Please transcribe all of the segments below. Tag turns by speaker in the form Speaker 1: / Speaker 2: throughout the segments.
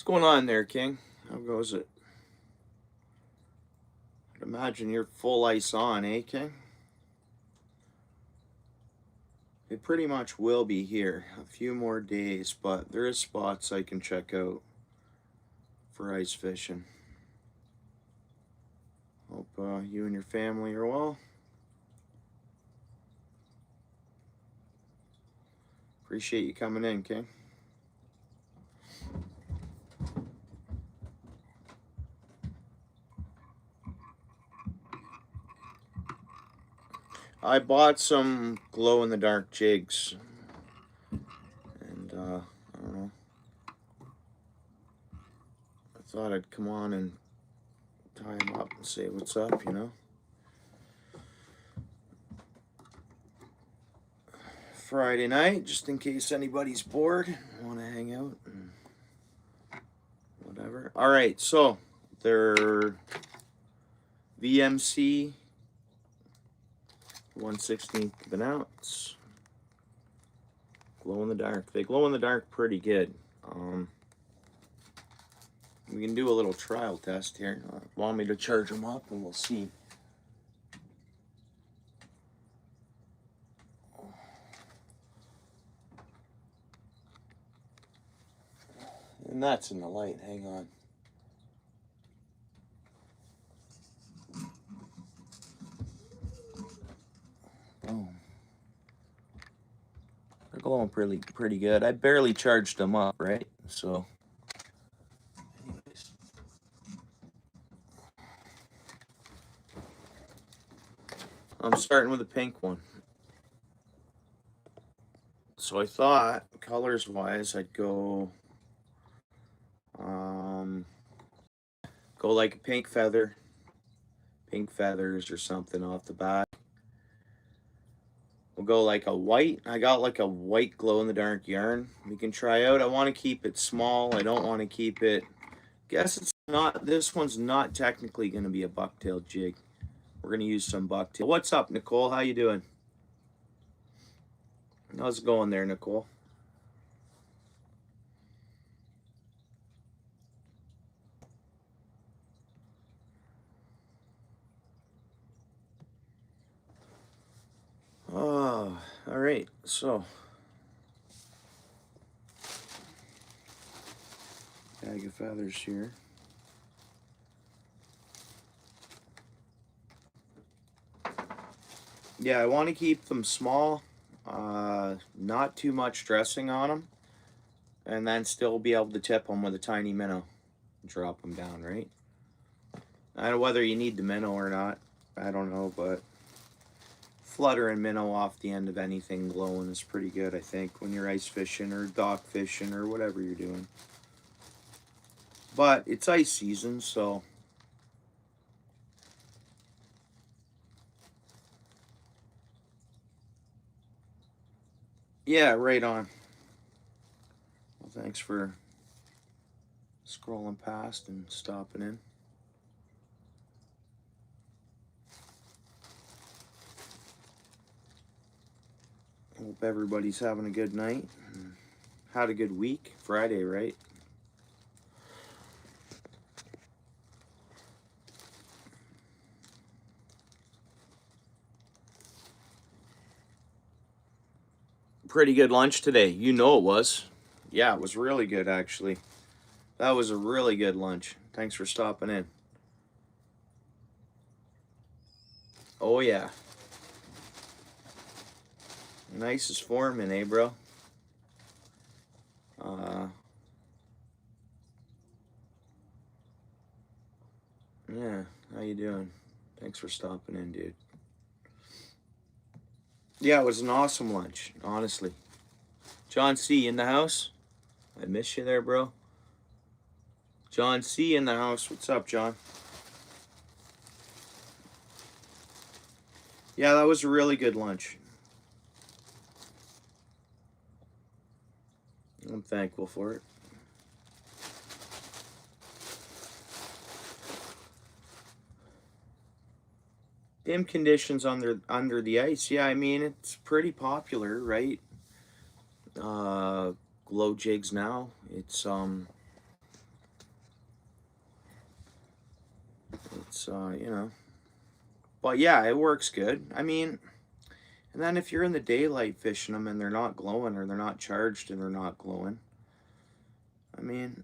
Speaker 1: going on there, King? How goes it? I'd imagine you're full ice on, eh, King? It pretty much will be here. A few more days, but there is spots I can check out for ice fishing. Hope you and your family are well. Appreciate you coming in, King. I bought some glow-in-the-dark jigs, and I don't know. I thought I'd come on and tie them up and say what's up, you know. Friday night, just in case anybody's bored, want to hang out, and whatever. All right, so they're VMC 1/16 of an ounce. Glow in the dark. They glow in the dark pretty good. We can do a little trial test here. Want me to charge them up and we'll see. And that's in the light. Hang on. Boom. They're glowing pretty good. I barely charged them up, right? So, anyways. I'm starting with a pink one. So I thought, colors-wise, I'd go like a pink feather, pink feathers or something off the bat. We'll go like a white. I got like a white glow-in-the-dark yarn we can try out. I want to keep it small. I don't want to keep it... Guess it's not... This one's not technically going to be a bucktail jig. We're going to use some bucktail. What's up, Nicole? How you doing? How's it going there, Nicole? Oh, all right. So, bag of feathers here. Yeah, I want to keep them small, not too much dressing on them, and then still be able to tip them with a tiny minnow, drop them down, right? I don't know whether you need the minnow or not, I don't know, but fluttering minnow off the end of anything glowing is pretty good, I think, when you're ice fishing or dock fishing or whatever you're doing. But it's ice season, so... Yeah, right on. Well, thanks for scrolling past and stopping in. Hope everybody's having a good night. Had a good week. Friday, right? Pretty good lunch today. You know it was. Yeah, it was really good, actually. That was a really good lunch. Thanks for stopping in. Oh, yeah. Nice is forming, eh, bro? Yeah, how you doing? Thanks for stopping in, dude. Yeah, it was an awesome lunch, honestly. John C. in the house? I miss you there, bro. John C. in the house. What's up, John? Yeah, that was a really good lunch. I'm thankful for it. Dim conditions under the ice. Yeah, I mean, it's pretty popular, right? Glow jigs now. It's It's, you know, but yeah, it works good. I mean, and then if you're in the daylight fishing them and they're not glowing or they're not charged and they're not glowing, I mean,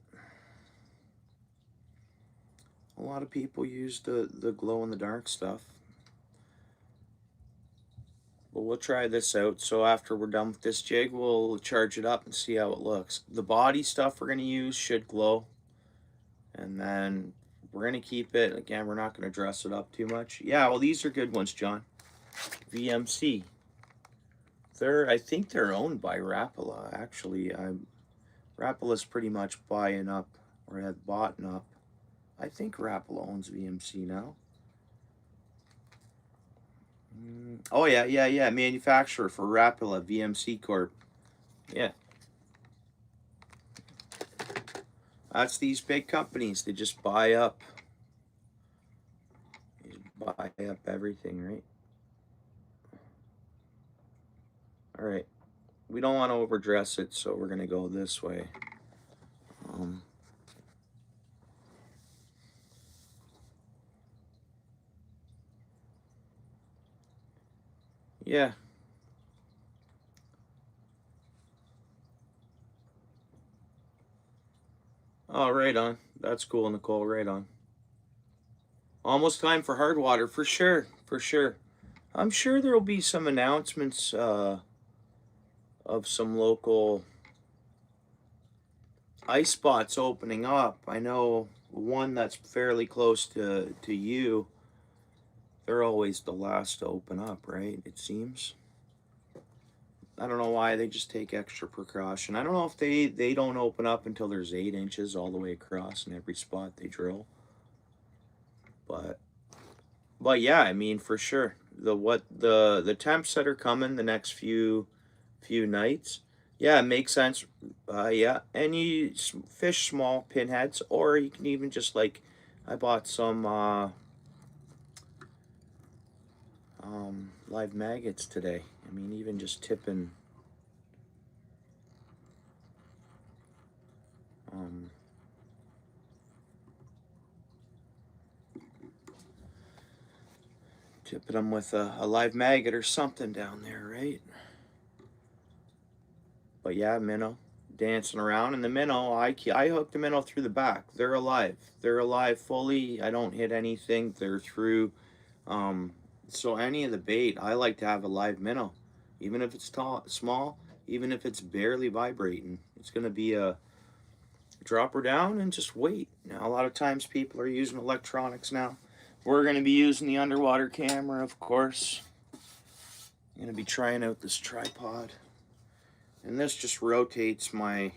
Speaker 1: a lot of people use the glow in the dark stuff. But we'll try this out. So after we're done with this jig, we'll charge it up and see how it looks. The body stuff we're going to use should glow. And then we're going to keep it. Again, we're not going to dress it up too much. Yeah, well, these are good ones, John. VMC. I think they're owned by Rapala, actually. Rapala's pretty much buying up, or had bought up. I think Rapala owns VMC now. Oh, yeah. Manufacturer for Rapala, VMC Corp. Yeah. That's these big companies. They just buy up. They just buy up everything, right? All right. We don't want to overdress it, so we're going to go this way. Yeah. Oh, right on. That's cool, Nicole. Right on. Almost time for hard water, for sure. For sure. I'm sure there will be some announcements of some local ice spots opening up. I know one that's fairly close to you. They're always the last to open up, right? It seems. I don't know why. They just take extra precaution. I don't know if they don't open up until there's 8 inches all the way across in every spot they drill. But yeah, I mean, for sure. The temps that are coming the next few nights, yeah, it makes sense. Yeah, and you fish small pinheads, or you can even just like, I bought some live maggots today. I mean, even just tipping tipping them with a live maggot or something down there, right? But yeah, minnow dancing around, and the minnow, I hooked the minnow through the back. They're alive. They're alive fully. I don't hit anything. They're through. So any of the bait, I like to have a live minnow, even if it's small, even if it's barely vibrating. It's gonna be a drop her down and just wait. Now, a lot of times people are using electronics now. We're gonna be using the underwater camera, of course. I'm gonna be trying out this tripod. And this just rotates my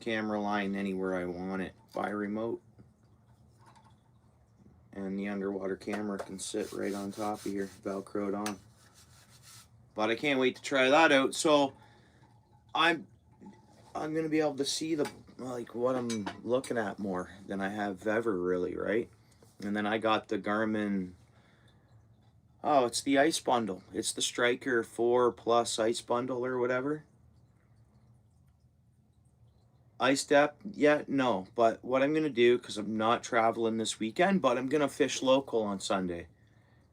Speaker 1: camera line anywhere I want it by remote. And the underwater camera can sit right on top of here, velcroed on. But I can't wait to try that out. So I'm gonna be able to see what I'm looking at more than I have ever, really, right? And then I got the Garmin. Oh, it's the ice bundle. It's the Striker 4 Plus ice bundle or whatever. Ice depth yet? No. But what I'm going to do, because I'm not traveling this weekend, but I'm going to fish local on Sunday.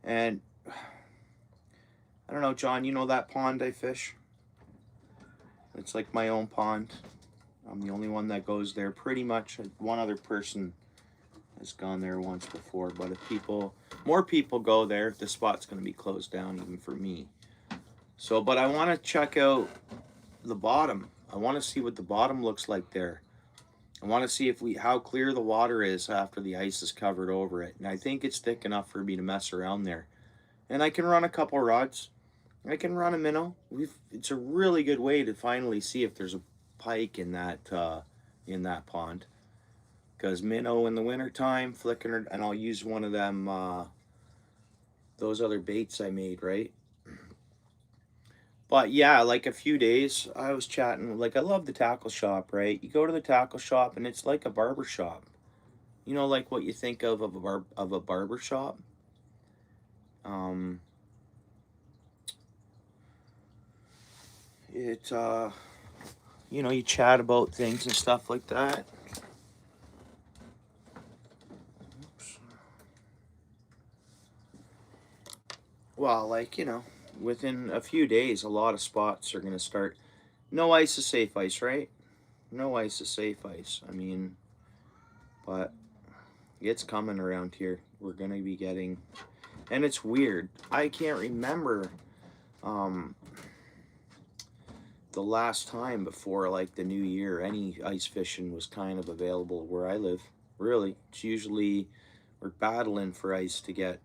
Speaker 1: And I don't know, John, you know that pond I fish? It's like my own pond. I'm the only one that goes there pretty much. One other person has gone there once before, but if more people go there, the spot's going to be closed down even for me. So, but I want to check out the bottom. I want to see what the bottom looks like there. I want to see how clear the water is after the ice is covered over it. And I think it's thick enough for me to mess around there. And I can run a couple rods. I can run a minnow. It's a really good way to finally see if there's a pike in that pond. Because minnow in the wintertime, flicking her, and I'll use one of them, those other baits I made, right? But yeah, like a few days, I was chatting, like I love the tackle shop, right? You go to the tackle shop and it's like a barber shop. You know, like what you think of a barber shop. You know, you chat about things and stuff like that. Oops. well, like, you know, within a few days, a lot of spots are going to start. No ice is safe ice, right? No ice is safe ice. I mean, but it's coming around here. We're going to be getting, and it's weird. I can't remember the last time before, like, the new year, any ice fishing was kind of available where I live. Really, it's usually we're battling for ice to get.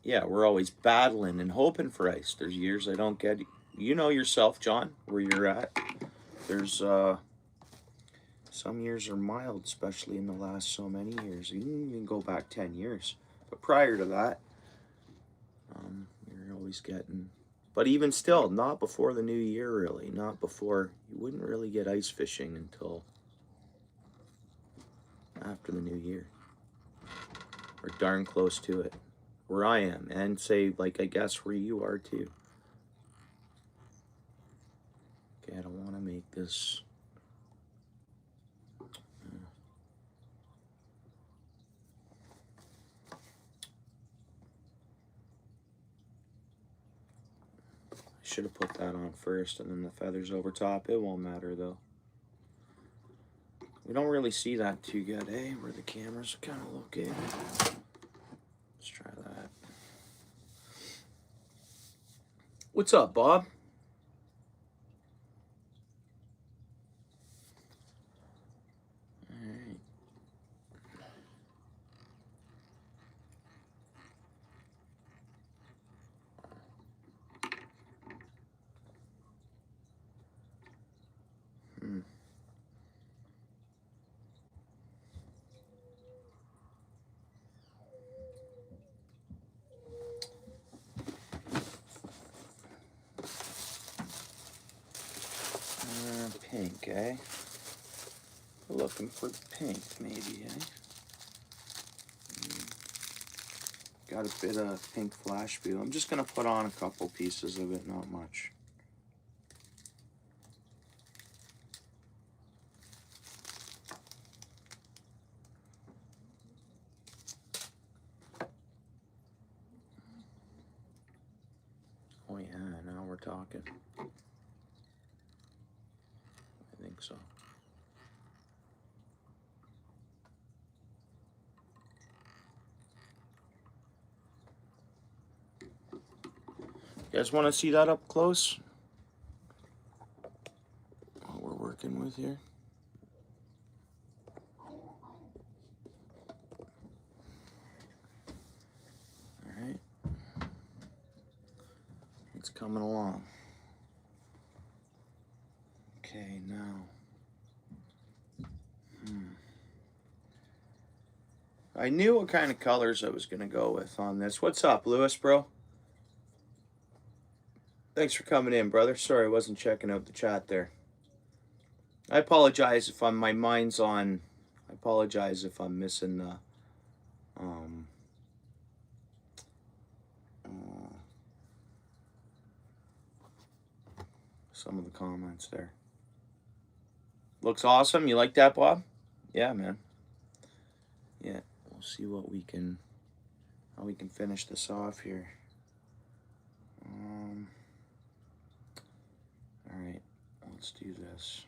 Speaker 1: Yeah, we're always battling and hoping for ice. There's years I don't get. You know yourself, John, where you're at. There's some years are mild, especially in the last so many years. You can even go back 10 years. But prior to that, you're always getting. But even still, not before the new year, really. Not before. You wouldn't really get ice fishing until after the new year. Or darn close to it. Where I am. And say, like, I guess where you are, too. Okay, I don't want to make this... Should have put that on first and then the feathers over top. It won't matter though. We don't really see that too good, eh? Where the cameras are kind of located. Let's try that. What's up, Bob? Alright. Pink, eh? We're looking for pink, maybe, eh? Got a bit of pink flash blue. I'm just going to put on a couple pieces of it, not much. Oh yeah, now we're talking. I think so. You guys want to see that up close? What we're working with here. Alright. It's coming along. Okay, now. I knew what kind of colors I was going to go with on this. What's up, Lewis, bro? Thanks for coming in, brother. Sorry I wasn't checking out the chat there. I apologize if my mind's on. I apologize if I'm missing the some of the comments there. Looks awesome. You like that, Bob? Yeah, man. Yeah, we'll see what we can, how we can finish this off here. All right, let's do this.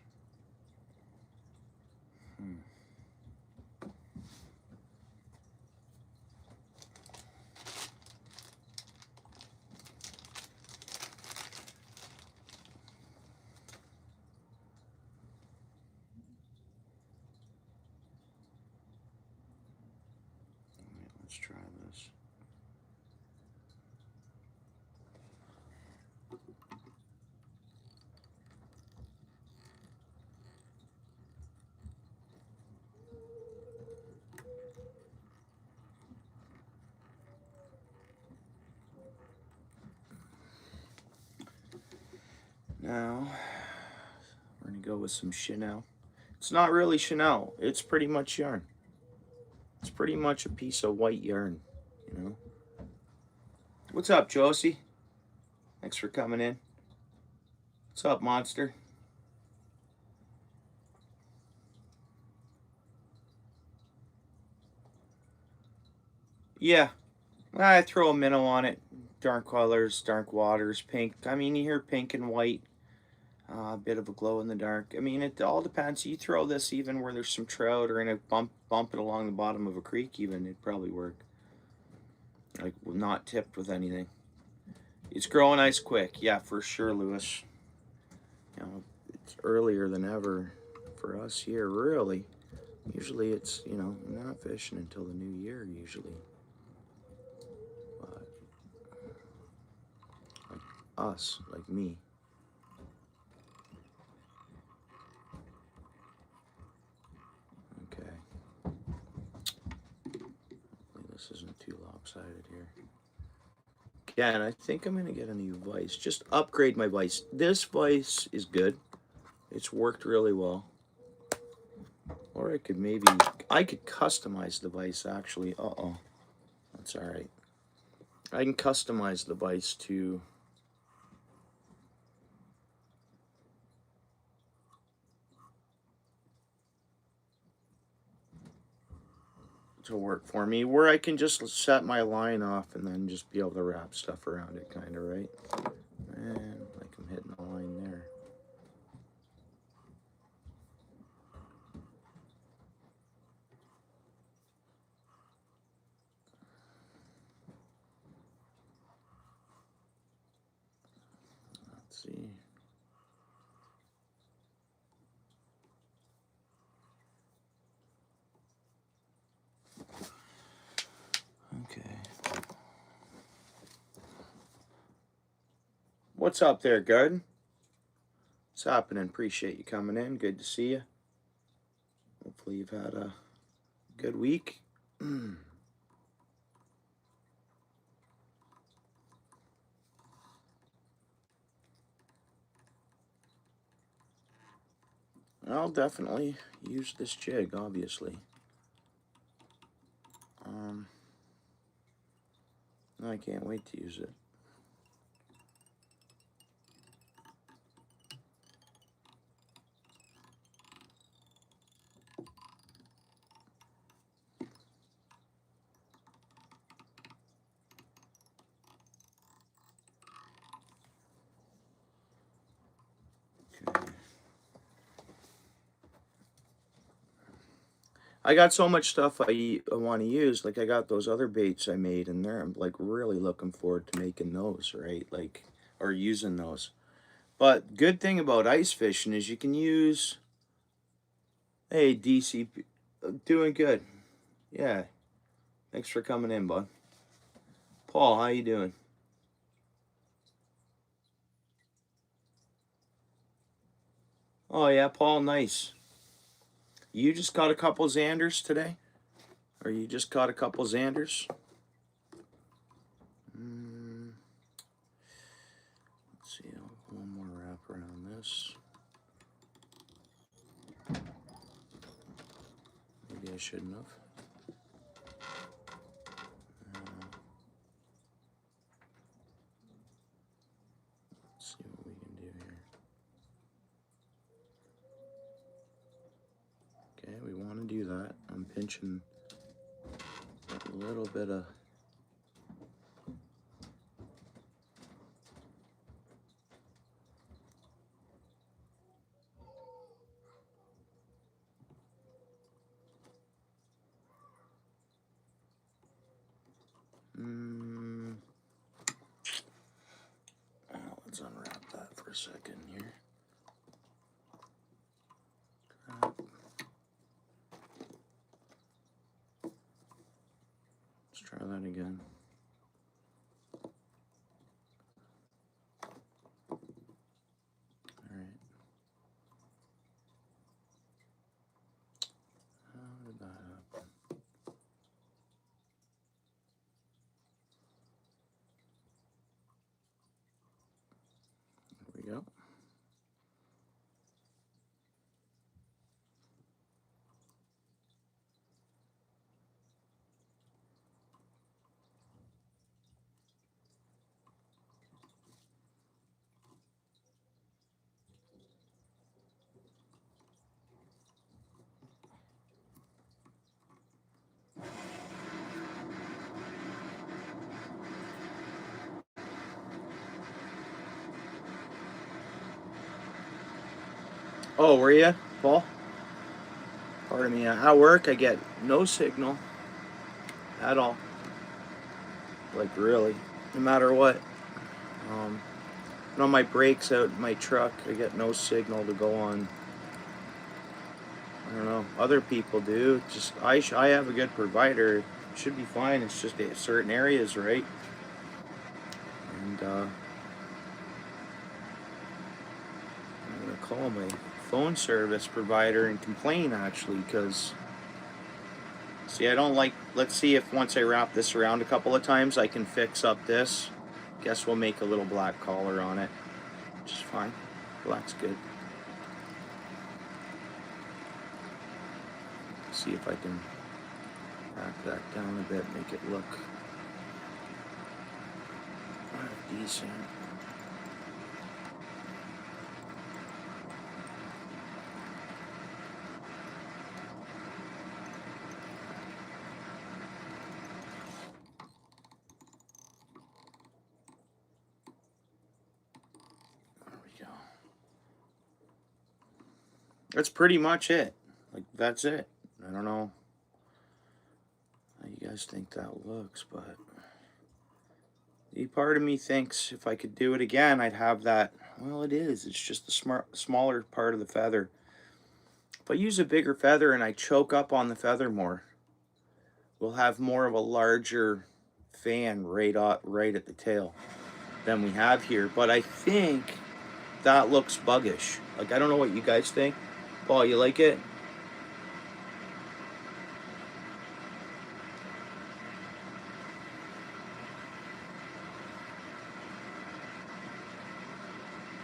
Speaker 1: Let's try this. Now, we're going to go with some Chanel. It's not really Chanel. It's pretty much yarn. It's pretty much a piece of white yarn, you know. What's up, Josie? Thanks for coming in. What's up, Monster? Yeah, I throw a minnow on it. Dark colors, dark waters, pink. I mean, you hear pink and white. A bit of a glow in the dark. I mean, it all depends. You throw this even where there's some trout or in a bump it along the bottom of a creek, even it'd probably work. Like not tipped with anything. It's growing ice quick. Yeah, for sure, Lewis. You know, it's earlier than ever for us here. Really, usually it's not fishing until the new year usually. But like us, like me. Okay. This isn't too lopsided here. Again, I think I'm going to get a new vise. Just upgrade my vise. This vise is good. It's worked really well. Or I could customize the vise actually. Uh-oh. That's all right. I can customize the vise to work for me, where I can just set my line off and then just be able to wrap stuff around it, kind of, right? And like I'm hitting the line there. Let's see. Okay. What's up there, Garden? What's happening? Appreciate you coming in. Good to see you. Hopefully you've had a good week. I'll definitely use this jig, obviously. I can't wait to use it. Okay. I got so much stuff I want to use. Like I got those other baits I made in there. I'm like really looking forward to making those, right? Like, or using those. But good thing about ice fishing is you can use, hey, DCP, doing good. Yeah, thanks for coming in, bud. Paul, how you doing? Oh yeah, Paul, nice. You just caught a couple Xanders today? Or you just caught a couple Xanders? Let's see, one more wrap around this. Maybe I shouldn't have. Let's see what we can do here. Okay, we want to do that. I'm pinching a little bit of let's unwrap that for a second here. Let's try that again. All right. How did that happen? There we go. Oh, were you, Paul? Pardon me. At work, I get no signal at all. Like, really. No matter what. Um, on my brakes out my truck, I get no signal to go on. I don't know. Other people do. Just I have a good provider. It should be fine. It's just certain areas, right? And I'm gonna call my phone service provider and complain actually, because see, I don't like. Let's see if once I wrap this around a couple of times, I can fix up this. Guess we'll make a little black collar on it, which is fine. Black's good. See if I can back that down a bit, make it look decent. There we go. That's pretty much it. Like, that's it. I don't know how you guys think that looks, but the part of me thinks if I could do it again, I'd have that. Well, it is. It's just the smaller part of the feather. If I use a bigger feather and I choke up on the feather more, we'll have more of a larger fan right at the tail than we have here. But I think that looks buggish. Like, I don't know what you guys think. Paul, you like it?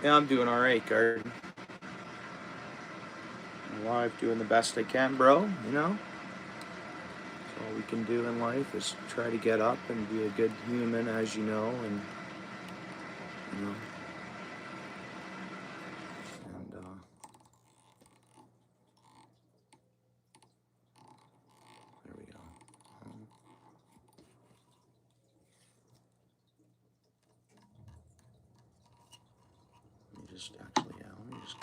Speaker 1: Yeah, I'm doing all right, Garden. I'm alive, doing the best I can, bro. You know? All we can do in life is try to get up and be a good human, as you know, and you know, and there we go. Let me just actually, yeah, let me just.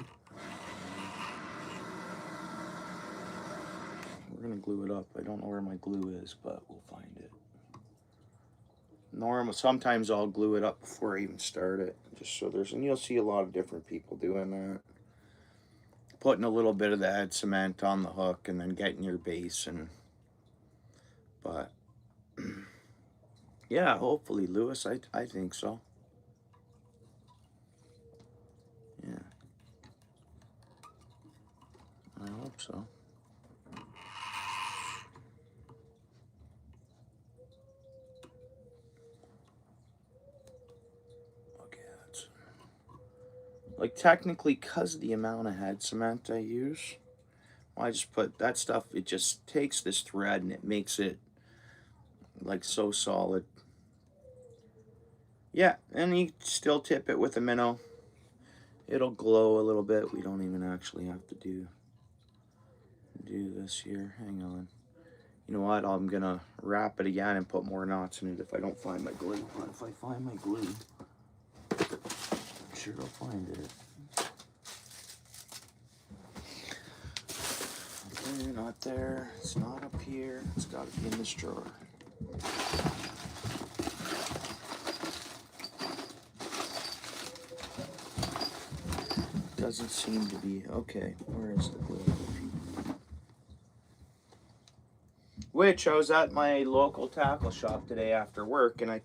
Speaker 1: We're gonna glue it up. I don't know where my glue is, but we'll find it. Sometimes I'll glue it up before I even start it, just so there's, and you'll see a lot of different people doing that. Putting a little bit of the head cement on the hook and then getting your base, and but yeah, hopefully, Lewis, I think so. Yeah, I hope so. Okay, that's like technically because of the amount of head cement I use. I just put that stuff. It just takes this thread and it makes it like so solid. Yeah, and you still tip it with a minnow. It'll glow a little bit. We don't even actually have to do this here. Hang on. You know what? I'm gonna wrap it again and put more knots in it if I don't find my glue. But if I find my glue, I'm sure I'll find it. Okay, not there. It's not up here. It's got to be in this drawer. Doesn't seem to be. Okay, where is the glue? Which I was at my local tackle shop today after work, and I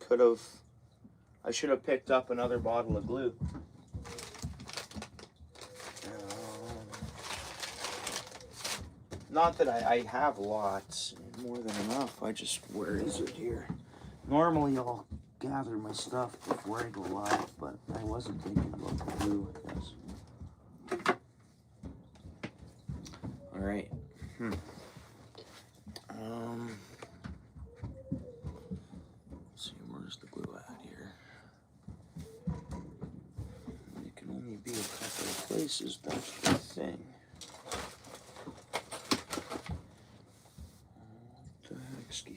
Speaker 1: should have picked up another bottle of glue. Not that I have lots, more than enough. Where is it here? Normally I'll gather my stuff before I go live, but I wasn't thinking about the glue, I guess. All right. Let's see, where's the glue at here? It can only be a couple of places, that's the thing. What the heck, ski?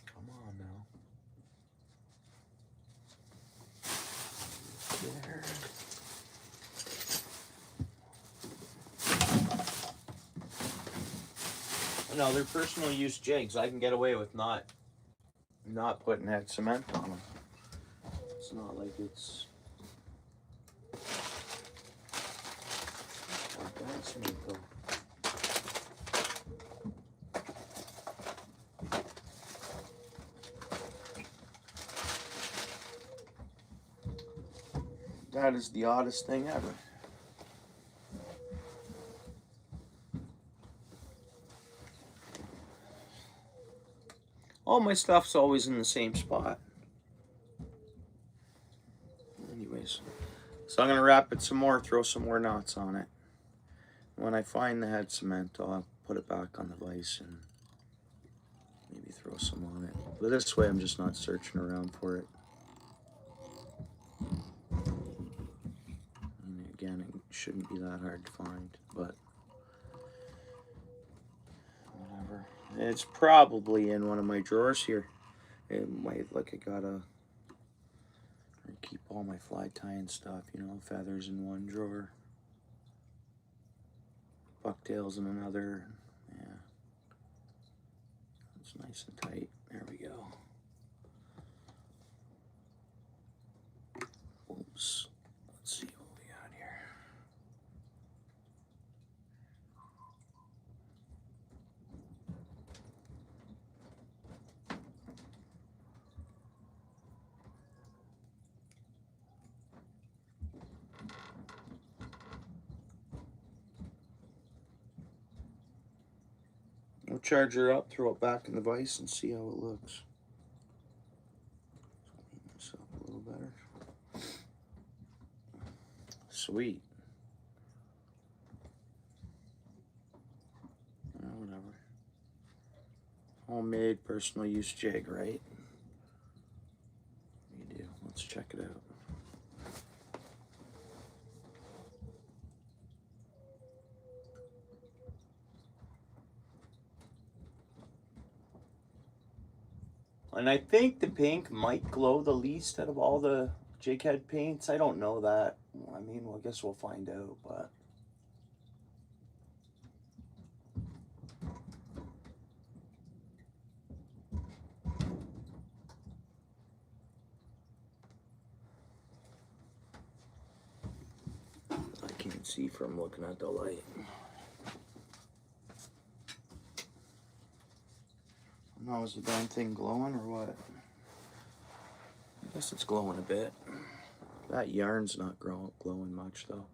Speaker 1: Come on now. No, they're personal use jigs. I can get away with not putting head cement on them. It's not like it's bad cement though. That is the oddest thing ever. All my stuff's always in the same spot. Anyways, so I'm going to wrap it some more, throw some more knots on it. When I find the head cement, I'll put it back on the vise and maybe throw some on it. But this way I'm just not searching around for it. And again, it shouldn't be that hard to find, but whatever. It's probably in one of my drawers here. It might, like, I gotta keep all my fly tying stuff, you know, feathers in one drawer, bucktails in another. Yeah, it's nice and tight. There we go. Oops. Let's see what we got here. We'll charge her up, throw it back in the vise, and see how it looks. Clean this up a little better. Sweet. Whatever. Homemade personal use jig, right? You do. Let's check it out. And I think the pink might glow the least out of all the jig head paints. I don't know that. I mean, well, I guess we'll find out, but I can't see from looking at the light. Now, is the darn thing glowing or what? I guess it's glowing a bit. That yarn's not glowing much though.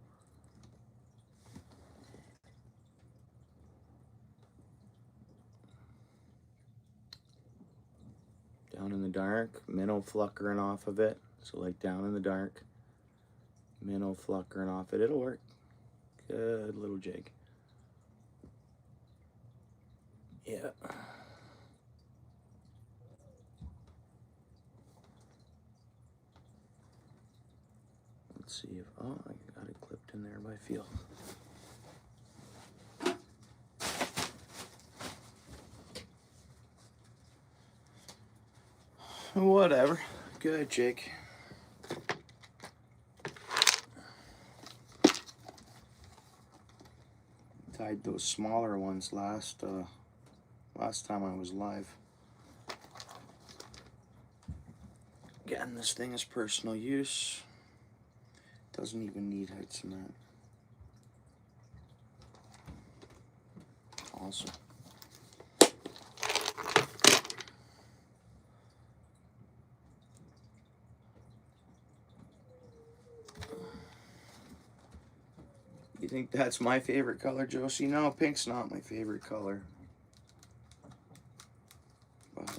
Speaker 1: Down in the dark, minnow flickering off of it. So like down in the dark, minnow flickering off it. It'll work. Good little jig. Yeah. Let's see if, oh, I got it clipped in there by feel. Whatever. Good, Jake. Tied those smaller ones last time I was live. Again, this thing is personal use. Doesn't even need head cement. Awesome. You think that's my favorite color, Josie? No, pink's not my favorite color. But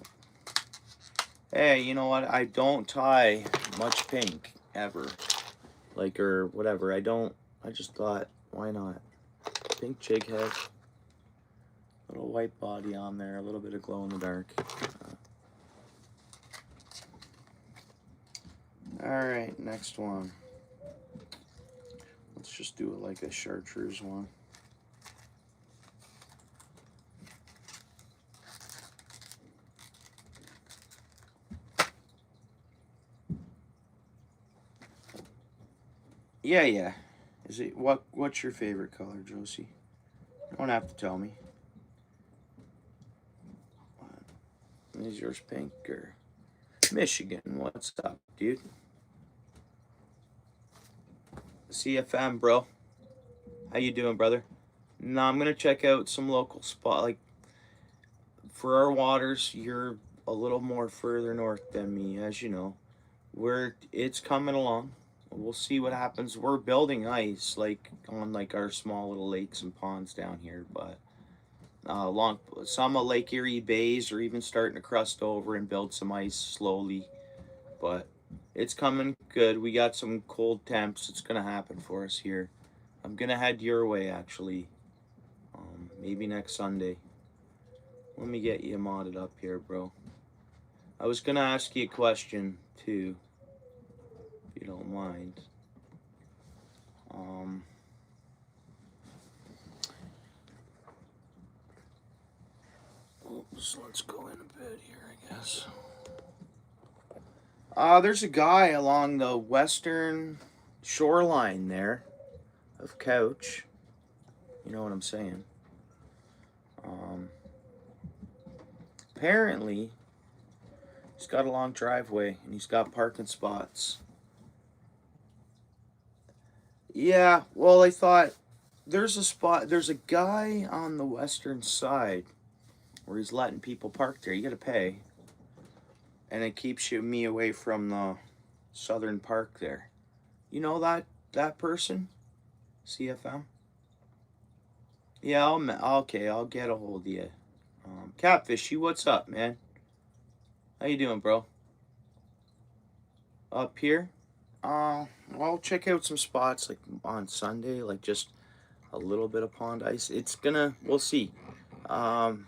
Speaker 1: hey, you know what? I don't tie much pink ever. Like, or whatever. I just thought, why not? Pink jig head. Little white body on there. A little bit of glow in the dark. Alright, next one. Let's just do it like a chartreuse one. Yeah. Is it what's your favorite color, Josie? You don't have to tell me. Is yours pink or Michigan? What's up, dude? CFM, bro. How you doing, brother? No, I'm gonna check out some local spot. Like for our waters, you're a little more further north than me, as you know. It's coming along. We'll see what happens. We're building ice, like on like our small little lakes and ponds down here, but long some of Lake Erie bays are even starting to crust over and build some ice slowly. But it's coming good. We got some cold temps. It's gonna happen for us here. I'm gonna head your way actually. Maybe next Sunday. Let me get you modded up here, bro. I was gonna ask you a question too, if you don't mind. Oops, let's go in a bit here, I guess. There's a guy along the western shoreline there of Couch. You know what I'm saying? Apparently, he's got a long driveway and he's got parking spots. Yeah, well, I thought there's a guy on the western side where he's letting people park there. You gotta pay. And it keeps me away from the southern park there. You know that person? CFM? Yeah, okay, I'll get a hold of you. Catfishy, what's up, man? How you doing, bro? Up here? I'll check out some spots like on Sunday, like just a little bit of pond ice. We'll see. I'm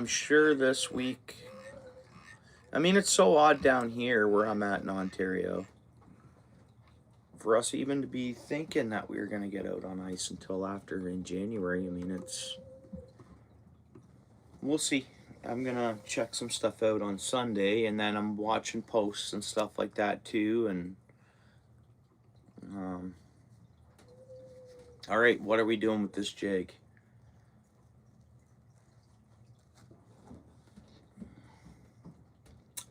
Speaker 1: sure this week. I mean, it's so odd down here where I'm at in Ontario for us even to be thinking that we were going to get out on ice until after in January. I mean, we'll see. I'm going to check some stuff out on Sunday, and then I'm watching posts and stuff like that too. And all right, what are we doing with this jig?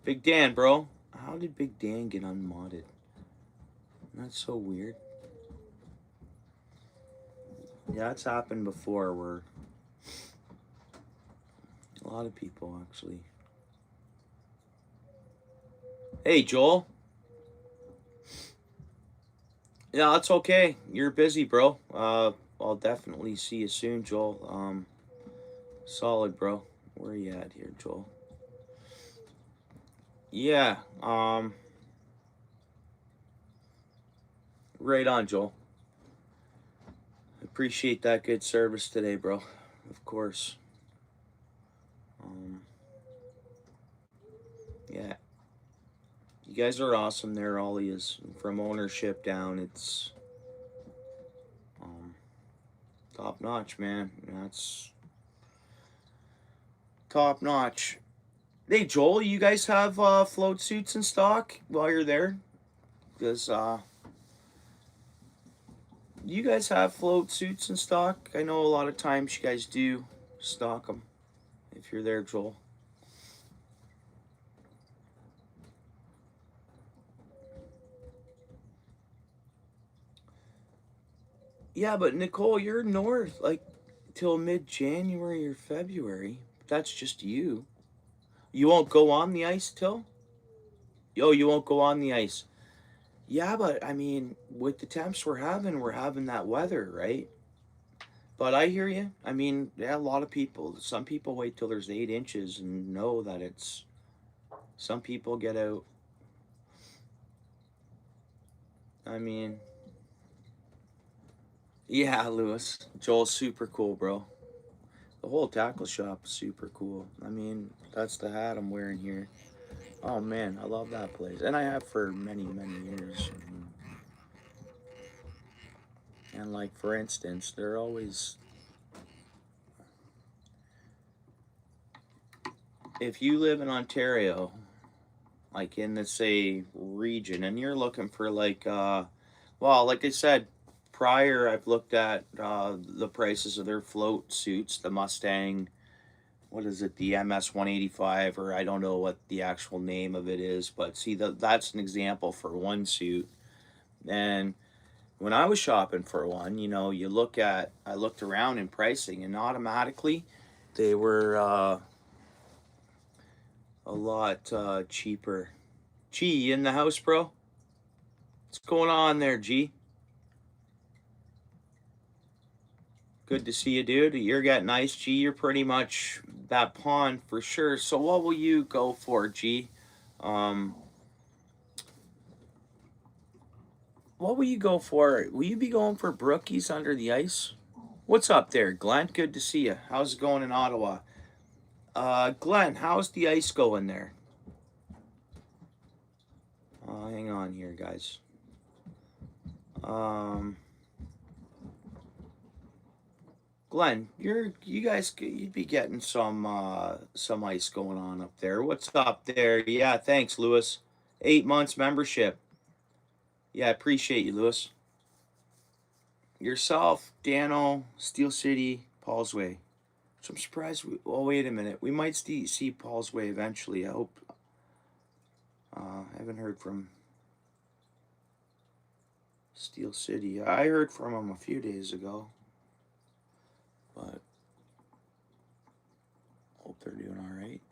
Speaker 1: Big Dan, bro. How did Big Dan get unmodded? That's so weird. Yeah, it's happened before where a lot of people actually. Hey, Joel. Yeah, that's okay. You're busy, bro. I'll definitely see you soon, Joel. Solid, bro. Where are you at here, Joel? Yeah, right on, Joel. Appreciate that good service today, bro. Of course. Yeah. You guys are awesome there, all he is. From ownership down, it's top notch, man. That's top notch. Hey, Joel, you guys have float suits in stock while you're there? Because you guys have float suits in stock? I know a lot of times you guys do stock them if you're there, Joel. Yeah, but Nicole, you're north like till mid-January or February. That's just you. You won't go on the ice till? Yo, you won't go on the ice. Yeah, but I mean, with the temps we're having that weather, right? But I hear you. I mean, yeah, a lot of people. Some people wait till there's 8 inches and know that it's. Some people get out. I mean, yeah, Lewis. Joel's super cool, bro. The whole tackle shop is super cool. I mean, that's the hat I'm wearing here. Oh man, I love that place, and I have for many, many years. And like for instance, they're always. If you live in Ontario, like in the say region, and you're looking for like, well, like I said, prior, I've looked at the prices of their float suits, the Mustang, what is it, the MS 185, or I don't know what the actual name of it is, but see, that's an example for one suit. And when I was shopping for one, you know, I looked around in pricing, and automatically they were a lot cheaper. G, you in the house, bro? What's going on there, G? Good to see you, dude. You're getting nice, G. You're pretty much that pawn for sure. So what will you go for, G? Um, what will you go for? Will you be going for brookies under the ice? What's up there, Glenn? Good to see you. How's it going in Ottawa? Glenn, how's the ice going there? Hang on here, guys. Glenn, you'd be getting some ice going on up there. What's up there? Yeah, thanks, Lewis. 8 months membership. Yeah, I appreciate you, Lewis. Yourself, Dano, Steel City, Paul's Way. So I'm surprised. Oh, wait a minute. We might see Paul's Way eventually. I hope. I haven't heard from Steel City. I heard from him a few days ago. But hope they're doing all right.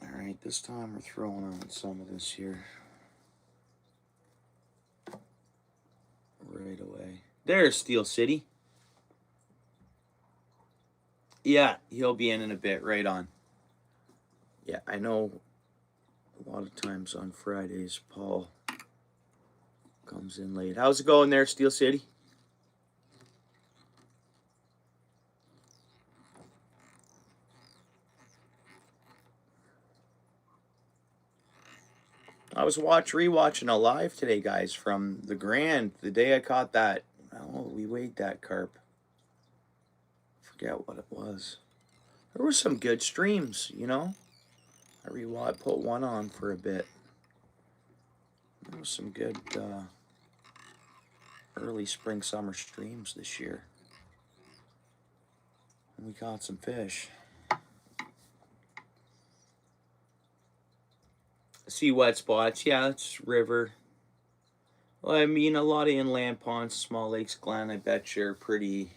Speaker 1: All right, this time we're throwing on some of this here. Right away. There's Steel City. Yeah, he'll be in a bit. Right on. Yeah, I know a lot of times on Fridays, Paul comes in late. How's it going there, Steel City? I was rewatching a live today, guys, from the Grand. The day I caught that. Oh, we weighed that carp. Forget what it was. There were some good streams, you know. I put one on for a bit. There was some good early spring summer streams this year. And we caught some fish. See wet spots, yeah, it's river. Well, I mean, a lot of inland ponds, small lakes, Glen, I bet you're pretty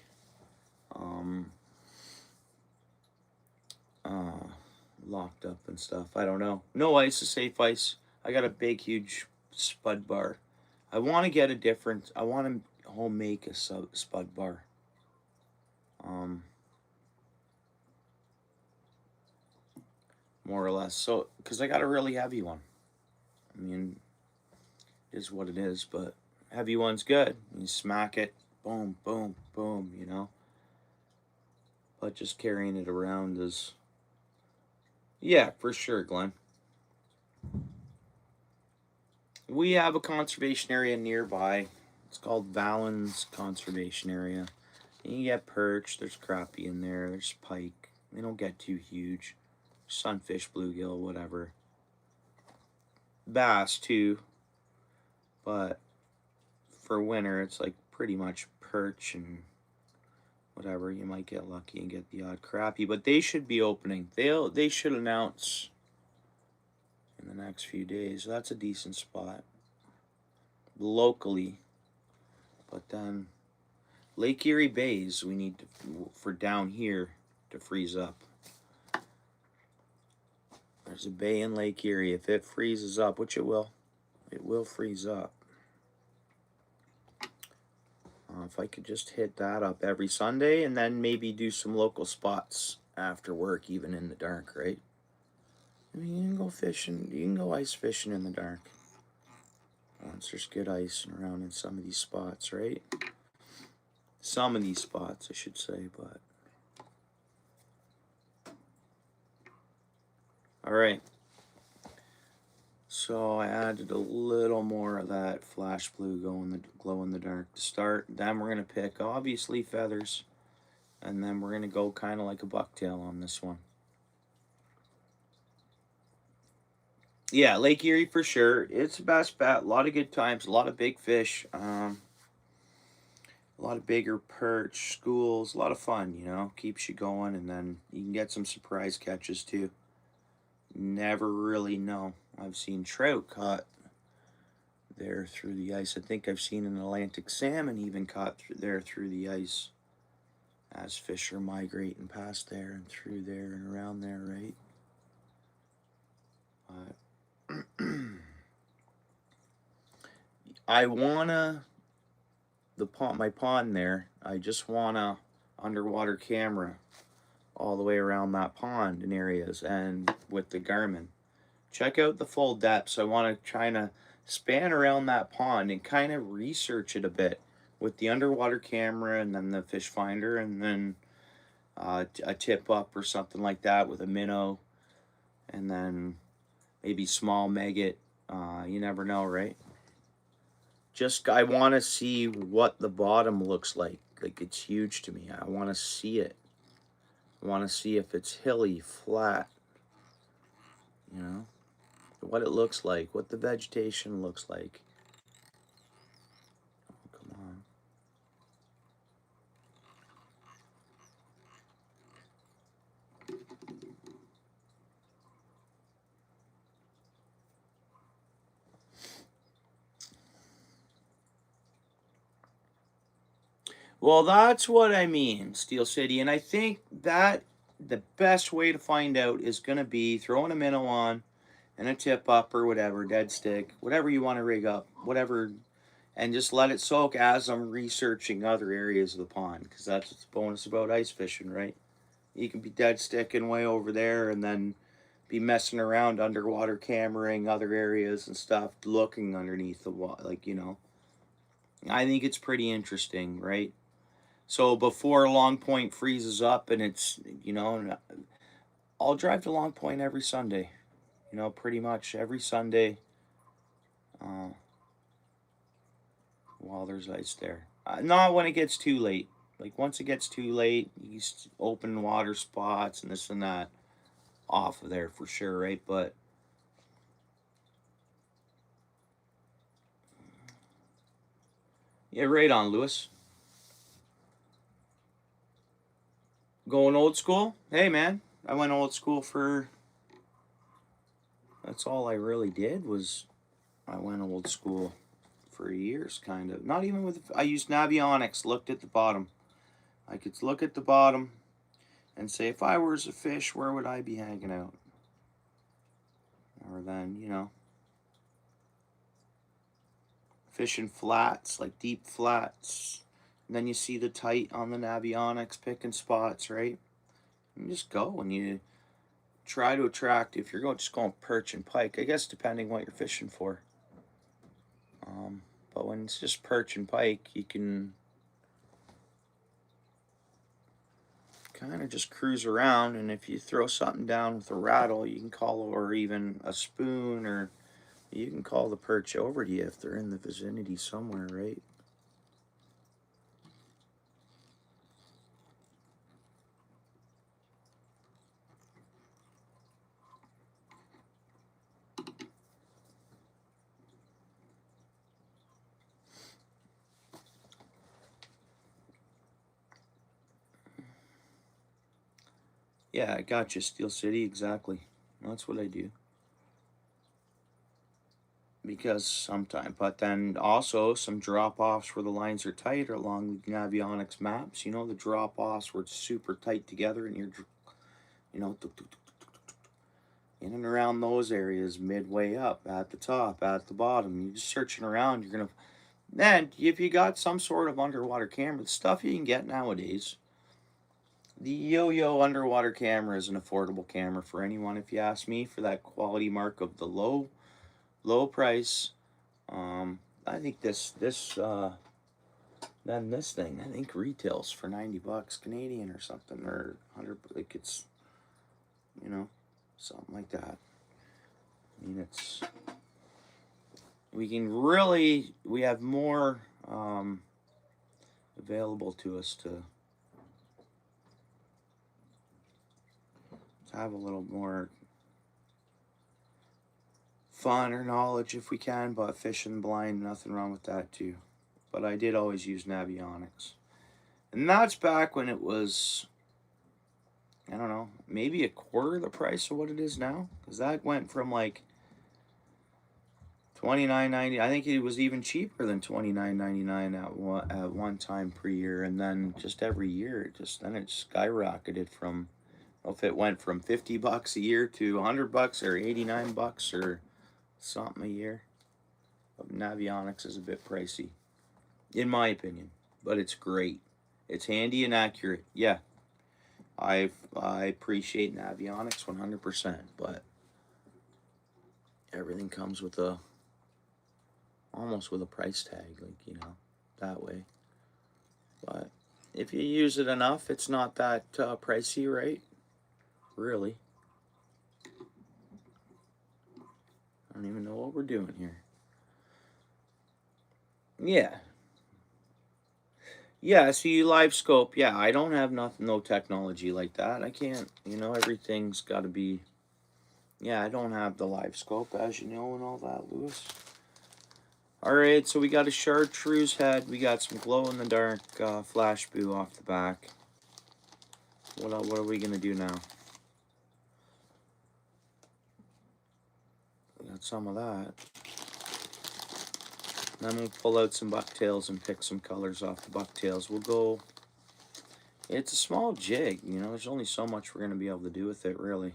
Speaker 1: locked up and stuff. I don't know. No ice is safe ice. I got a big, huge spud bar. I want to get a different. I want to home make a spud bar. More or less. So, because I got a really heavy one. I mean, it is what it is, but heavy one's good. You smack it, boom, boom, boom, you know. But just carrying it around is, yeah, for sure, Glenn. We have a conservation area nearby. It's called Valens Conservation Area. And you get perch, there's crappie in there, there's pike. They don't get too huge. Sunfish, bluegill, whatever. Bass too. But for winter, it's like pretty much perch and whatever. You might get lucky and get the odd crappie, but they should be opening. They should announce in the next few days. That's a decent spot locally. But then Lake Erie Bays we need for down here to freeze up. There's a bay in Lake Erie. If it freezes up, which it will freeze up. If I could just hit that up every Sunday and then maybe do some local spots after work, even in the dark, right? I mean, you can go fishing, you can go ice fishing in the dark. Once there's good ice around in some of these spots, right? Some of these spots, I should say, but. All right. So I added a little more of that flash blue glow in the dark to start. Then we're going to pick, obviously, feathers. And then we're going to go kind of like a bucktail on this one. Yeah, Lake Erie for sure. It's the best bet. A lot of good times, a lot of big fish, a lot of bigger perch, schools, a lot of fun, you know, keeps you going, and then you can get some surprise catches too. Never really know. I've seen trout caught there through the ice. I think I've seen an Atlantic salmon even caught through the ice as fish are migrating past there and through there and around there, right? I wanna my pond there. I just wanna underwater camera all the way around that pond in areas and with the Garmin. Check out the full depths. I want to try to span around that pond and kind of research it a bit with the underwater camera and then the fish finder and then a tip up or something like that with a minnow and then maybe small maggot. You never know, right? Just I want to see what the bottom looks like. Like it's huge to me. I want to see it. I want to see if it's hilly, flat, you know, what it looks like, what the vegetation looks like. Oh, come on. Well, that's what I mean, Steel City. And I think that the best way to find out is going to be throwing a minnow on and a tip up or whatever, dead stick, whatever you want to rig up, whatever, and just let it soak as I'm researching other areas of the pond because that's what's the bonus about ice fishing, right? You can be dead sticking way over there and then be messing around underwater cameraing other areas and stuff, looking underneath the water, like, you know. I think it's pretty interesting, right? So before Long Point freezes up and it's, you know, I'll drive to Long Point every Sunday, you know, pretty much every Sunday uh, while there's ice there. Not when it gets too late. Like once it gets too late, you open water spots and this and that off of there for sure, right? But yeah, right on, Lewis. Going old school? Hey, man, I went old school for. That's all I really did was I went old school for years, kind of. Not even with. I used Navionics. Looked at the bottom. I could look at the bottom and say, if I was a fish, where would I be hanging out? Or then, you know, fishing flats, like deep flats. And then you see the tight on the Navionics picking spots, right? You just go and you try to attract, if you're going just going perch and pike, I guess depending what you're fishing for. But when it's just perch and pike, you can kind of just cruise around, and if you throw something down with a rattle, you can call, or even a spoon, or you can call the perch over to you if they're in the vicinity somewhere, right? Yeah, I got you, Steel City, exactly. That's what I do. Because sometimes, but then also some drop offs where the lines are tight along the Navionics maps. You know, the drop offs where it's super tight together and you're, you know, in and around those areas, midway up, at the top, at the bottom. You're just searching around. You're gonna then if you got some sort of underwater camera, the stuff you can get nowadays. The Yo-Yo underwater camera is an affordable camera for anyone, if you ask me, for that quality mark of the low price. I think then this thing I think retails for $90 Canadian or something, or 100, like it's, you know, something like that. I mean, it's we have more available to us to have a little more fun or knowledge if we can, but fishing blind, nothing wrong with that too. But I did always use Navionics. And that's back when it was, I don't know, maybe a quarter the price of what it is now. Because that went from like $29.90. I think it was even cheaper than $29.99 at one time per year. And then just every year, it skyrocketed from, if it went from $50 a year to $100 or $89 or something a year. Navionics is a bit pricey, in my opinion, but it's great. It's handy and accurate. Yeah, I appreciate Navionics 100%, but everything comes with almost with a price tag, like, you know, that way. But if you use it enough, it's not that pricey, right? Really. I don't even know what we're doing here. Yeah. Yeah, so you live scope. Yeah, I don't have no technology like that. I can't, you know, everything's got to be. Yeah, I don't have the live scope, as you know, and all that, Lewis. All right, so we got a chartreuse head. We got some glow-in-the-dark flash boo off the back. What are we going to do now? We got some of that. Then we'll pull out some bucktails and pick some colors off the bucktails. We'll go... It's a small jig, you know. There's only so much we're going to be able to do with it, really.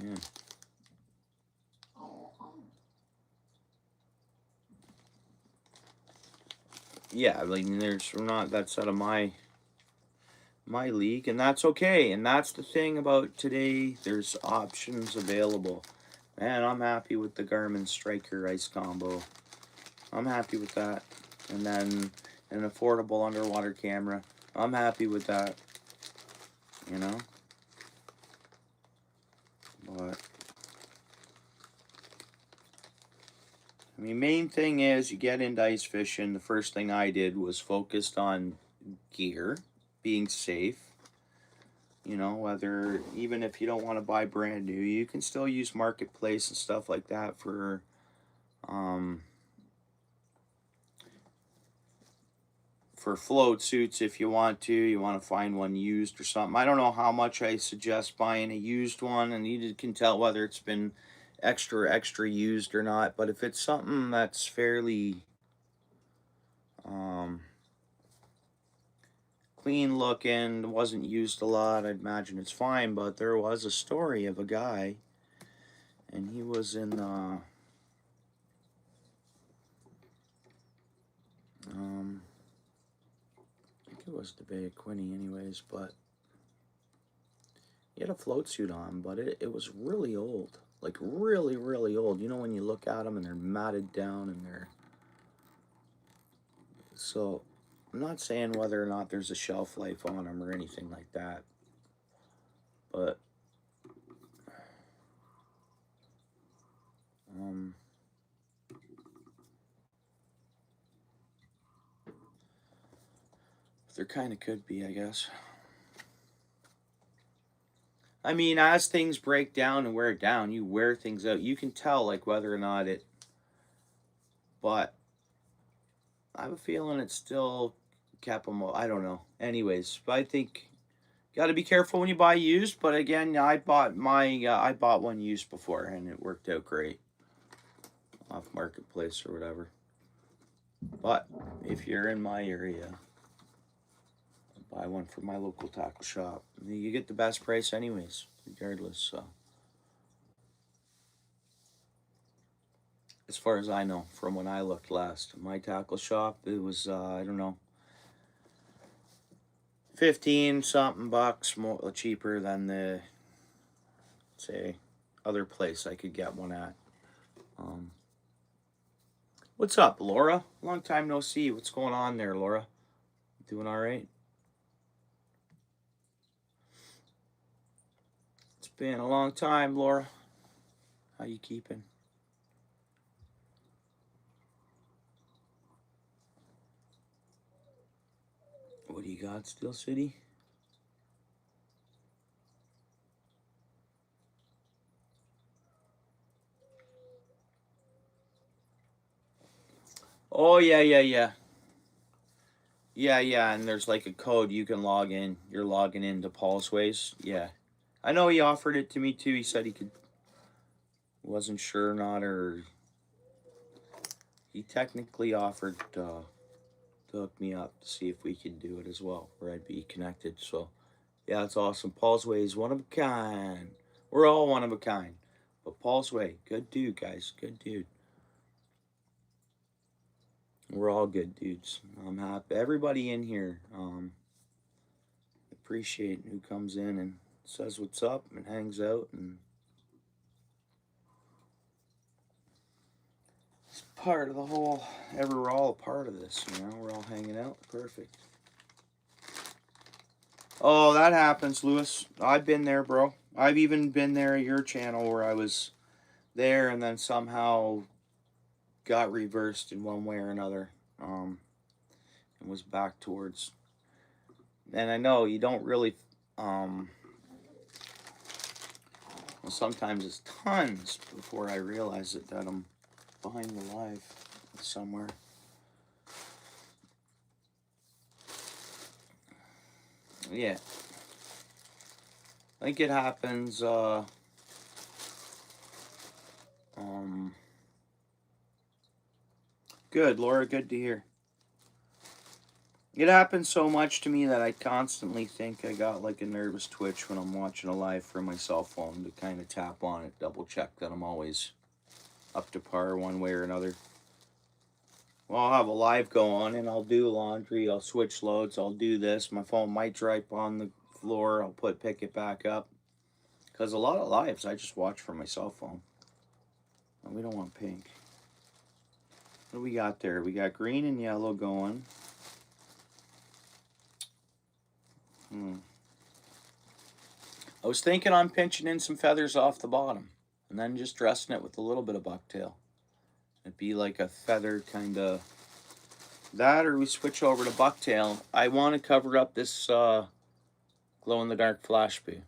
Speaker 1: Yeah. Yeah, like we're not, that's out of my league, and that's okay. And that's the thing about today, there's options available. Man, I'm happy with the Garmin Striker Ice Combo. I'm happy with that. And then an affordable underwater camera. I'm happy with that. You know? But I mean, main thing is you get into ice fishing. The first thing I did was focused on gear, being safe. You know, whether, even if you don't want to buy brand new, you can still use Marketplace and stuff like that for float suits if you want to find one used or something. I don't know how much I suggest buying a used one, and you can tell whether it's been extra used or not. But if it's something that's fairly clean looking, wasn't used a lot, I'd imagine it's fine. But there was a story of a guy, and he was in I think it was the Bay of Quinte anyways, but he had a float suit on, but it was really old. Like really old. You know, when you look at them and they're matted down and they're... So, I'm not saying whether or not there's a shelf life on them or anything like that. But, there kind of could be, I guess. I mean, as things break down and wear down, you wear things out. You can tell, like, whether or not it... But I have a feeling it still kept them... I don't know. Anyways, but I think you got to be careful when you buy used. But again, I bought one used before, and it worked out great off Marketplace or whatever. But if you're in my area, buy one from my local tackle shop. You get the best price anyways, regardless. So, as far as I know, from when I looked last, my tackle shop, it was I don't know, 15 something bucks more cheaper than the, say, other place I could get one at. What's up, Laura? Long time no see. What's going on there, Laura? Doing all right? It's been a long time, Laura. How you keeping? What do you got, Steel City? Oh, yeah, yeah, yeah. Yeah, and there's like a code you can log in. You're logging into Paul's Ways. Yeah. I know he offered it to me too. He said he could, wasn't sure or not, or he technically offered to hook me up to see if we could do it as well, where I'd be connected. So, yeah, it's awesome. Paul's Way is one of a kind. We're all one of a kind. But Paul's Way, good dude, guys. Good dude. We're all good dudes. I'm happy. Everybody in here, appreciate who comes in and says what's up and hangs out, and it's part of the whole. We're all a part of this, you know. We're all hanging out. Perfect. Oh, that happens, Lewis. I've been there, bro. I've even been there at your channel where I was there and then somehow got reversed in one way or another. And was back towards. And I know you don't really. Well, sometimes it's tons before I realize it that I'm behind the live somewhere. Yeah. I think it happens. Good, Laura. Good to hear. It happens so much to me that I constantly think I got like a nervous twitch when I'm watching a live from my cell phone to kind of tap on it, double check that I'm always up to par one way or another. Well, I'll have a live go on and I'll do laundry, I'll switch loads, I'll do this. My phone might drop on the floor, I'll pick it back up. Because a lot of lives I just watch from my cell phone. And we don't want pink. What do we got there? We got green and yellow going. I was thinking on pinching in some feathers off the bottom and then just dressing it with a little bit of bucktail. It'd be like a feather kind of that, or we switch over to bucktail. I want to cover up this glow-in-the-dark flash boo.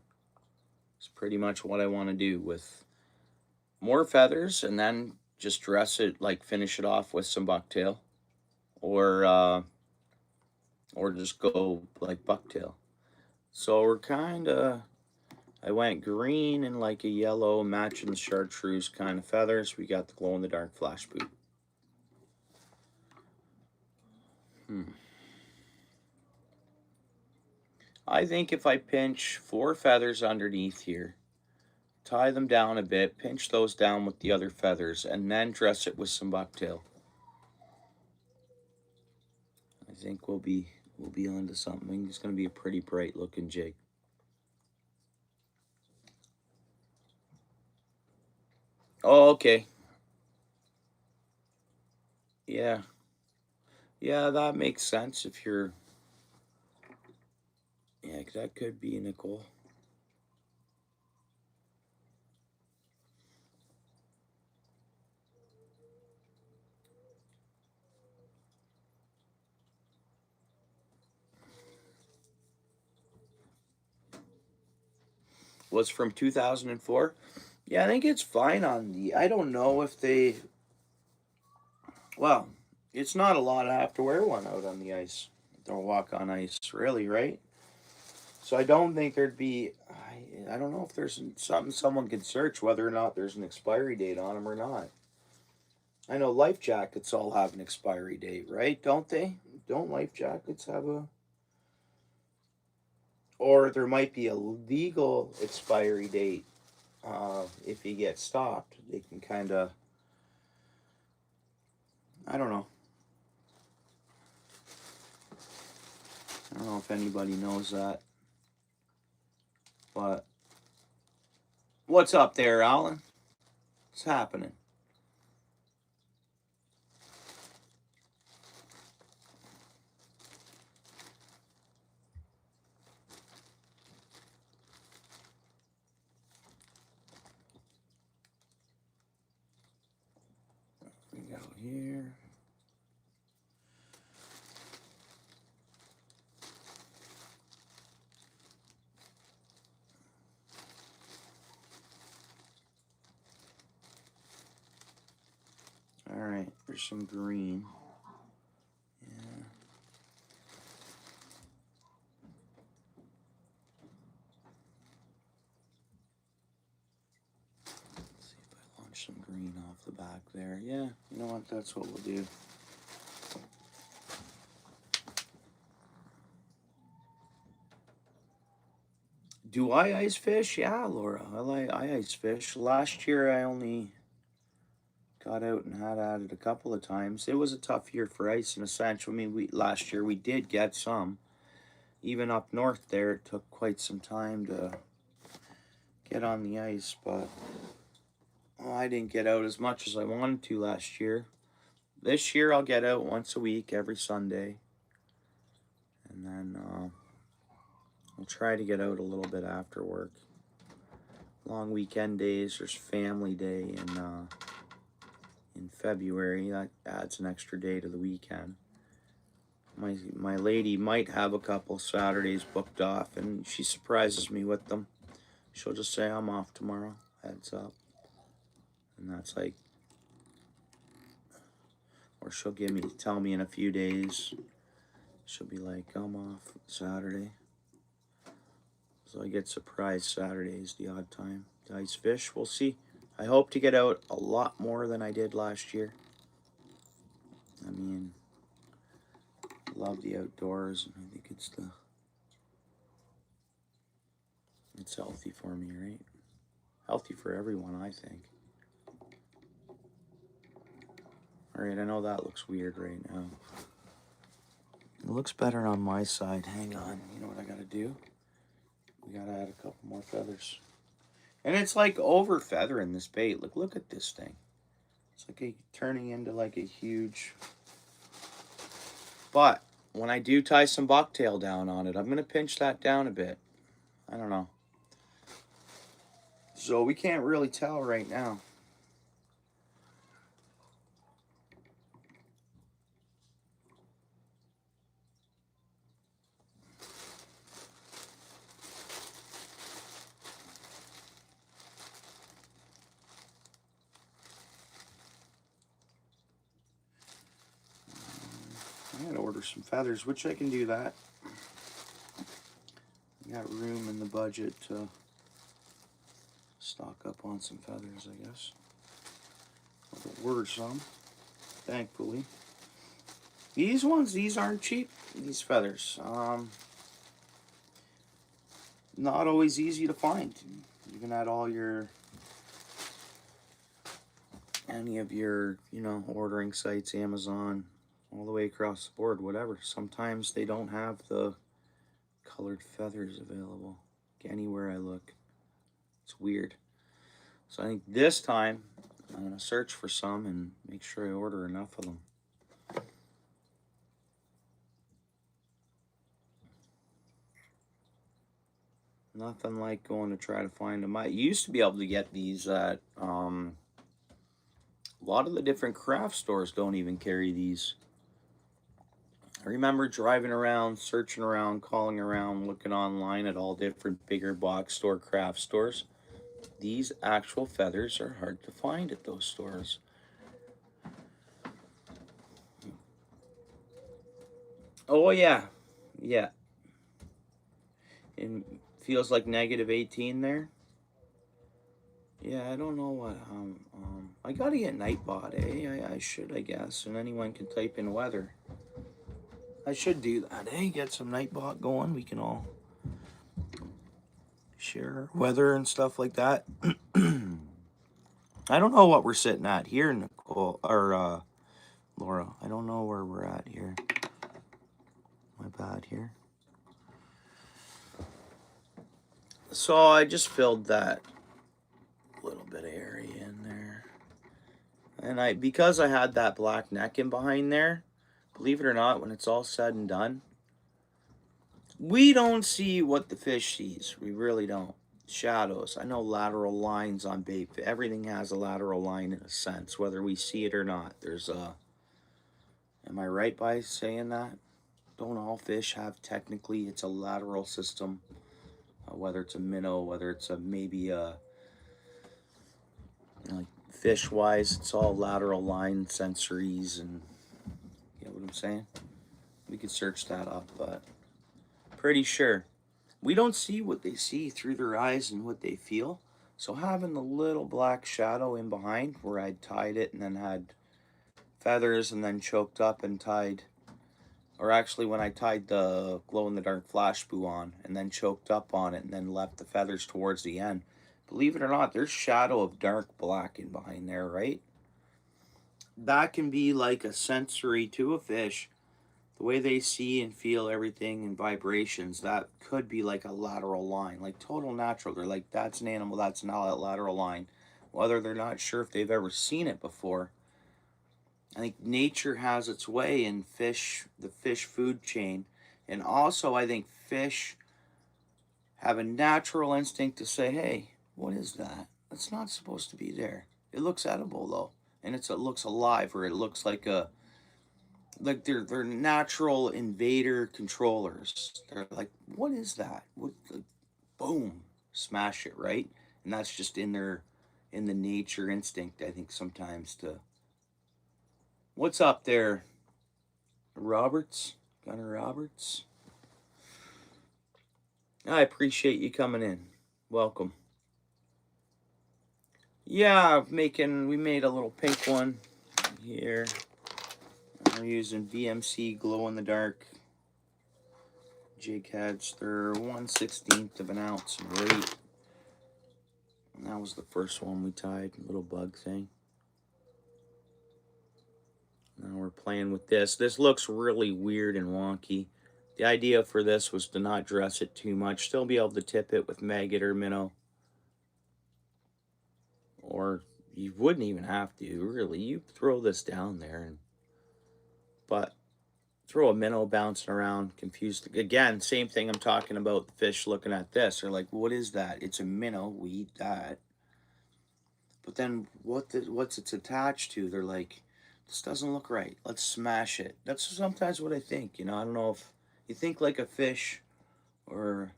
Speaker 1: It's pretty much what I want to do with more feathers and then just dress it, like finish it off with some bucktail, or just go like bucktail. So we're kind of, I went green and like a yellow matching the chartreuse kind of feathers. We got the glow-in-the-dark flash boot. I think if I pinch 4 feathers underneath here, tie them down a bit, pinch those down with the other feathers, and then dress it with some bucktail, I think we'll be onto something. It's going to be a pretty bright looking jig. Oh, okay. Yeah. Yeah, that makes sense if you're... Yeah, that could be Nicole. Was from 2004. Yeah, I think it's fine on the... I don't know if they... Well, it's not a lot. I have to wear one out on the ice. Don't walk on ice, really, right? So I don't think there'd be... I don't know if there's something someone can search whether or not there's an expiry date on them or not. I know life jackets all have an expiry date, right? Don't they? Don't life jackets have a... Or there might be a legal expiry date. If you get stopped, they can kind of... I don't know. I don't know if anybody knows that. But what's up there, Alan? What's happening? We go here. All right, there's some green. back there. Yeah, you know what? That's what we'll do. Do I ice fish? Yeah, Laura. I ice fish. Last year I only got out and had at it a couple of times. It was a tough year for ice in a sense. I mean, last year we did get some. Even up north there, it took quite some time to get on the ice, but I didn't get out as much as I wanted to last year. This year I'll get out once a week, every Sunday. And then I'll try to get out a little bit after work. Long weekend days, there's family day in February. That adds an extra day to the weekend. My lady might have a couple Saturdays booked off, and she surprises me with them. She'll just say, I'm off tomorrow, heads up. And that's like, or she'll tell me in a few days. She'll be like, I'm off Saturday. So I get surprised Saturdays the odd time to ice fish. We'll see. I hope to get out a lot more than I did last year. I mean, love the outdoors, and I think it's healthy for me, right? Healthy for everyone, I think. All right, I know that looks weird right now. It looks better on my side. Hang on, you know what I gotta do? We gotta add a couple more feathers. And it's like over feathering this bait. Look at this thing. It's like turning into like a huge... But when I do tie some bucktail down on it, I'm going to pinch that down a bit. I don't know. So we can't really tell right now. I gotta order some feathers, which I can do that. I got room in the budget to stock up on some feathers, I guess. I'll order some, thankfully. These aren't cheap, these feathers. Not always easy to find. Even at any of your, ordering sites, Amazon, all the way across the board, whatever. Sometimes they don't have the colored feathers available anywhere I look. It's weird. So I think this time I'm going to search for some and make sure I order enough of them. Nothing like going to try to find them. I used to be able to get these at a lot of the different craft stores don't even carry these. I remember driving around, searching around, calling around, looking online at all different bigger box store craft stores. These actual feathers are hard to find at those stores. Oh yeah, yeah. It feels like -18 there. Yeah, I don't know what. I gotta get Nightbot, eh? I should, I guess, and anyone can type in weather. I should do that, eh? Get some Nightbot going. We can all share weather and stuff like that. I don't know what we're sitting at here, Nicole, or Laura. I don't know where we're at here. My bad here. So I just filled that little bit of area in there. And because I had that black neck in behind there, believe it or not, when it's all said and done, we don't see what the fish sees. We really don't. Shadows. I know lateral lines on bait. Everything has a lateral line in a sense, whether we see it or not. There's a... Am I right by saying that? Don't all fish have technically, it's a lateral system? Whether it's a minnow, whether it's maybe a... like fish-wise, it's all lateral line sensories, and you know what I'm saying? We could search that up, but pretty sure. We don't see what they see through their eyes and what they feel, So having the little black shadow in behind where I'd tied it and then had feathers and then choked up and tied, or actually when I tied the glow-in-the-dark flash boo on and then choked up on it and then left the feathers towards the end. Believe it or not, there's shadow of dark black in behind there, right? That can be like a sensory to a fish. The way they see and feel everything and vibrations, that could be like a lateral line, like total natural. They're like, that's an animal, that's not a lateral line. Whether they're not sure if they've ever seen it before. I think nature has its way in fish, the fish food chain. And also, I think fish have a natural instinct to say, hey, what is that? That's not supposed to be there. It looks edible, though. And it looks alive, or it looks like they're natural invader controllers. They're like, what is that? What the, boom, smash it, right? And that's just in the nature instinct, I think, sometimes to. What's up there, Roberts? Gunnar Roberts? I appreciate you coming in. Welcome. Yeah, we made a little pink one here. I'm using VMC glow in the dark jig heads. They're 1/16 of an ounce in weight. And that was the first one we tied, little bug thing. Now we're playing with this. This looks really weird and wonky. The idea for this was to not dress it too much. Still be able to tip it with maggot or minnow. Or you wouldn't even have to, really. You throw this down there, but throw a minnow bouncing around, confused. Again, same thing I'm talking about, the fish looking at this. They're like, what is that? It's a minnow. We eat that. But then what's it's attached to? They're like, this doesn't look right. Let's smash it. That's sometimes what I think. I don't know if you think like a fish or...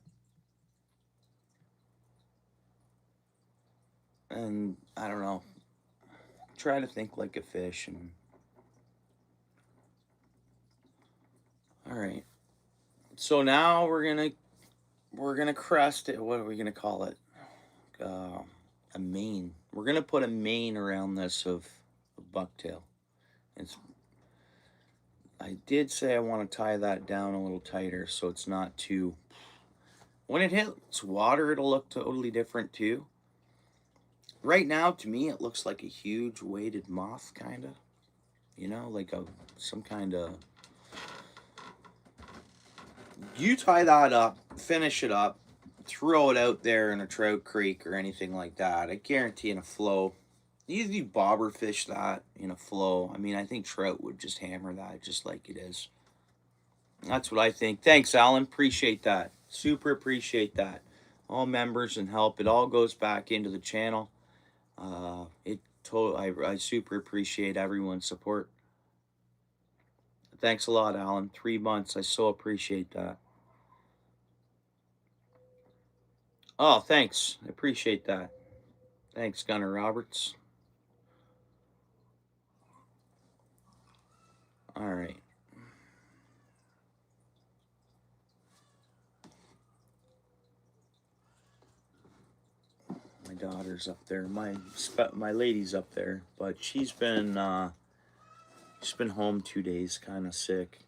Speaker 1: And I don't know. Try to think like a fish. And all right. So now we're gonna crest it. What are we gonna call it? A mane. We're gonna put a mane around this of bucktail. I did say I want to tie that down a little tighter so it's not too. When it hits water, it'll look totally different too. Right now, to me, it looks like a huge weighted moth, kind of. Like some kind of. You tie that up, finish it up, throw it out there in a trout creek or anything like that. I guarantee in a flow. You bobber fish that in a flow. I mean, I think trout would just hammer that just like it is. That's what I think. Thanks, Alan. Appreciate that. Super appreciate that. All members and help. It all goes back into the channel. I super appreciate everyone's support. Thanks a lot, Alan. 3 months. I so appreciate that. Oh, thanks. I appreciate that. Thanks, Gunnar Roberts. All right. My daughter's up there. My lady's up there, but she's been home 2 days, kind of sick.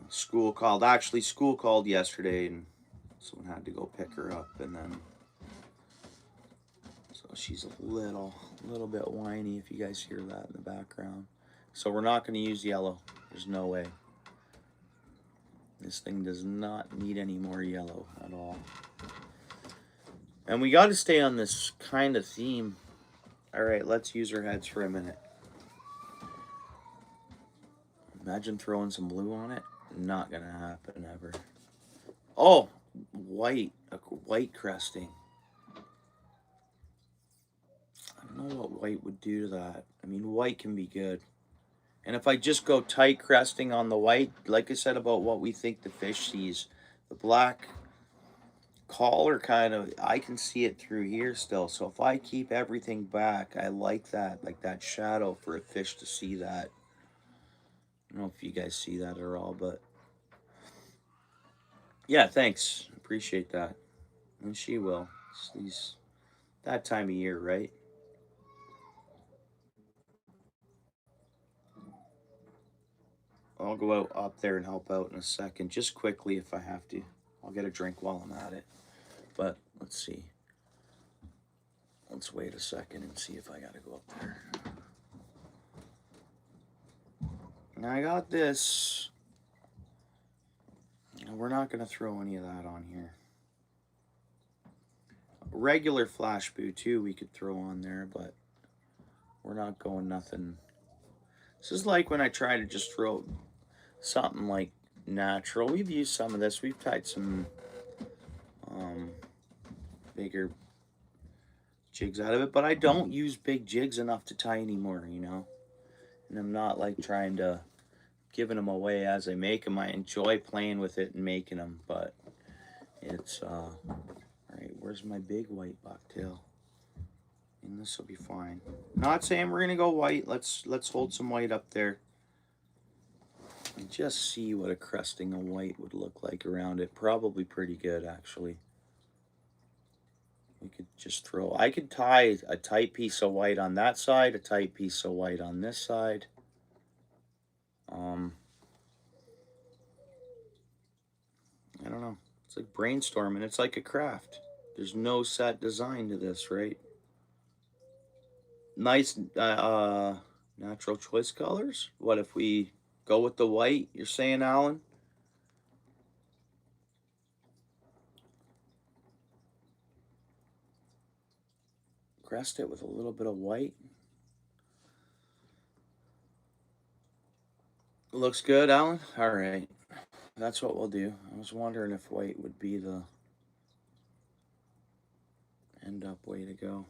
Speaker 1: School called. Actually, school called yesterday, and someone had to go pick her up, and then so she's a little bit whiny. If you guys hear that in the background, so we're not going to use yellow. There's no way. This thing does not need any more yellow at all. And we got to stay on this kind of theme. All right, let's use our heads for a minute. Imagine throwing some blue on it. Not gonna happen ever. Oh, white cresting. I don't know what white would do to that. I mean, white can be good. And if I just go tight cresting on the white, like I said about what we think the fish sees, the black collar kind of, I can see it through here still. So if I keep everything back, I like that shadow for a fish to see that. I don't know if you guys see that at all, but yeah, thanks. Appreciate that. And she will. It's that time of year, right? I'll go out up there and help out in a second, just quickly if I have to. I'll get a drink while I'm at it. But let's see. Let's wait a second and see if I gotta go up there. Now I got this. We're not gonna throw any of that on here. Regular flash boo too we could throw on there, but we're not going nothing. This is like when I try to just throw something like natural. We've used some of this. We've tied some bigger jigs out of it, but I don't use big jigs enough to tie anymore, you know. And I'm not like trying to giving them away as I make them. I enjoy playing with it and making them, but it's all right. Where's my big white bucktail? And this will be fine. Not saying we're gonna go white. Let's hold some white up there and just see what a cresting of white would look like around it. Probably pretty good, actually. We could just throw, I could tie a tight piece of white on that side, a tight piece of white on this side. I don't know. It's like brainstorming. It's like a craft. There's no set design to this, right? Nice natural choice colors. What if we go with the white, you're saying, Alan? Crest it with a little bit of white. Looks good, Alan? All right. That's what we'll do. I was wondering if white would be the end up way to go.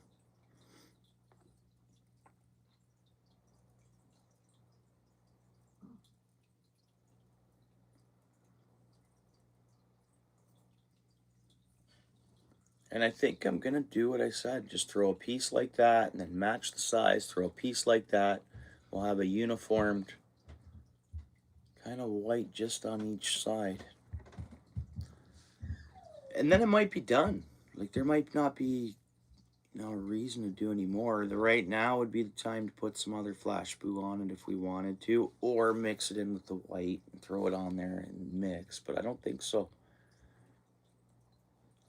Speaker 1: And I think I'm going to do what I said. Just throw a piece like that and then match the size. Throw a piece like that. We'll have a uniformed kind of white just on each side. And then it might be done. Like there might not be no reason to do any more. The right now would be the time to put some other flash boo on it if we wanted to, or mix it in with the white and throw it on there and mix. But I don't think so.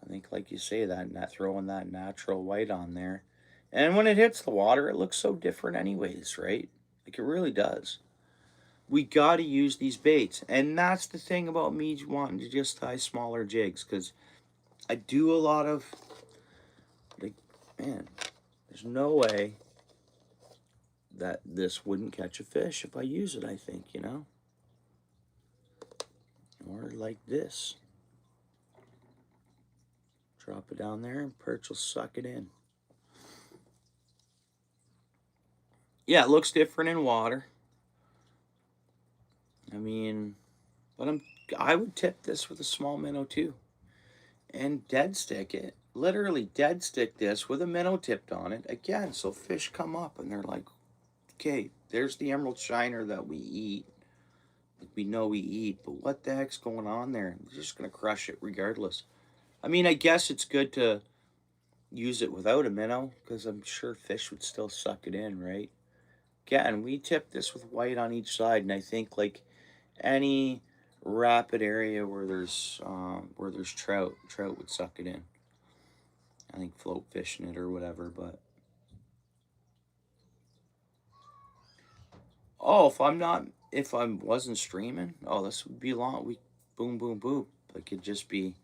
Speaker 1: I think, like you say, that throwing that natural white on there, and when it hits the water, it looks so different, anyways, right? Like it really does. We got to use these baits, and that's the thing about me wanting to just tie smaller jigs, because I do a lot of, like, man, there's no way that this wouldn't catch a fish if I use it, I think, you know? Or like this. Drop it down there and perch will suck it in. Yeah, it looks different in water. I mean, but I would tip this with a small minnow too. And dead stick it. Literally dead stick this with a minnow tipped on it. Again, so fish come up and they're like, okay, there's the emerald shiner that we eat. Like we know we eat, but what the heck's going on there? We're just going to crush it regardless. I mean, I guess it's good to use it without a minnow because I'm sure fish would still suck it in, right? Again, we tip this with white on each side, and I think like any rapid area where there's trout would suck it in. I think float fishing it or whatever, but oh, if I wasn't streaming, oh, this would be long. We boom, boom, boom. Like it'd just be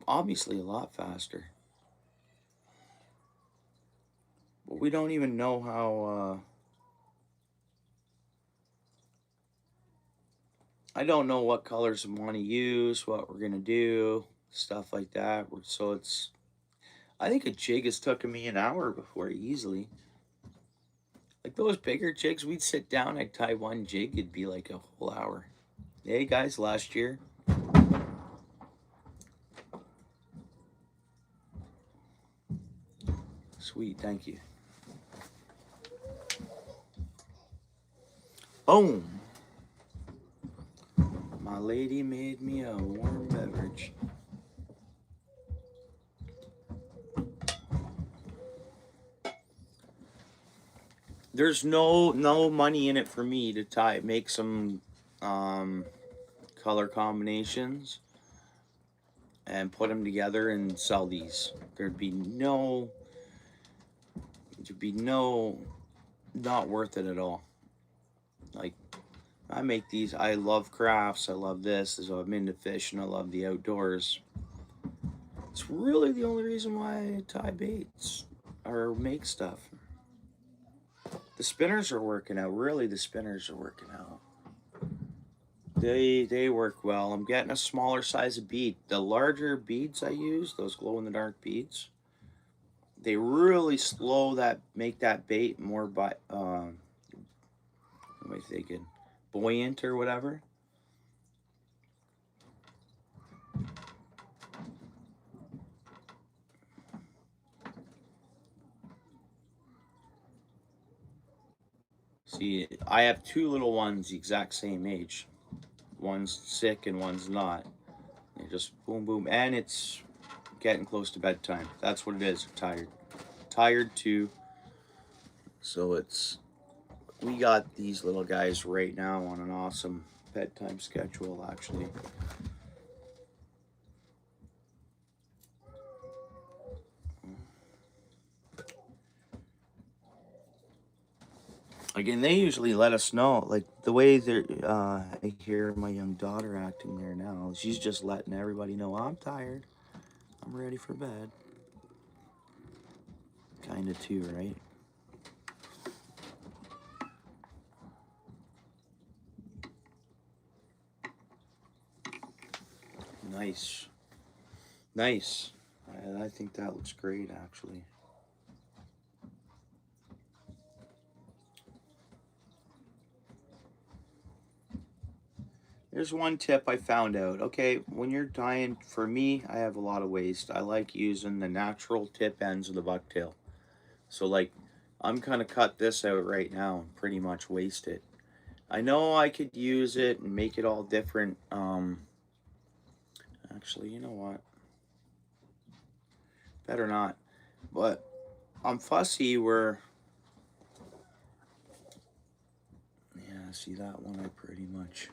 Speaker 1: obviously a lot faster. But we don't even know how. I don't know what colors we want to use, what we're gonna do, stuff like that. So it's. I think a jig has taken me an hour before easily. Like those bigger jigs, we'd sit down, I'd tie one jig, it'd be like a whole hour. Hey guys, last year. Sweet, thank you. Boom. My lady made me a warm beverage. there's no money in it for me to make some color combinations and put them together and sell these. There'd be no not worth it at all. Like, I make these. I love crafts. I love this. So I'm into fish and I love the outdoors. It's really the only reason why I tie baits or make stuff. The spinners are working out. Really, the spinners are working out. They work well. I'm getting a smaller size of bead. The larger beads I use, those glow in the dark beads, they really make that bait more what am I thinking? Buoyant or whatever. See, I have two little ones the exact same age. One's sick and one's not. They just boom, boom, and it's getting close to bedtime. That's what it is. Tired, tired too. So we got these little guys right now on an awesome bedtime schedule. Actually, again, they usually let us know. Like the way I hear my young daughter acting there now. She's just letting everybody know I'm tired. I'm ready for bed. Kind of too, right? Nice. Nice. I think that looks great, actually. There's one tip I found out. Okay, when you're tying, for me, I have a lot of waste. I like using the natural tip ends of the bucktail. So, like, I'm going to cut this out right now and pretty much waste it. I know I could use it and make it all different. Actually, you know what? Better not. But I'm fussy where, yeah, see that one I pretty much.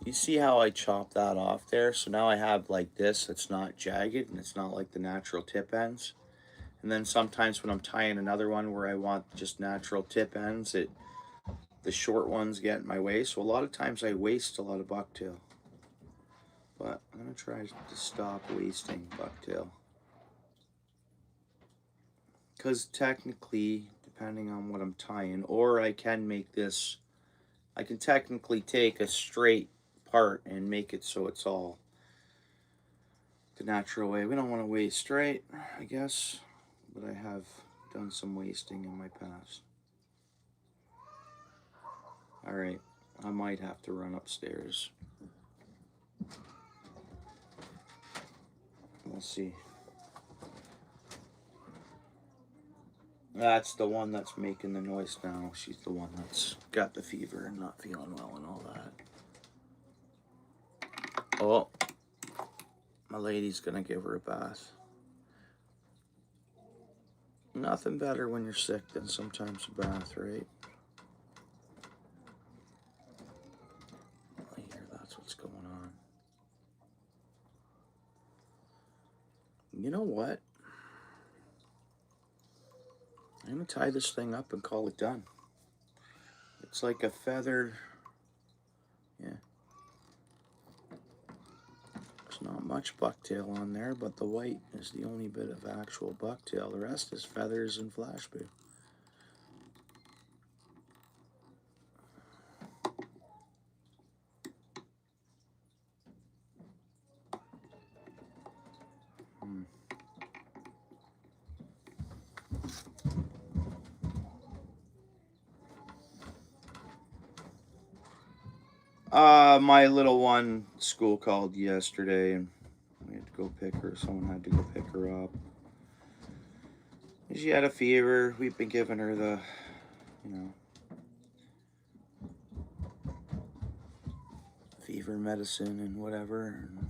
Speaker 1: You see how I chopped that off there? So now I have like this, it's not jagged and it's not like the natural tip ends. And then sometimes when I'm tying another one where I want just natural tip ends, the short ones get in my way. So a lot of times I waste a lot of bucktail. But I'm gonna try to stop wasting bucktail. Because technically, depending on what I'm tying, or I can make this, I can technically take a straight part and make it so it's all the natural way. We don't want to waste straight, I guess, but I have done some wasting in my past. All right, I might have to run upstairs. We'll see. That's the one that's making the noise now. She's the one that's got the fever and not feeling well and all that. Oh, my lady's gonna give her a bath. Nothing better when you're sick than sometimes a bath, right? I hear that's what's going on. You know what? I'm gonna tie this thing up and call it done. It's like a feather. Yeah. There's not much bucktail on there, but the white is the only bit of actual bucktail. The rest is feathers and flashboo. My little one, school called yesterday and we had to go pick her. Someone had to go pick her up. She had a fever. We've been giving her the, you know, fever medicine and whatever. And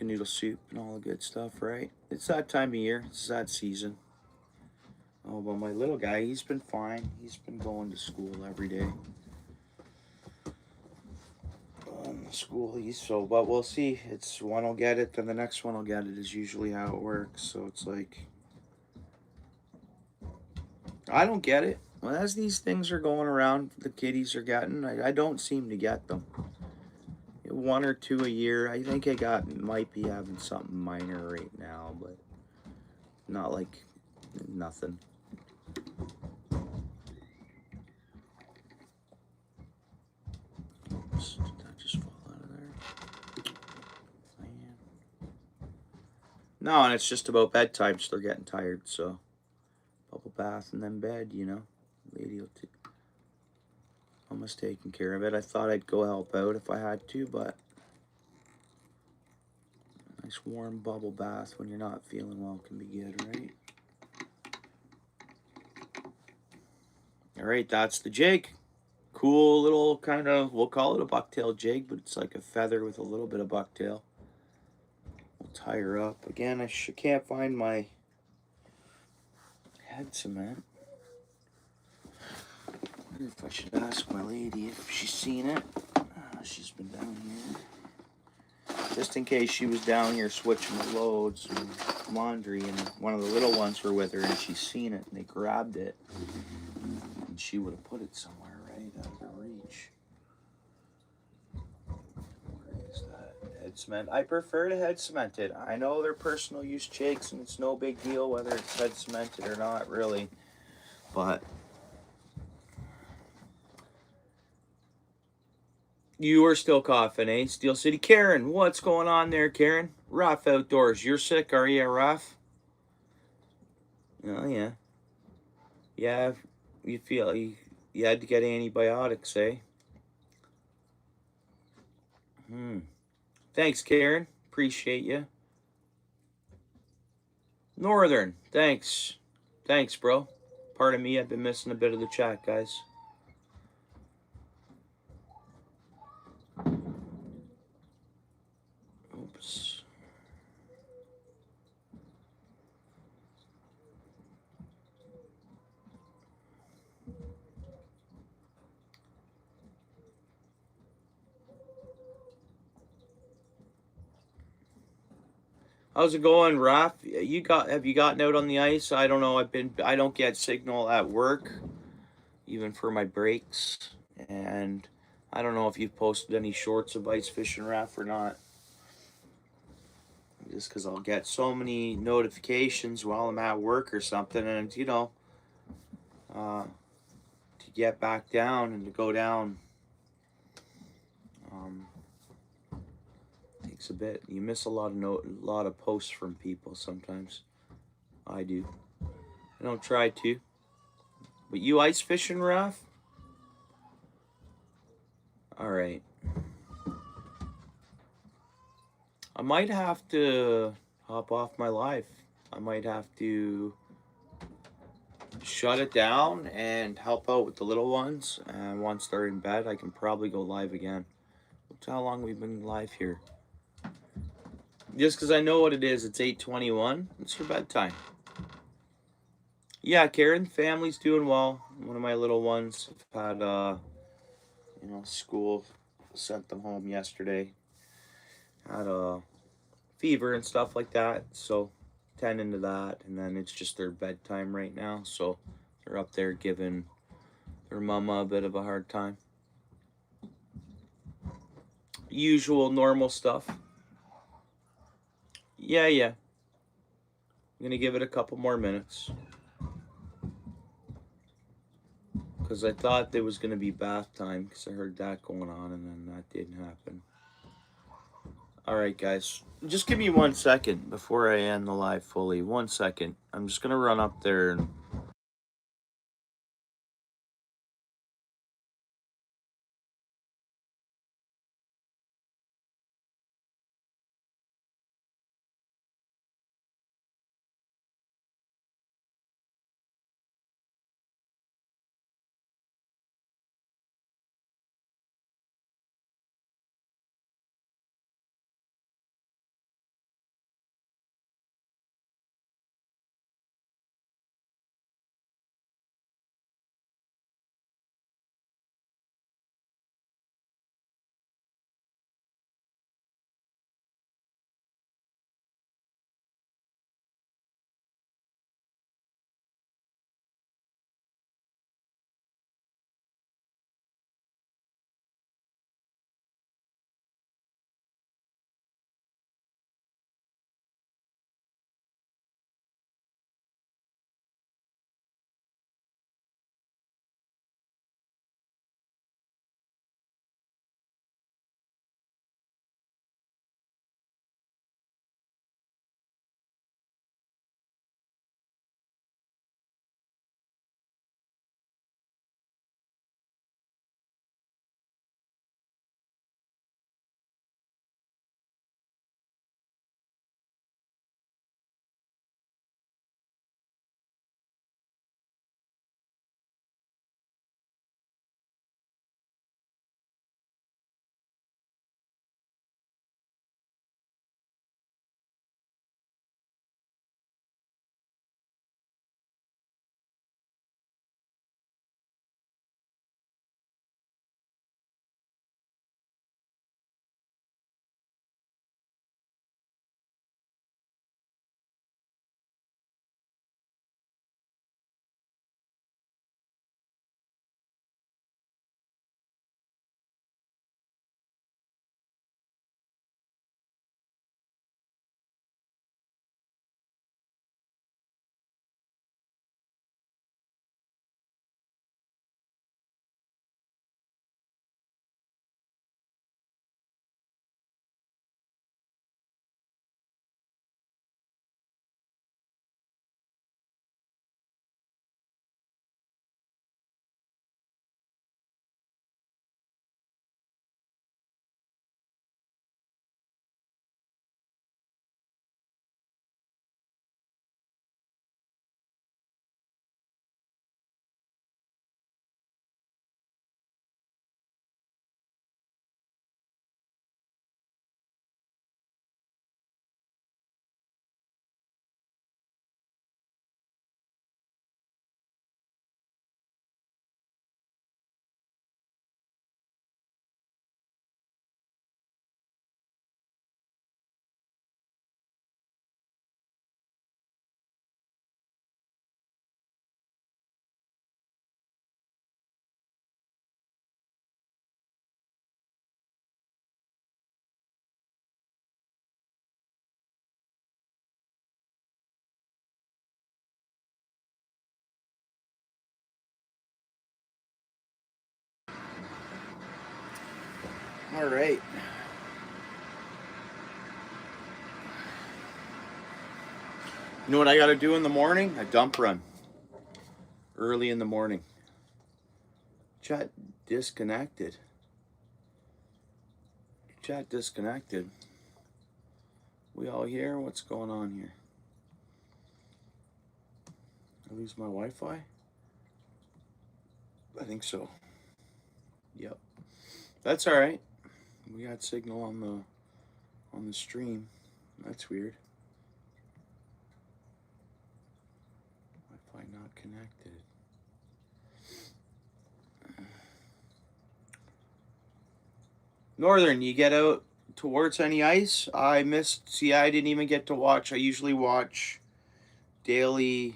Speaker 1: chicken noodle soup and all the good stuff, right? It's that time of year. It's that season. Oh, but my little guy, he's been fine. He's been going to school every day. School, but we'll see. It's one will get it, then the next one will get it is usually how it works. So it's like, I don't get it. Well, as these things are going around, the kiddies are getting, I don't seem to get them. One or two a year. I think might be having something minor right now, but not like nothing. Oops, did that just fall out of there? Man. No, and it's just about bedtime, so they're getting tired, so bubble bath and then bed, you know. Lady will almost taking care of it. I thought I'd go help out if I had to, but a nice warm bubble bath when you're not feeling well can be good, right? All right, that's the jig. Cool little kind of, we'll call it a bucktail jig, but it's like a feather with a little bit of bucktail. We'll tie her up. Again, I can't find my head cement. I wonder if I should ask my lady if she's seen it. She's been down here. Just in case she was down here switching the loads and laundry, and one of the little ones were with her and she's seen it and they grabbed it. And she would have put it somewhere right out of her reach. Where is that? Head cement. I prefer to head cement it. I know they're personal use jakes and it's no big deal whether it's head cemented or not, really. But you are still coughing, eh? Steel City. Karen, what's going on there, Karen? Rough Outdoors. You're sick, are you, Rough? Oh, yeah. Yeah, you feel you had to get antibiotics, eh? Thanks, Karen. Appreciate you. Northern, thanks. Thanks, bro. Pardon me, I've been missing a bit of the chat, guys. Oops. How's it going, Raph? Have you gotten out on the ice? I don't know. I don't get signal at work, even for my breaks. And I don't know if you've posted any shorts of ice fishing, Raph, or not. Just because I'll get so many notifications while I'm at work or something, and you know, to get back down and to go down takes a bit. You miss a lot of posts from people sometimes. I do. I don't try to. But you ice fishing, Raph? All right. I might have to hop off my live. I might have to shut it down and help out with the little ones. And once they're in bed, I can probably go live again. That's how long we've been live here. Just because I know what it is. It's 8:21. It's your bedtime. Yeah, Karen, family's doing well. One of my little ones had, school sent them home yesterday. Had a fever and stuff like that, so tending to that. And then it's just their bedtime right now, so they're up there giving their mama a bit of a hard time. Usual, normal stuff. Yeah. I'm gonna give it a couple more minutes. Because I thought there was going to be bath time because I heard that going on and then that didn't happen. All right, guys. Just give me 1 second before I end the live fully. 1 second. I'm just going to run up there and All right. You know what I got to do in the morning? A dump run. Early in the morning. Chat disconnected. Chat disconnected. We all here? What's going on here? I lose my Wi-Fi? I think so. Yep. That's all right. We got signal on the stream. That's weird. Wi-Fi not connected. Northern, you get out towards any ice? I missed. See, I didn't even get to watch. I usually watch daily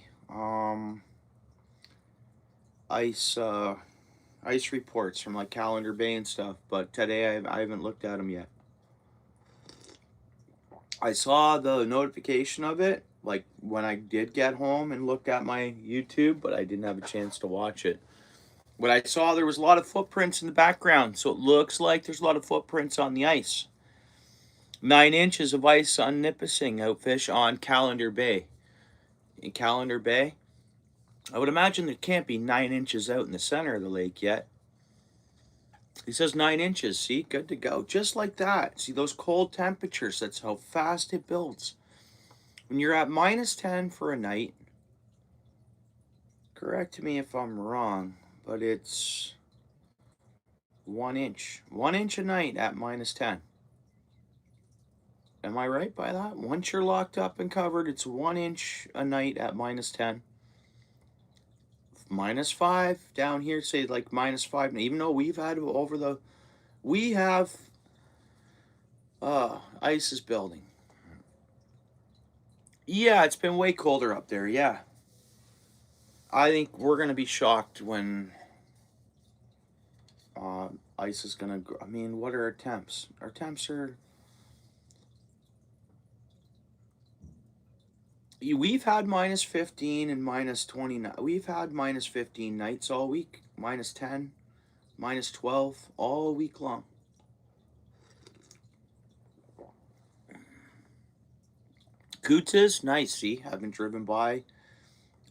Speaker 1: ice ice reports from like Calendar Bay and stuff, but today I haven't looked at them yet. I saw the notification of it like when I did get home and looked at my YouTube, but I didn't have a chance to watch it. But I saw there was a lot of footprints in the background, so it looks like there's a lot of footprints on the ice. 9 inches of ice on Nipissing Outfish on Calendar Bay. In Calendar Bay, I would imagine there can't be 9 inches out in the center of the lake yet. He says 9 inches. See, good to go. Just like that. See, those cold temperatures, that's how fast it builds. When you're at -10 for a night, correct me if I'm wrong, but it's 1 inch. 1 inch a night at -10. Am I right by that? Once you're locked up and covered, it's 1 inch a night at -10. -5 down here, say like -5. Even though we've had we have ice is building. Yeah, it's been way colder up there. Yeah, I think we're gonna be shocked when ice is gonna go. I mean, what are our temps? Our temps are. We've had -15 and -29. We've had -15 nights all week. -10, -12 all week long. Coots nice. See, haven't driven by.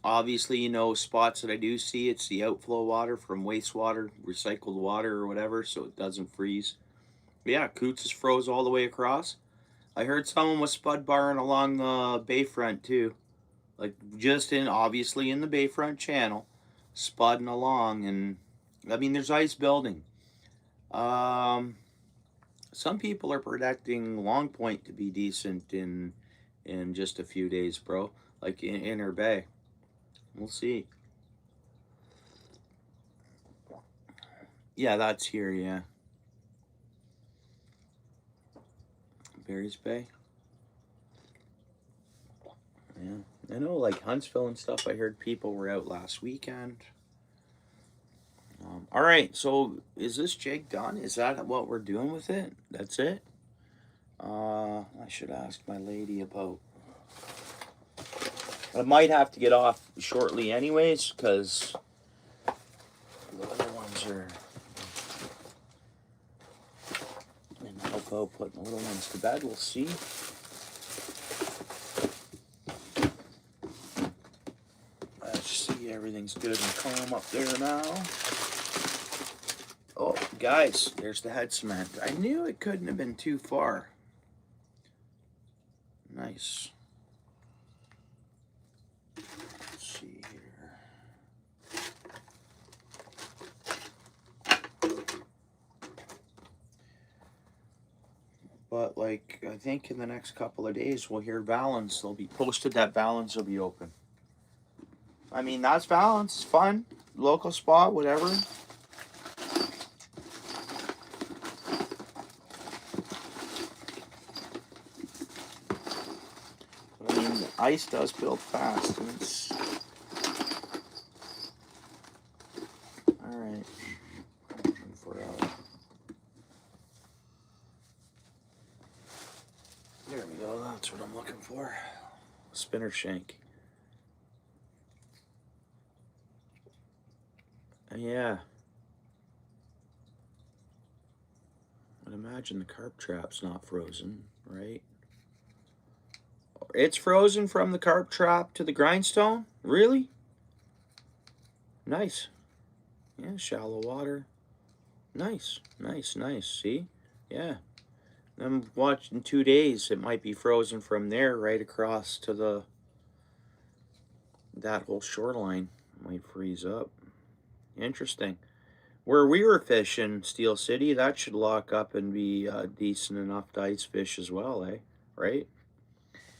Speaker 1: Obviously, you know, spots that I do see, it's the outflow water from wastewater, recycled water or whatever, so it doesn't freeze. But yeah, Coots is froze all the way across. I heard someone was spud barring along the bayfront too. Like just obviously in the bayfront channel, spudding along, and I mean there's ice building. Some people are predicting Long Point to be decent in just a few days, bro. Like in Inner Bay. We'll see. Yeah, that's here, yeah. Barry's Bay. Yeah. I know, like Huntsville and stuff, I heard people were out last weekend. All right, so is this jig done? Is that what we're doing with it? That's it? I should ask my lady about... I might have to get off shortly anyways, because the other ones are... And help out putting the little ones to bed. We'll see. Let's see, everything's good and calm up there now. Oh, guys, there's the head cement. I knew it couldn't have been too far. Nice. Let's see here. But, like, I think in the next couple of days we'll hear Valens. They'll be posted that Valens will be open. I mean, that's Valens. It's fun. Local spot, whatever. Ice does build fast, and it's all right. There we go. That's what I'm looking for. Spinner shank. Yeah. What imagine the carp trap's not frozen, right? It's frozen from the carp trap to the grindstone? Really? Nice. Yeah, shallow water. Nice, nice, nice. See? Yeah. I'm watching 2 days. It might be frozen from there right across to that whole shoreline. Might freeze up. Interesting. Where we were fishing, Steel City, that should lock up and be decent enough to ice fish as well, eh? Right?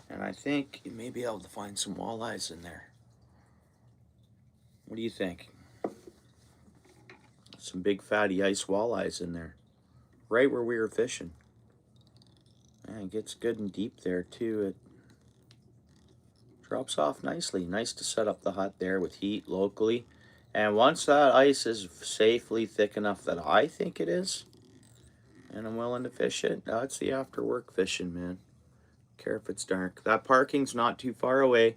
Speaker 1: And I think you may be able to find some walleyes in there. What do you think? Some big fatty ice walleyes in there. Right where we were fishing. Man, it gets good and deep there too. It drops off nicely. Nice to set up the hut there with heat locally. And once that ice is safely thick enough that I think it is, and I'm willing to fish it, that's the after work fishing, man. Care if it's dark. That parking's not too far away.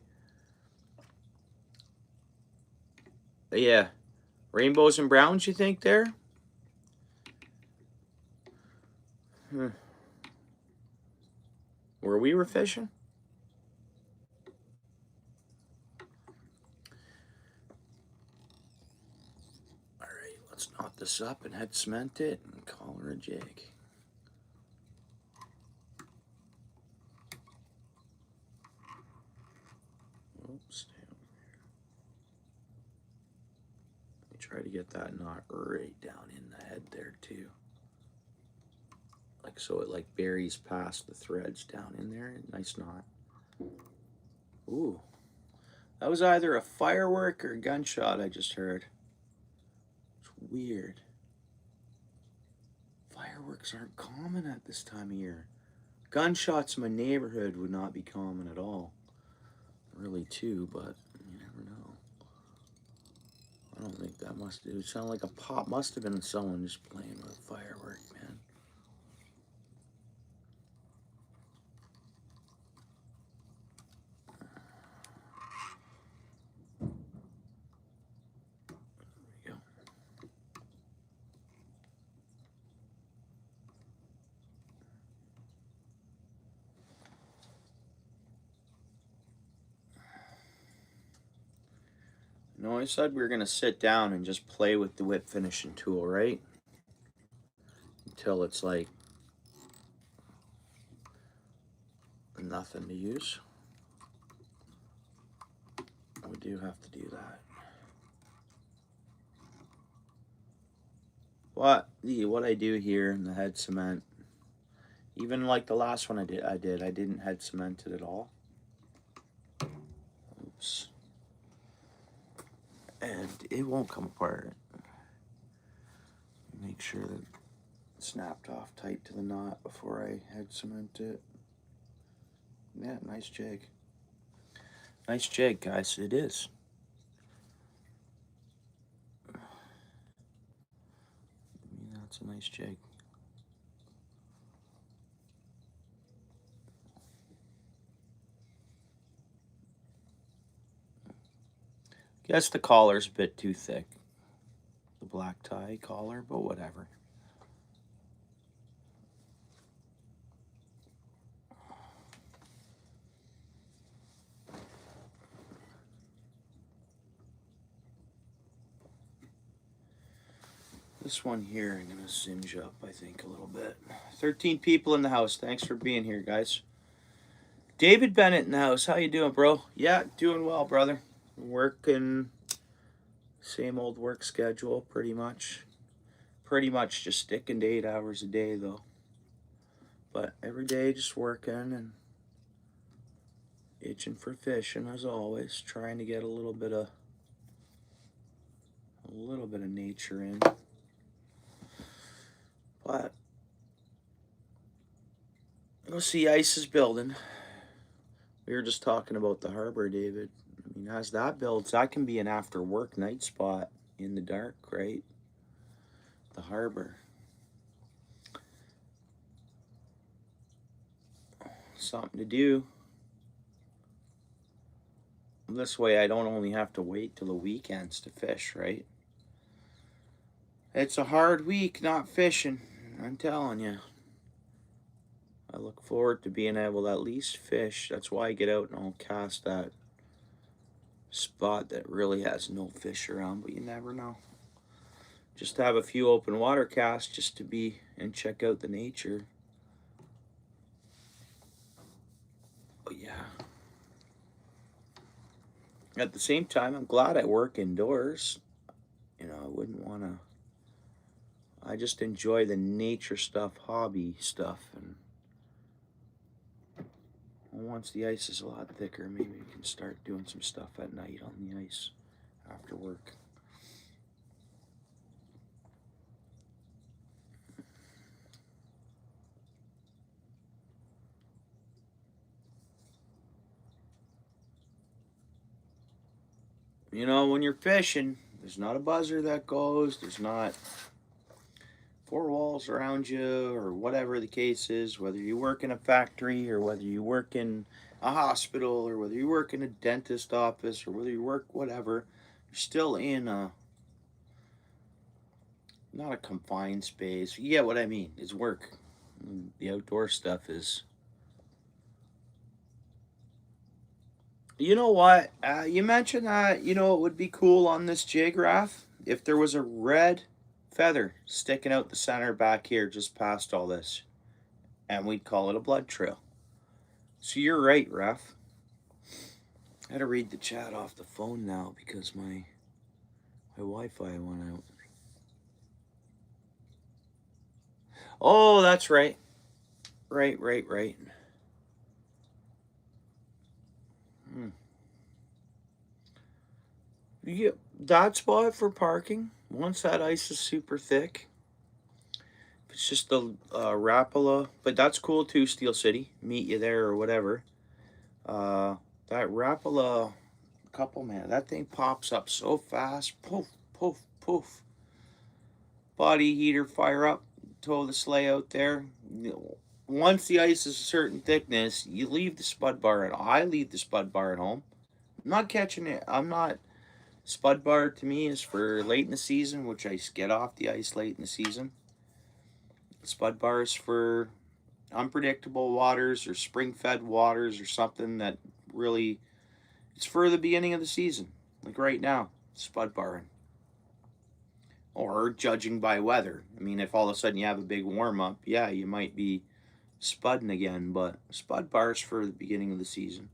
Speaker 1: Yeah. Rainbows and browns, you think, there? Where we were fishing? Alright, let's knot this up and head cement it and call her a jig. Oops. Try to get that knot right down in the head there too. Like so it like buries past the threads down in there. Nice knot. Ooh. That was either a firework or a gunshot I just heard. It's weird. Fireworks aren't common at this time of year. Gunshots in my neighborhood would not be common at all. Really too, but you never know. I don't think that it would sound like a pop. Must have been someone just playing with a firework, man. There we go. No, I said we were going to sit down and just play with the whip finishing tool, right? Until it's like nothing to use. We do have to do that. What I do here in the head cement, even like the last one I didn't head cement it at all. Oops. And it won't come apart. Make sure that it's snapped off tight to the knot before I head cement it. Yeah, nice jig. Nice jig, guys. It is. That's a nice jig. Guess the collar's a bit too thick. The black tie collar, but whatever. This one here I'm gonna singe up, I think, a little bit. 13 people in the house. Thanks for being here, guys. David Bennett in the house. How you doing, bro? Yeah, doing well, brother. Working, same old work schedule, pretty much. Pretty much just sticking to 8 hours a day, though. But every day just working and itching for fishing, as always. Trying to get a little bit of nature in. But we'll see, ice is building. We were just talking about the harbor, David. I mean, as that builds, that can be an after work night spot in the dark, right? The harbor. Something to do. This way I don't only have to wait till the weekends to fish, right? It's a hard week not fishing, I'm telling you. I look forward to being able to at least fish. That's why I get out and I'll cast that spot that really has no fish around, but you never know. Just to have a few open water casts just to be and check out the nature. But yeah. At the same time, I'm glad I work indoors. You know, I wouldn't want to. I just enjoy the nature stuff, hobby stuff, and once the ice is a lot thicker, maybe we can start doing some stuff at night on the ice after work. You know, when you're fishing, there's not a buzzer that goes, there's not four walls around you, or whatever the case is, whether you work in a factory, or whether you work in a hospital, or whether you work in a dentist office, or whether you work whatever, you're still in a, not a confined space. You get what I mean. It's work. The outdoor stuff is. You know what? You mentioned that, you know, it would be cool on this jig, Raph, if there was a red feather sticking out the center back here just past all this. And we'd call it a blood trail. So you're right, Raph. I had to read the chat off the phone now because my Wi-Fi went out. Oh, that's right. Right. You get that spot for parking. Once that ice is super thick, if it's just the Rapala, but that's cool too. Steel City, meet you there or whatever. That Rapala couple, man, that thing pops up so fast. Poof, poof, poof. Body heater, fire up, tow the sleigh out there. Once the ice is a certain thickness, you leave the spud bar at. I leave the spud bar at home. I'm not catching it. I'm not. Spud bar to me is for late in the season, which I get off the ice late in the season. Spud bar is for unpredictable waters or spring-fed waters or something that really, it's for the beginning of the season. Like right now, spud barring. Or judging by weather. I mean, if all of a sudden you have a big warm-up, yeah, you might be spudding again, but spud bars for the beginning of the season.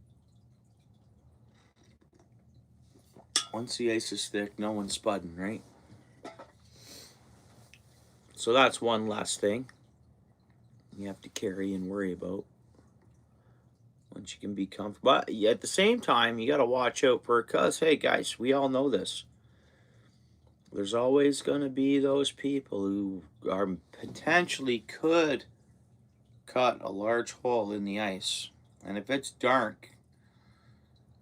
Speaker 1: Once the ice is thick, no one's spudding, right? So that's one less thing you have to carry and worry about once you can be comfortable. But at the same time, you got to watch out for, because, hey, guys, we all know this. There's always going to be those people who are potentially could cut a large hole in the ice. And if it's dark,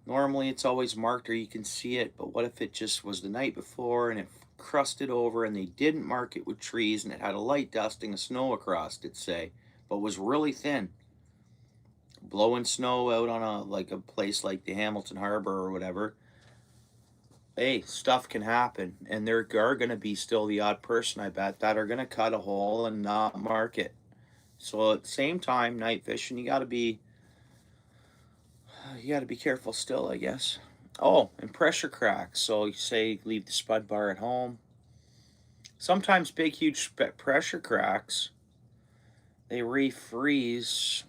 Speaker 1: normally it's always marked or you can see it. But what if it just was the night before and it crusted over and they didn't mark it with trees and it had a light dusting of snow across it, say, but was really thin? Blowing snow out on a place like the Hamilton Harbor or whatever. Hey, stuff can happen, and there are going to be still the odd person, I bet, that are going to cut a hole and not mark it. So at the same time, night fishing, you got to be careful still, I guess. Oh, and pressure cracks. So you say leave the spud bar at home. Sometimes big, huge pressure cracks, they refreeze.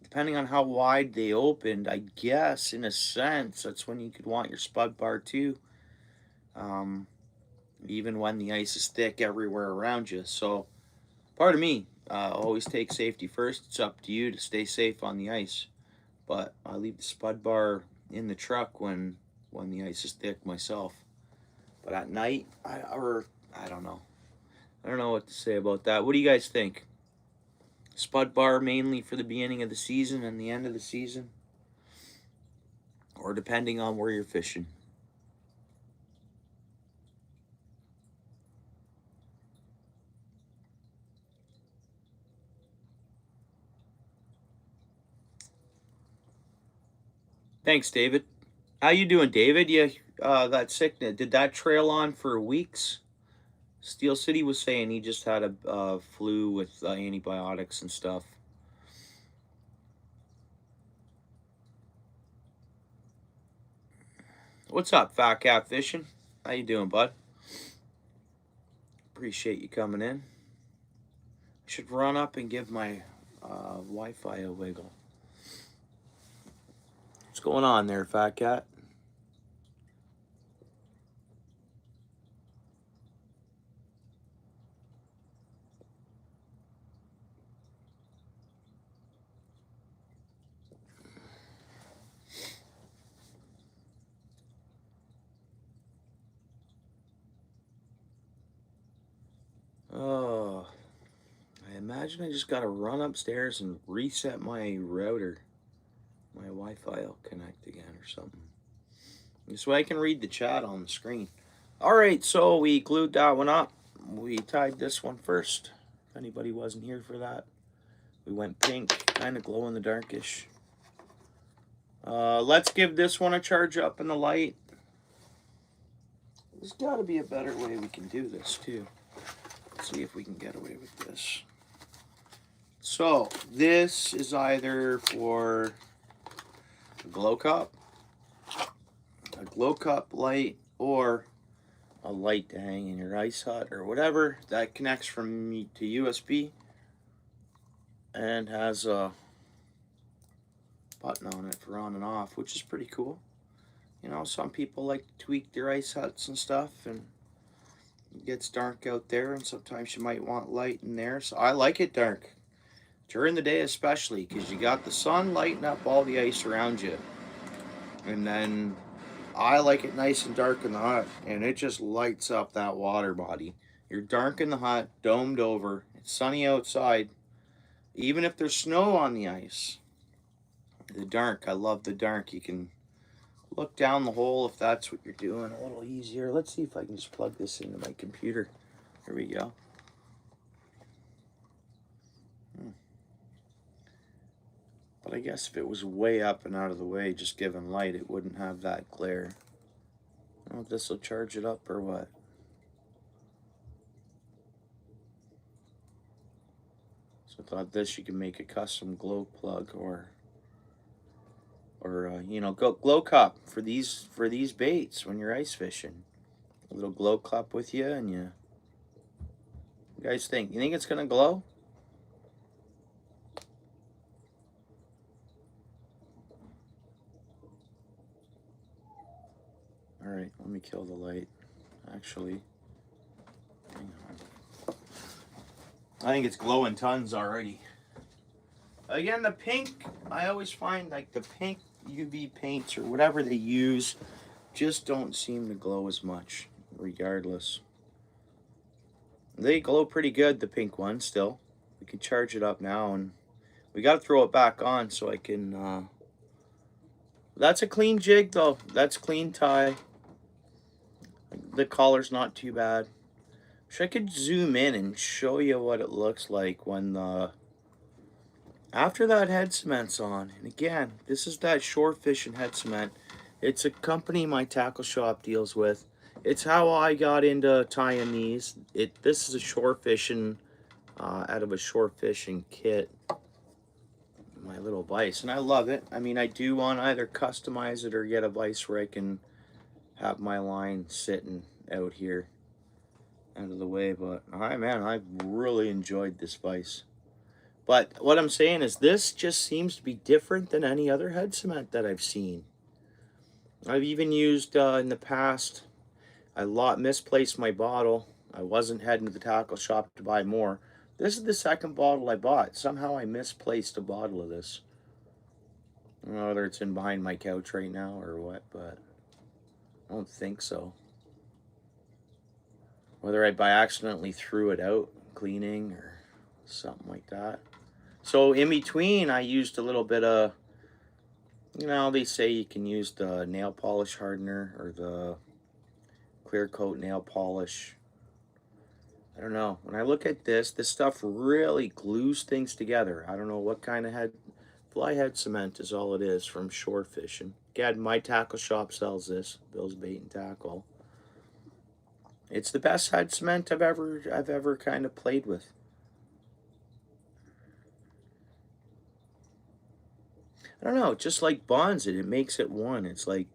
Speaker 1: Depending on how wide they opened, I guess, in a sense, that's when you could want your spud bar too. Even when the ice is thick everywhere around you. So, part of me, always take safety first. It's up to you to stay safe on the ice. But I leave the spud bar in the truck when the ice is thick myself. But at night, I don't know. I don't know what to say about that. What do you guys think? Spud bar mainly for the beginning of the season and the end of the season? Or depending on where you're fishing? Thanks, David. How you doing, David? You got sick. Did that trail on for weeks? Steel City was saying he just had a flu with antibiotics and stuff. What's up, Fat Cat Fishing? How you doing, bud? Appreciate you coming in. I should run up and give my Wi-Fi a wiggle. What's going on there, Fat Cat? Oh, I imagine I just gotta run upstairs and reset my router. My Wi-Fi will connect again or something. This way I can read the chat on the screen. Alright, so we glued that one up. We tied this one first. If anybody wasn't here for that. We went pink, kind of glow in the darkish. Let's give this one a charge up in the light. There's got to be a better way we can do this too. Let's see if we can get away with this. So this is either for a glow cup light, or a light to hang in your ice hut or whatever that connects from to USB and has a button on it for on and off, which is pretty cool. You know, some people like to tweak their ice huts and stuff, and it gets dark out there, and sometimes you might want light in there. So I like it dark during the day, especially because you got the sun lighting up all the ice around you, and then I like it nice and dark in the hut, and it just lights up that water body. You're dark in the hut, domed over, it's sunny outside, even if there's snow on the ice. The dark, I love the dark. You can look down the hole if that's what you're doing a little easier. Let's see if I can just plug this into my computer. Here we go. But I guess if it was way up and out of the way, just giving light, it wouldn't have that glare. I don't know if this will charge it up or what. So I thought this, you can make a custom glow plug or you know, glow cup for these baits when you're ice fishing. A little glow cup with you, and you guys think? You think it's gonna glow? All right, let me kill the light. Actually, hang on. I think it's glowing tons already. Again, the pink, I always find like the pink UV paints or whatever they use just don't seem to glow as much, regardless. They glow pretty good, the pink ones, still. We can charge it up now, and we got to throw it back on so I can... That's a clean jig, though. That's clean tie. The collar's not too bad. Wish I could zoom in and show you what it looks like when the... After that head cement's on. And again, this is that shore fishing head cement. It's a company my tackle shop deals with. It's how I got into tying these. This is a shore fishing, out of a shore fishing kit. My little vise, and I love it. I mean, I do want to either customize it or get a vise where I can have my line sitting out here out of the way. But alright, man, I've really enjoyed this vise. But what I'm saying is this just seems to be different than any other head cement that I've seen. I've even used in the past, I misplaced my bottle. I wasn't heading to the tackle shop to buy more. This is the second bottle I bought. Somehow I misplaced a bottle of this. I don't know whether it's in behind my couch right now or what, but I don't think so. Whether I by accidentally threw it out cleaning or something like that. So in between, I used a little bit of, you know, they say you can use the nail polish hardener or the clear coat nail polish. I don't know. When I look at this stuff really glues things together. I don't know what kind of fly head cement is all it is from shore fishing. Again, my tackle shop sells this, Bill's Bait and Tackle. It's the best head cement I've ever kind of played with. I don't know, just like bonds it makes it one. It's like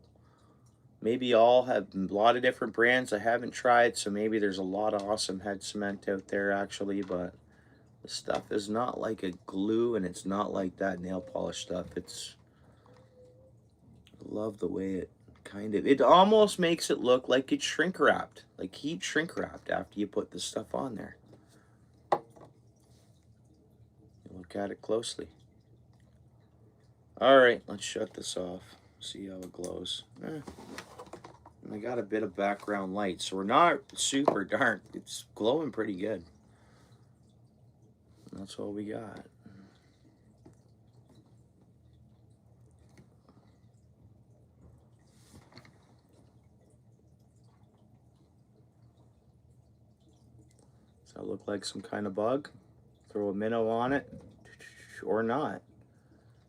Speaker 1: maybe all have a lot of different brands I haven't tried, so maybe there's a lot of awesome head cement out there actually, but the stuff is not like a glue, and it's not like that nail polish stuff. It's, I love the way it it almost makes it look like it's shrink wrapped, like heat shrink wrapped after you put this stuff on there. Look at it closely. All right, let's shut this off. See how it glows. I got a bit of background light, so we're not super dark. It's glowing pretty good. That's all we got. Does that look like some kind of bug? Throw a minnow on it, or not.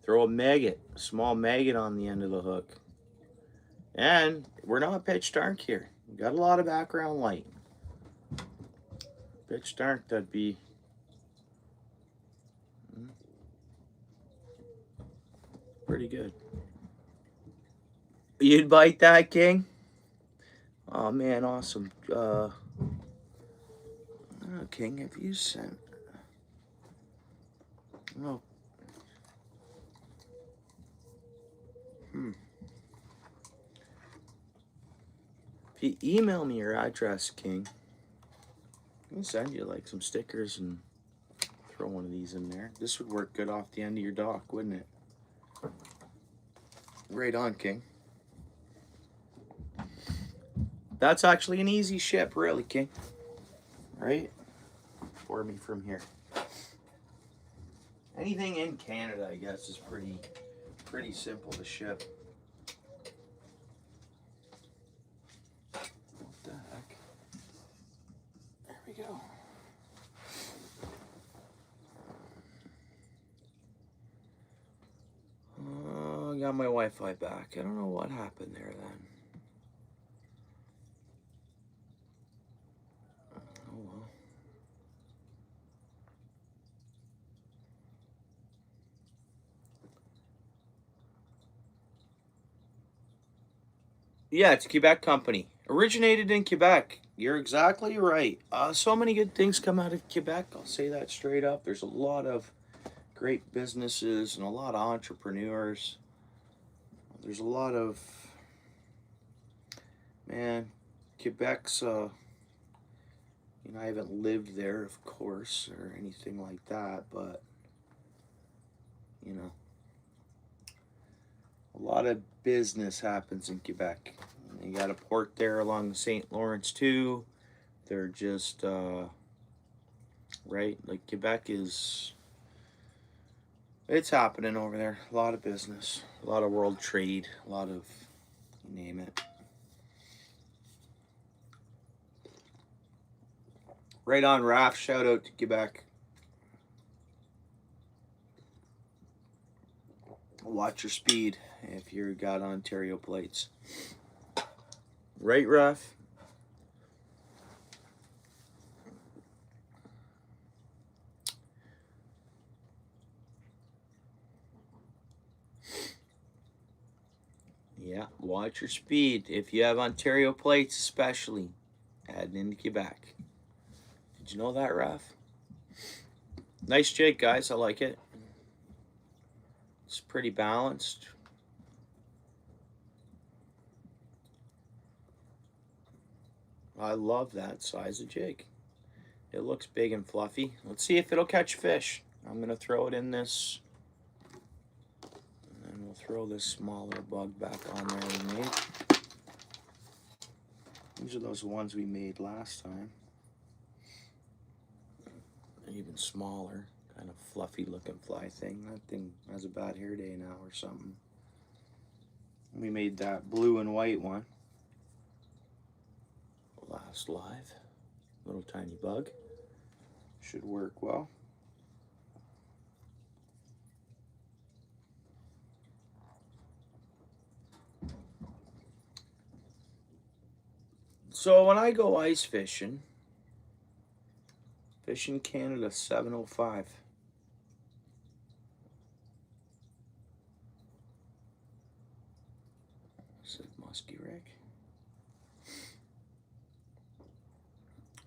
Speaker 1: Throw a maggot, a small maggot on the end of the hook. And we're not pitch dark here. We got a lot of background light. Pitch dark, that'd be pretty good. You'd bite that, King? Oh man, awesome. Oh, King, have you sent? Oh. If you email me your address, King, I'll send you like some stickers and throw one of these in there. This would work good off the end of your dock, wouldn't it? Right on, King. That's actually an easy ship, really, King. Right? For me from here. Anything in Canada, I guess, is pretty simple to ship. What the heck? There we go. Oh, I got my Wi-Fi back. I don't know what happened there then. Oh well. Yeah, it's a Quebec company. Originated in Quebec. You're exactly right. So many good things come out of Quebec. I'll say that straight up. There's a lot of great businesses and a lot of entrepreneurs. There's a lot of, man, Quebec's, you know, I haven't lived there, of course, or anything like that, but, you know, a lot of business happens in Quebec. You got a port there along the St. Lawrence too. They're just right, like Quebec is, it's happening over there. A lot of business, a lot of world trade, a lot of, you name it. Right on, Raph. Shout out to Quebec. Watch your speed if you got Ontario plates. Right, Ruff? Yeah, watch your speed. If you have Ontario plates, especially, heading into Quebec. Did you know that, Ruff? Nice jig, guys. I like it. It's pretty balanced. I love that size of jig. It looks big and fluffy. Let's see if it'll catch fish. I'm going to throw it in this. And then we'll throw this smaller bug back on there we made. These are those ones we made last time. Even smaller, kind of fluffy looking fly thing. That thing has a bad hair day now or something. We made that blue and white one last live. Little tiny bug. Should work well. So when I go ice fishing Canada 705. This is musky Rick.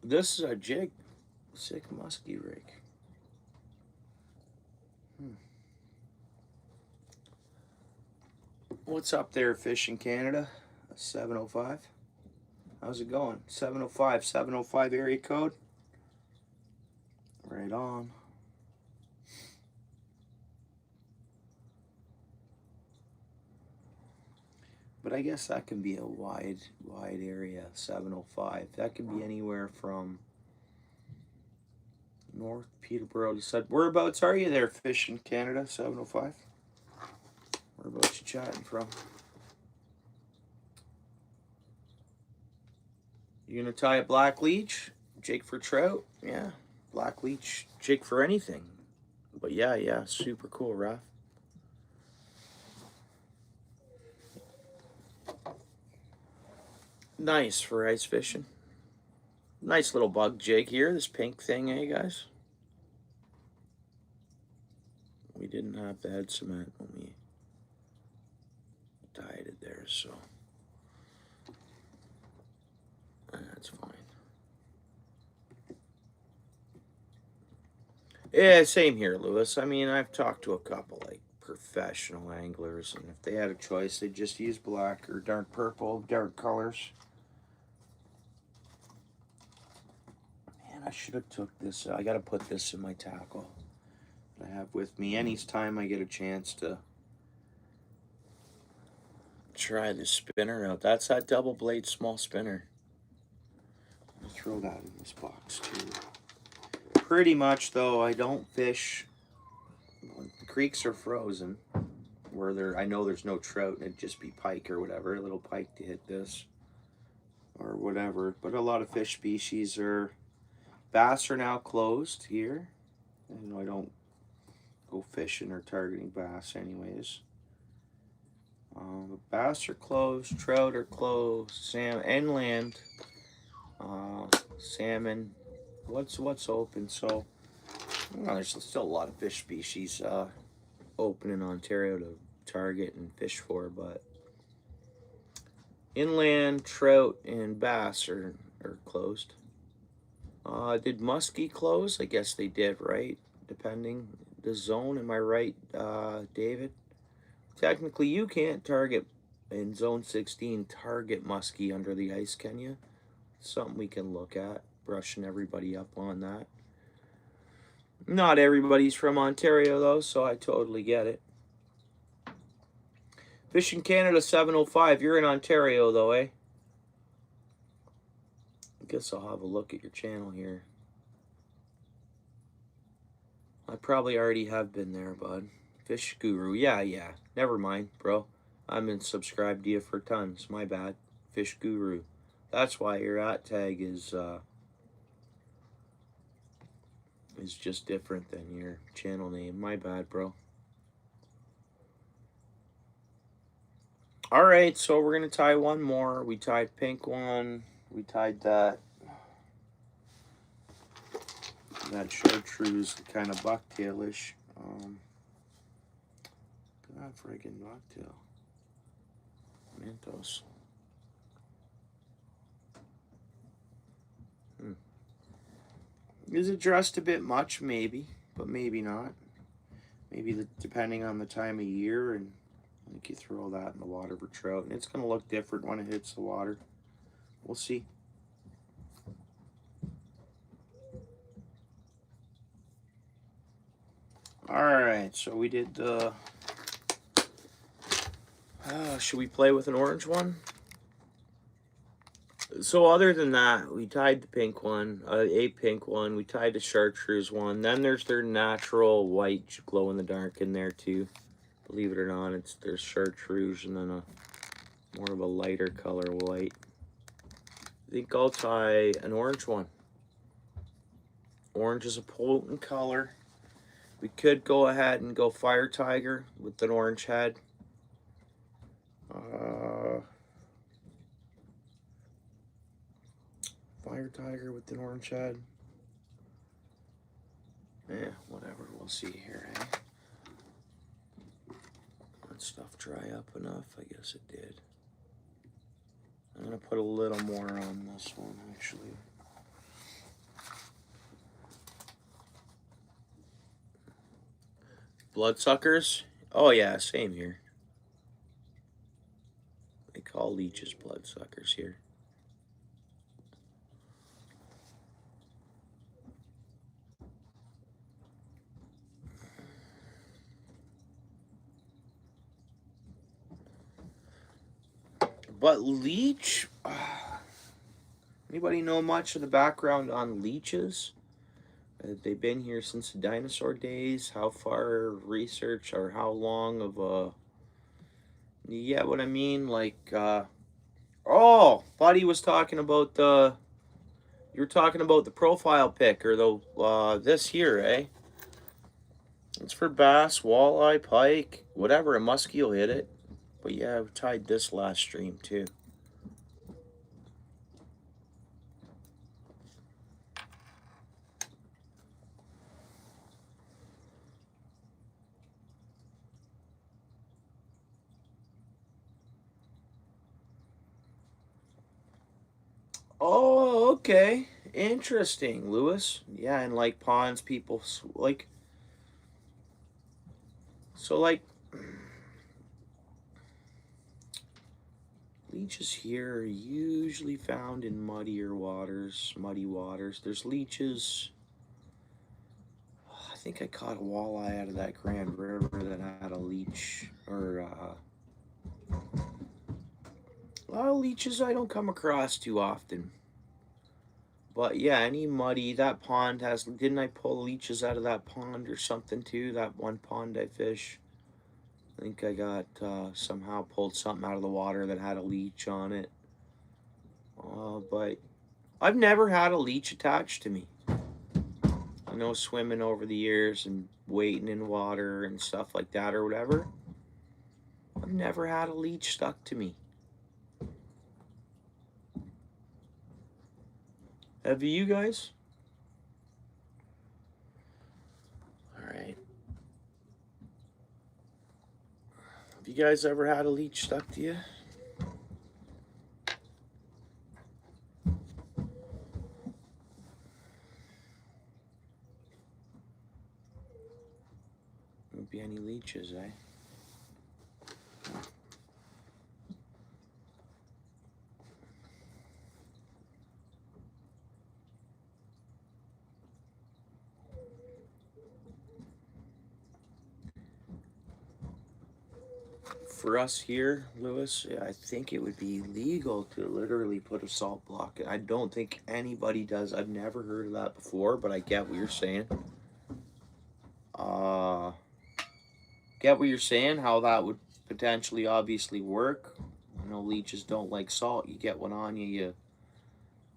Speaker 1: This is a jig. Sick musky rig. What's up there, Fish in Canada? 705. How's it going? 705, 705 area code. Right on. But I guess that can be a wide area, 705. That can be anywhere from North Peterborough. You said, whereabouts are you there, Fish in Canada, 705? Whereabouts you chatting from? You gonna tie a black leech? Jake for trout? Yeah. Black leech, jig for anything. But yeah, super cool, Raph. Nice for ice fishing. Nice little bug jig here, this pink thing, eh, guys? We didn't have to add cement when we tied it there, so that's fine. Yeah, same here, Lewis. I mean, I've talked to a couple, like, professional anglers, and if they had a choice, they'd just use black or dark purple, dark colors. Man, I should have took this. I got to put this in my tackle that I have with me anytime I get a chance to try the spinner out. That's that double blade small spinner. I'll throw that in this box too. Pretty much, though, I don't fish. The creeks are frozen where I know there's no trout, and it'd just be pike or whatever, a little pike to hit this or whatever. But a lot of fish species are, bass are now closed here. You know, I don't go fishing or targeting bass anyways. Bass are closed, trout are closed, salmon, inland, salmon. What's open? So, well, there's still a lot of fish species open in Ontario to target and fish for, but inland trout and bass are closed. Did muskie close? I guess they did, right? Depending the zone. Am I right, David? Technically, you can't target in zone 16. Target muskie under the ice, can you? Something we can look at. Brushing everybody up on that. Not everybody's from Ontario, though, so I totally get it. Fish in Canada 705. You're in Ontario, though, eh? I guess I'll have a look at your channel here. I probably already have been there, bud. Fish Guru. Yeah. Never mind, bro. I'm in subscribed to you for tons. My bad. Fish Guru. That's why your at tag is just different than your channel name. My bad, bro. All right, so we're gonna tie one more. We tied pink one. We tied that chartreuse, kind of bucktailish. God, friggin' bucktail. Mentos. Is it dressed a bit much? Maybe, but maybe not. Maybe depending on the time of year, and I think you throw that in the water for trout, and it's gonna look different when it hits the water. We'll see. All right, so we did the. Should we play with an orange one? So other than that, we tied the pink one, a pink one. We tied the chartreuse one. Then there's their natural white glow in the dark in there too. Believe it or not, there's chartreuse and then a more of a lighter color white. I think I'll tie an orange one. Orange is a potent color. We could go ahead and go Fire Tiger with an orange head. Fire Tiger with an orange head. Yeah, whatever. We'll see here, eh? That stuff dry up enough? I guess it did. I'm going to put a little more on this one, actually. Bloodsuckers? Oh yeah, same here. They call leeches bloodsuckers here. But leech, anybody know much of the background on leeches? They've been here since the dinosaur days. How far research or how long of a, you get what I mean? Like, oh, Buddy was talking about the, you were talking about the profile pic or the, this here, eh? It's for bass, walleye, pike, whatever, a muskie will hit it. But yeah, I've tied this last stream too. Oh, okay. Interesting, Lewis. Yeah, in like ponds, people like, so like, leeches here are usually found in muddy waters. There's leeches. I think I caught a walleye out of that Grand River that had a leech, or leeches I don't come across too often. But yeah, any muddy, that pond has, didn't I pull leeches out of that pond or something too? That one pond I fish. I think I got, somehow pulled something out of the water that had a leech on it. But I've never had a leech attached to me. I know swimming over the years and waiting in water and stuff like that or whatever. I've never had a leech stuck to me. Have you guys? All right. Have you guys ever had a leech stuck to you? Won't be any leeches, eh? For us here, Lewis, I think it would be legal to literally put a salt block. I don't think anybody does. I've never heard of that before, but I get what you're saying. Get what you're saying, how that would potentially obviously work. I know leeches don't like salt. You get one on you,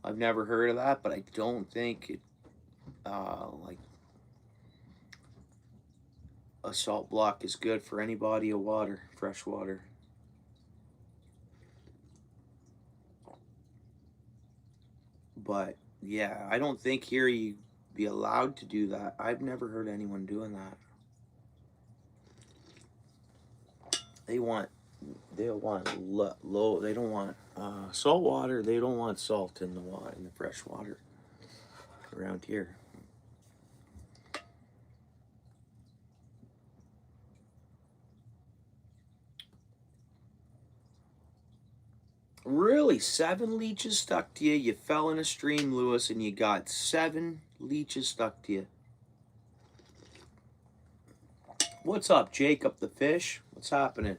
Speaker 1: I've never heard of that, but I don't think it, like, a salt block is good for any body of water, fresh water. But yeah, I don't think here you be allowed to do that. I've never heard anyone doing that. They want low. They don't want salt water. They don't want salt in the water, in the fresh water around here. Really, 7 leeches stuck to you? You fell in a stream, Lewis, and you got 7 leeches stuck to you. What's up, Jacob the fish? What's happening?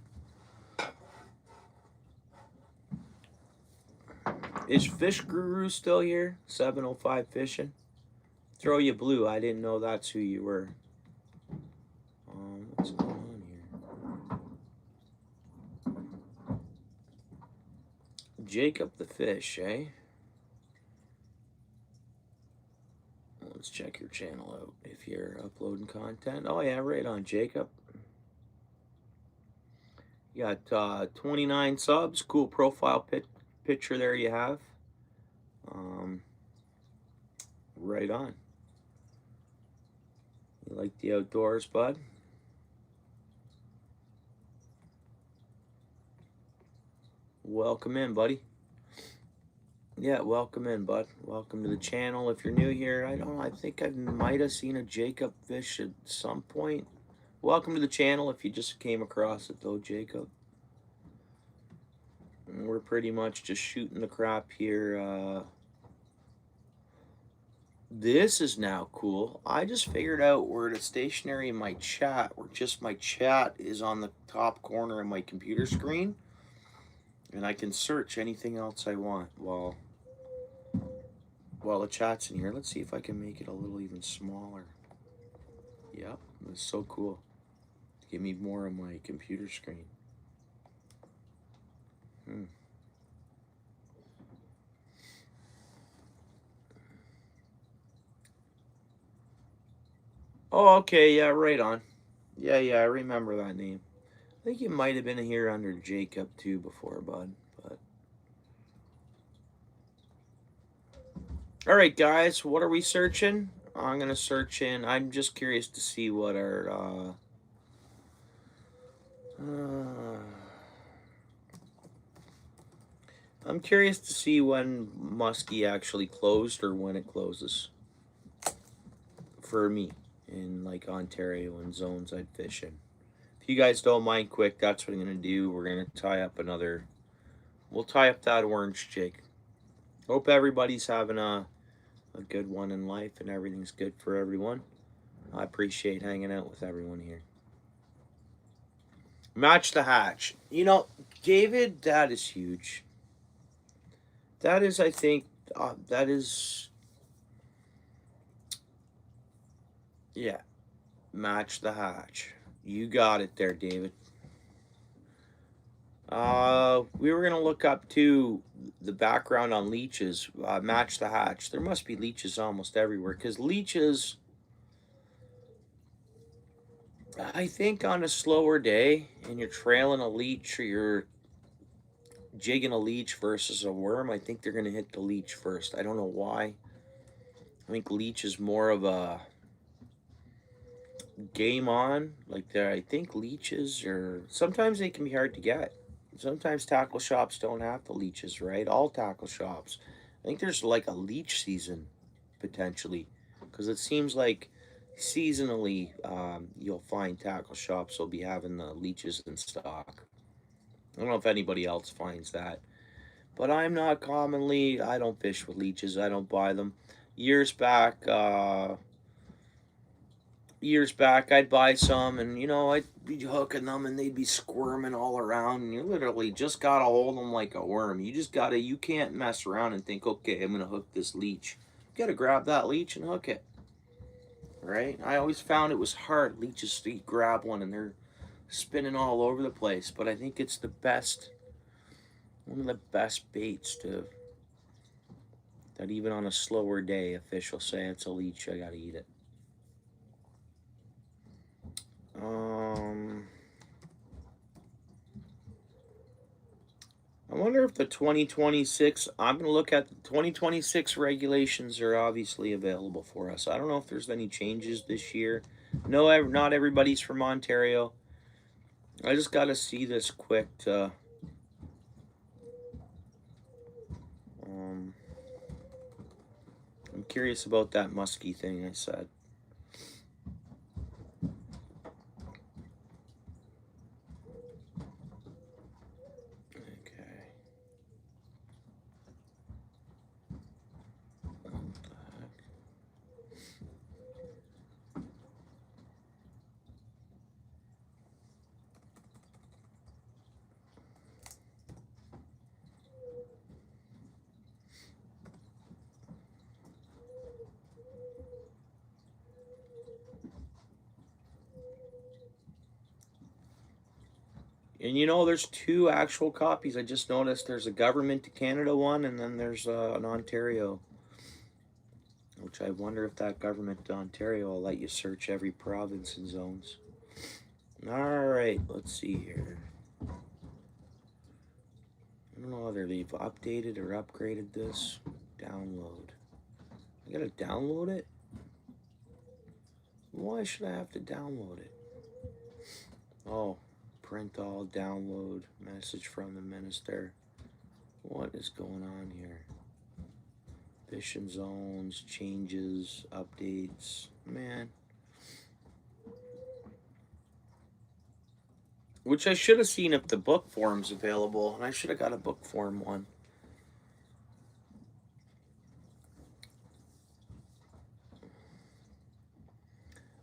Speaker 1: Is Fish Guru still here? 705 Fishing? Throw you blue. I didn't know that's who you were. What's going on here? Jacob the fish, eh? Let's check your channel out if you're uploading content. Oh yeah, right on, Jacob. You got 29 subs. Cool profile picture there you have. Right on. You like the outdoors, bud? Welcome in, buddy. Yeah, welcome in, bud. Welcome to the channel. If you're new here, I don't know, I think I might have seen a Jacob fish at some point. Welcome to the channel if you just came across it though, Jacob. And we're pretty much just shooting the crap here. This is now cool. I just figured out where the stationary in my chat, where just my chat is on the top corner of my computer screen. And I can search anything else I want while the chat's in here. Let's see if I can make it a little even smaller. Yep, that's so cool. Give me more of my computer screen. Oh, okay, yeah, right on. Yeah, I remember that name. I think you might have been here under Jacob too before, bud. But all right, guys, what are we searching? I'm gonna search in. I'm just curious to see what our I'm curious to see when Muskie actually closed or when it closes. For me, in like Ontario and zones I'd fish in. If you guys don't mind, quick, that's what I'm gonna do. We're gonna tie up another. We'll tie up that orange jig. Hope everybody's having a good one in life and everything's good for everyone. I appreciate hanging out with everyone here. Match the hatch. You know, David, that is huge. That is, I think, that is, yeah, match the hatch. You got it there, David. We were going to look up, too, the background on leeches. Match the hatch. There must be leeches almost everywhere, because leeches, I think on a slower day, and you're trailing a leech or you're jigging a leech versus a worm, I think they're going to hit the leech first. I don't know why. I think leech is more of a game on. Like, I think leeches are, sometimes they can be hard to get. Sometimes tackle shops don't have the leeches, right? All tackle shops. I think there's like a leech season, potentially. Because it seems like seasonally, you'll find tackle shops will be having the leeches in stock. I don't know if anybody else finds that. But I'm not commonly, I don't fish with leeches. I don't buy them. Years back, I'd buy some, and I'd be hooking them, and they'd be squirming all around. And you literally just gotta hold them like a worm. You can't mess around and think, okay, I'm gonna hook this leech. You gotta grab that leech and hook it, right? I always found it was hard. Leeches, you grab one and they're spinning all over the place. But I think it's one of the best baits that even on a slower day, a fish will say it's a leech. I gotta eat it. I wonder if the 2026, I'm going to look at the 2026 regulations are obviously available for us. I don't know if there's any changes this year. No, not everybody's from Ontario. I just got to see this quick to... I'm curious about that muskie thing I said. And there's two actual copies. I just noticed there's a Government of Canada one, and then there's an Ontario. Which I wonder if that Government of Ontario will let you search every province and zones. Alright, let's see here. I don't know whether they've updated or upgraded this. Download. I gotta download it? Why should I have to download it? Oh. Print all, download, message from the minister. What is going on here? Fishing zones, changes, updates. Man. Which I should have seen if the book form's available, and I should have got a book form one.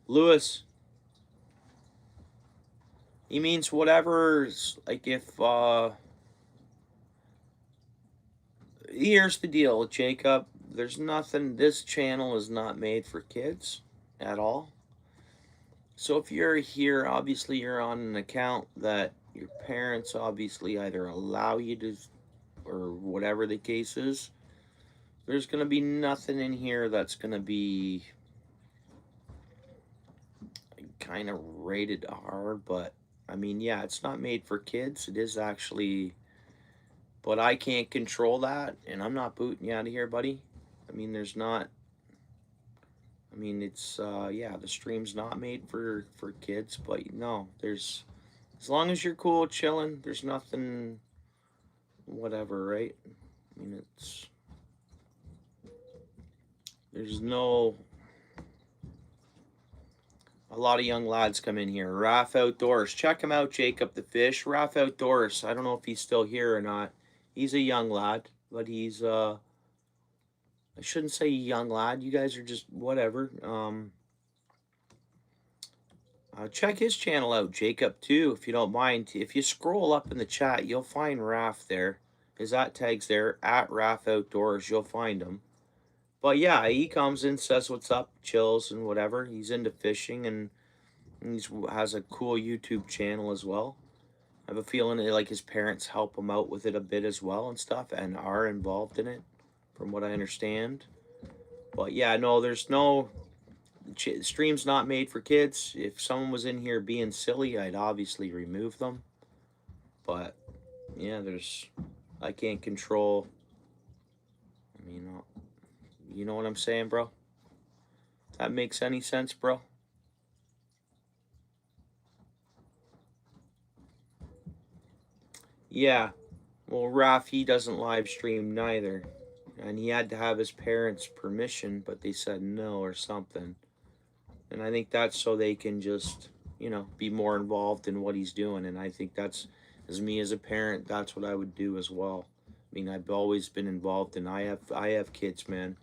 Speaker 1: Lewis, he means whatever's, like, if, here's the deal, Jacob. There's nothing, this channel is not made for kids at all. So if you're here, obviously you're on an account that your parents obviously either allow you to, or whatever the case is. There's going to be nothing in here that's going to be kind of rated R, but I mean, yeah, it's not made for kids. It is actually, but I can't control that, and I'm not booting you out of here, buddy. I mean, there's not, I mean, it's, yeah, the stream's not made for kids, but no, there's, as long as you're cool, chilling, there's nothing, whatever, right? I mean, it's, there's no, a lot of young lads come in here. Raph Outdoors. Check him out, Jacob the Fish. Raph Outdoors. I don't know if he's still here or not. He's a young lad, but he's, I shouldn't say young lad. You guys are just whatever. Check his channel out, Jacob, too, if you don't mind. If you scroll up in the chat, you'll find Raph there. His at tag's there, at Raph Outdoors. You'll find him. But yeah, he comes in, says what's up, chills and whatever. He's into fishing, and he has a cool YouTube channel as well. I have a feeling that, like, his parents help him out with it a bit as well and stuff, and are involved in it, from what I understand. But yeah, no, there's no, stream's not made for kids. If someone was in here being silly, I'd obviously remove them. But yeah, there's, I can't control. I mean, you know what I'm saying, bro? That makes any sense, bro? Yeah. Well, Raph, he doesn't live stream neither. And he had to have his parents' permission, but they said no or something. And I think that's so they can just, you know, be more involved in what he's doing. And I think that's, as me as a parent, that's what I would do as well. I mean, I've always been involved, and I have kids, man,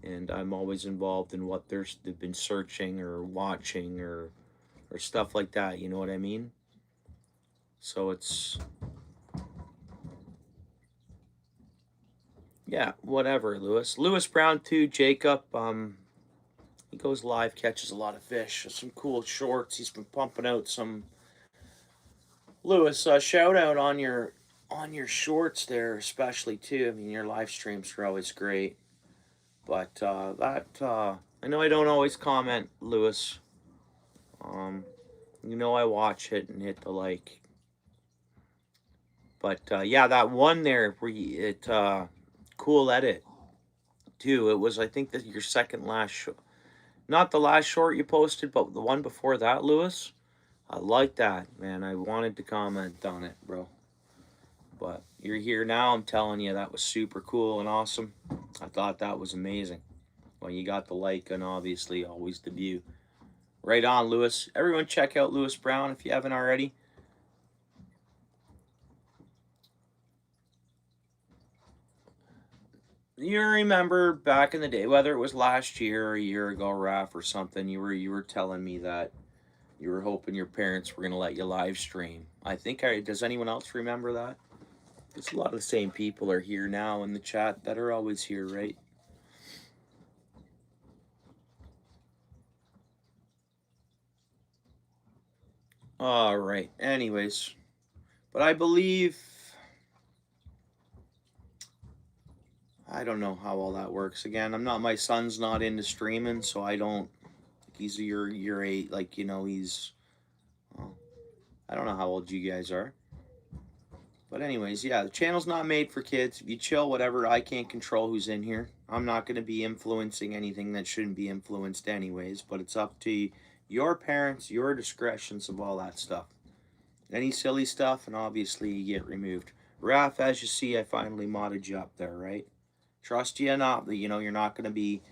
Speaker 1: and I'm always involved in what they've been searching or watching or stuff like that. You know what I mean? So it's, yeah, whatever, Lewis. Lewis Brown too, Jacob. He goes live, catches a lot of fish, some cool shorts. He's been pumping out some. Lewis, shout out on your shorts there, especially too. I mean, your live streams are always great. But I know I don't always comment, Lewis. You know I watch it and hit the like. But yeah, that one there where cool edit too. It was, I think, that your second last not the last short you posted, but the one before that, Lewis. I like that, man. I wanted to comment on it, bro. But you're here now. I'm telling you, that was super cool and awesome. I thought that was amazing. Well, you got the like, and obviously always the view. Right on, Lewis. Everyone check out Lewis Brown if you haven't already. You remember back in the day, whether it was last year or a year ago, Raph, or something, you were telling me that you were hoping your parents were going to let you live stream. I think, does anyone else remember that? Because a lot of the same people are here now in the chat that are always here, right? All right. Anyways, but I believe, I don't know how all that works. Again, my son's not into streaming, so I don't, he's your age, like, you know, he's, well, I don't know how old you guys are. But anyways, yeah, the channel's not made for kids. If you chill, whatever, I can't control who's in here. I'm not going to be influencing anything that shouldn't be influenced anyways, but it's up to your parents, your discretions of all that stuff. Any silly stuff, and obviously you get removed. Raph, as you see, I finally modded you up there, right? Trust you or not, you know, you're not going to be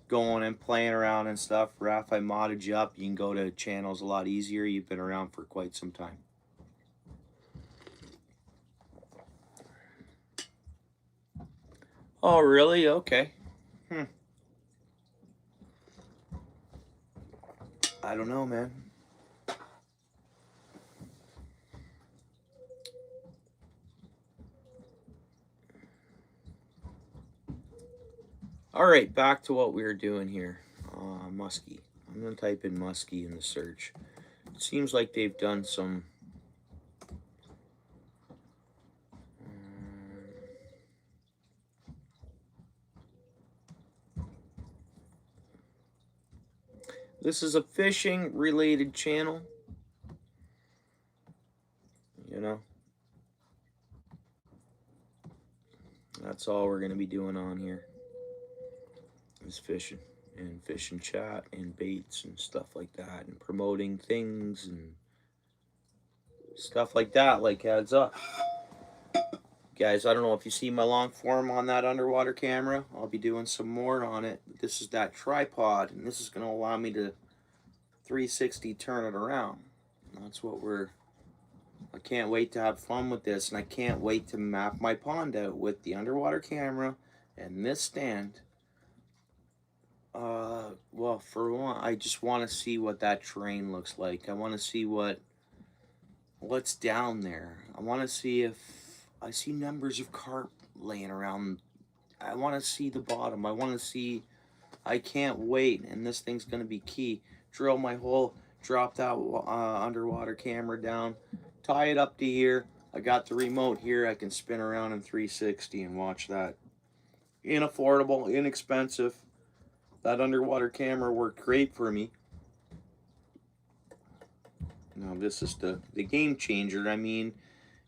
Speaker 1: going and playing around and stuff. Raph, I modded you up. You can go to channels a lot easier. You've been around for quite some time. Oh, really? Okay. Hmm. I don't know, man. All right, back to what we were doing here. Muskie. I'm gonna type in muskie in the search. It seems like they've done some. This is a fishing related channel. You know, that's all we're gonna be doing on here is fishing and fishing chat and baits and stuff like that and promoting things and stuff like that. Like heads up. Guys, I don't know if you see my long form on that underwater camera. I'll be doing some more on it. This is that tripod, and this is going to allow me to 360 turn it around. That's what I can't wait to have fun with this, and I can't wait to map my pond out with the underwater camera and this stand. Well, for one, I just want to see what that terrain looks like. I want to see what's down there. I want to see if I see numbers of carp laying around. I want to see the bottom. I want to see. I can't wait, and this thing's going to be key. Drill my hole, drop that underwater camera down, tie it up to here. I got the remote here. I can spin around in 360 and watch that. Inaffordable, inexpensive. That underwater camera worked great for me. Now this is the game changer. I mean,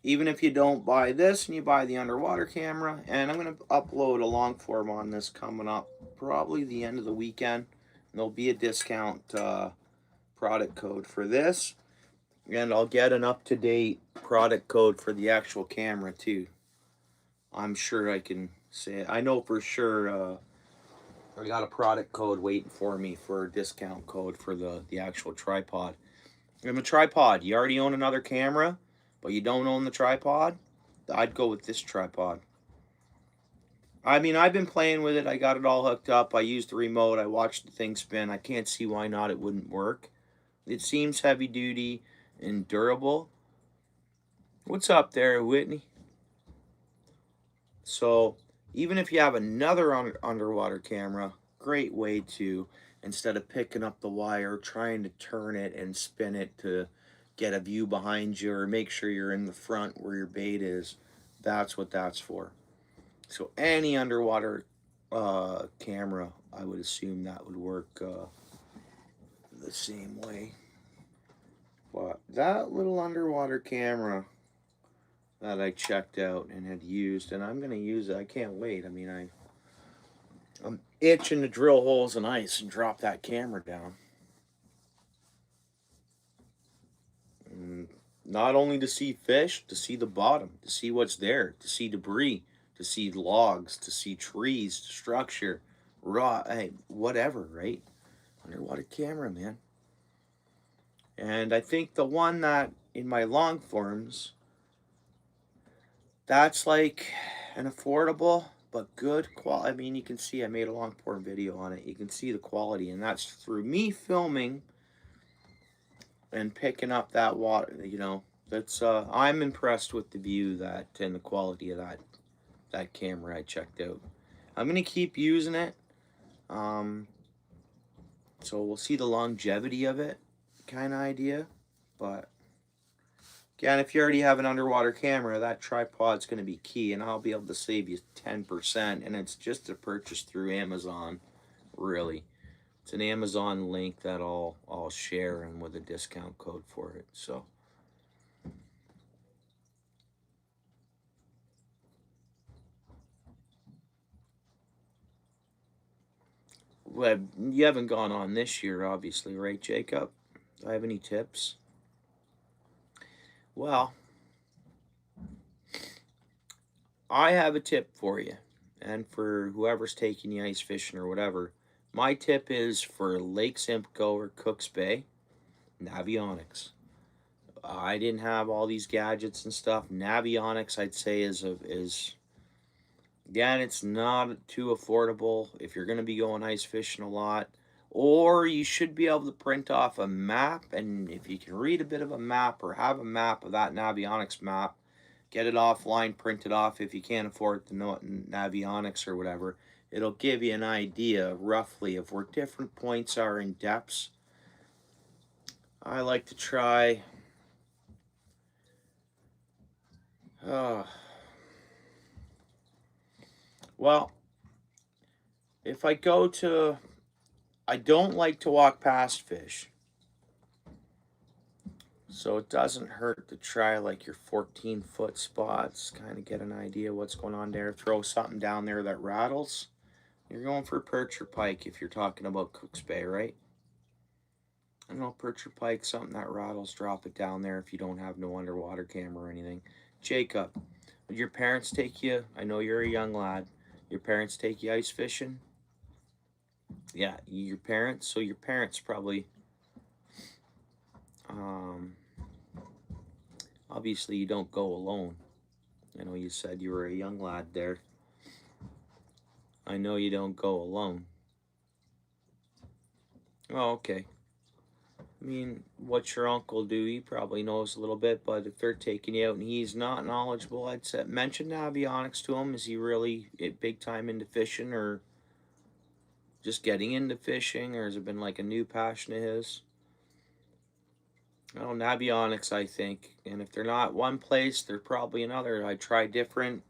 Speaker 1: even if you don't buy this and you buy the underwater camera, and I'm going to upload a long form on this coming up probably the end of the weekend. There'll be a discount product code for this, and I'll get an up-to-date product code for the actual camera too. I'm sure I can say it. I know for sure I got a product code waiting for me for a discount code for the actual tripod. And the tripod, you already own another camera, but you don't own the tripod, I'd go with this tripod. I mean, I've been playing with it. I got it all hooked up. I used the remote. I watched the thing spin. I can't see why not it wouldn't work. It seems heavy duty and durable. What's up there, Whitney? So, even if you have another underwater camera, great way to, instead of picking up the wire, trying to turn it and spin it to get a view behind you or make sure you're in the front where your bait is. That's what that's for. So any underwater camera, I would assume that would work the same way. But that little underwater camera that I checked out and had used, and I'm going to use it. I can't wait. I mean, I'm itching to drill holes in ice and drop that camera down. And not only to see fish, to see the bottom, to see what's there, to see debris, to see logs, to see trees, structure, raw, hey, whatever, right? Underwater camera, man. And I think the one that in my long forms, that's like an affordable but good quality. I mean, you can see I made a long form video on it. You can see the quality, and that's through me filming and picking up that water. You know, that's I'm impressed with the view that and the quality of that camera I checked out. I'm gonna keep using it. So we'll see the longevity of it, kind of idea. But again, if you already have an underwater camera, that tripod's going to be key, and I'll be able to save you 10%. And it's just a purchase through Amazon, really. It's an Amazon link that I'll share and with a discount code for it. So. Well, you haven't gone on this year, obviously, right, Jacob? Do I have any tips? Well, I have a tip for you, and for whoever's taking you ice fishing or whatever. My tip is for Lake Simcoe or Cooks Bay, Navionics. I didn't have all these gadgets and stuff. Navionics, I'd say, is Again, it's not too affordable if you're going to be going ice fishing a lot. Or you should be able to print off a map, and if you can read a bit of a map or have a map of that Navionics map, get it offline, print it off if you can't afford the Navionics or whatever. It'll give you an idea roughly of where different points are in depths. I like to try well, if I go to, I don't like to walk past fish. So it doesn't hurt to try like your 14-foot spots, kind of get an idea what's going on there. Throw something down there that rattles. You're going for perch or pike if you're talking about Cook's Bay, right? I don't know, perch or pike, something that rattles, drop it down there if you don't have no underwater camera or anything. Jacob, would your parents take you? I know you're a young lad. Your parents take you ice fishing? Yeah, your parents. So your parents probably, obviously you don't go alone. I know you said you were a young lad there. I know you don't go alone. Oh, okay. I mean, what's your uncle do? He probably knows a little bit, but if they're taking you out and he's not knowledgeable, I'd say mention avionics to him. Is he really big time into fishing, or just getting into fishing, or has it been like a new passion of his? Oh, navionics, I think. And if they're not one place, they're probably another. I try different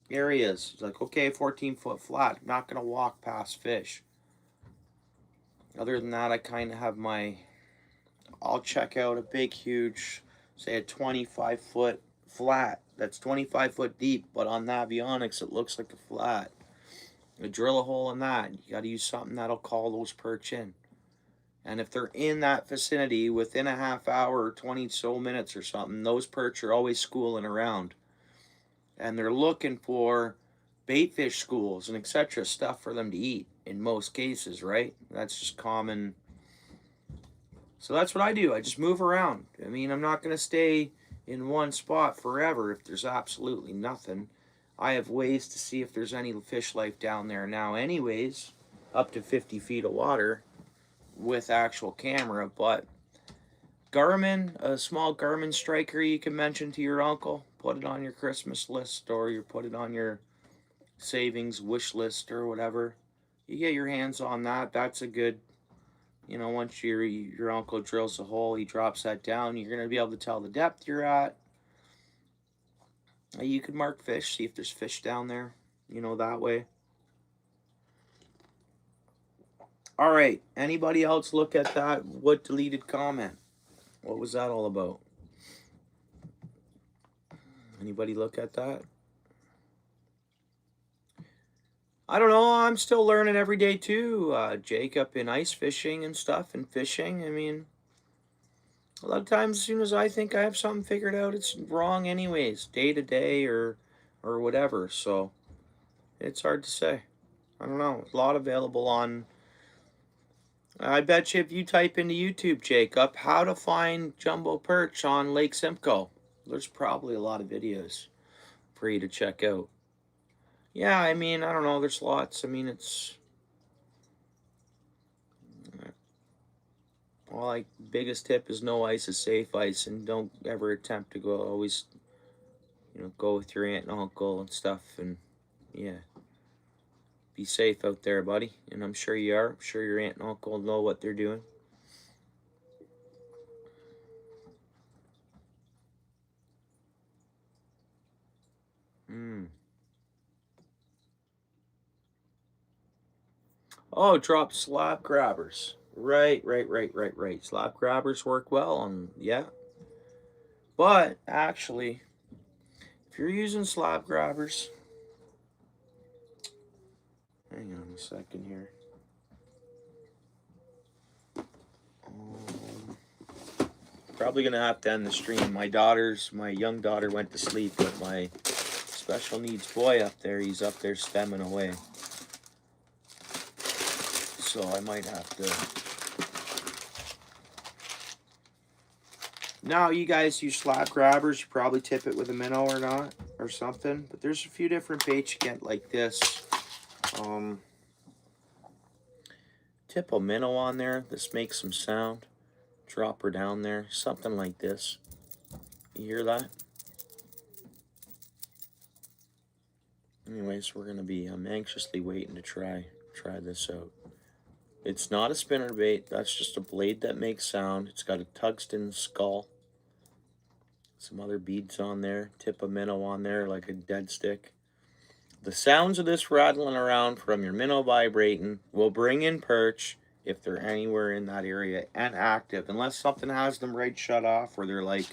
Speaker 1: areas. It's like, okay, 14-foot flat. I'm not going to walk past fish. Other than that, I kind of have my, I'll check out a big, huge, say a 25-foot flat. That's 25 foot deep, but on navionics, it looks like a flat. You drill a hole in that. You got to use something that'll call those perch in. And if they're in that vicinity within a half hour or 20 so minutes or something, those perch are always schooling around. And they're looking for bait fish schools and etc. stuff for them to eat in most cases, right? That's just common. So that's what I do. I just move around. I mean, I'm not going to stay in one spot forever if there's absolutely nothing. I have ways to see if there's any fish life down there now anyways, up to 50 feet of water with actual camera. But Garmin, a small Garmin striker you can mention to your uncle, put it on your Christmas list, or you put it on your savings wish list or whatever. You get your hands on that. That's a good, once your uncle drills a hole, he drops that down, you're going to be able to tell the depth you're at. You could mark fish, see if there's fish down there, that way. All right, anybody else look at that? What deleted comment? What was that all about? Anybody look at that? I don't know. I'm still learning every day too, Jacob, in ice fishing and stuff and fishing. I mean, a lot of times as soon as I think I have something figured out, it's wrong anyways, day to day or whatever. So it's hard to say. I don't know. A lot available on, I bet you if you type into YouTube, Jacob, how to find jumbo perch on Lake Simcoe, there's probably a lot of videos for you to check out. Yeah, I mean, I don't know, there's lots. I mean, it's, well, like, biggest tip is no ice is safe ice, and don't ever attempt to go, always, go with your aunt and uncle and stuff, and, yeah. Be safe out there, buddy, and I'm sure you are. I'm sure your aunt and uncle know what they're doing. Oh, drop slab grabbers. Right. Slab grabbers work well, and yeah. But actually, if you're using slab grabbers, hang on a second here. Probably gonna have to end the stream. My young daughter went to sleep, but my special needs boy up there, he's up there stemming away. So I might have to. Now, you guys use slab grabbers. You probably tip it with a minnow or not, or something. But there's a few different baits you get like this. Tip a minnow on there. This makes some sound. Drop her down there. Something like this. You hear that? Anyways, we're gonna be. I'm anxiously waiting to try this out. It's not a spinner bait. That's just a blade that makes sound. It's got a tungsten skull. Some other beads on there. Tip a minnow on there like a dead stick. The sounds of this rattling around from your minnow vibrating will bring in perch if they're anywhere in that area and active. Unless something has them right shut off or they're like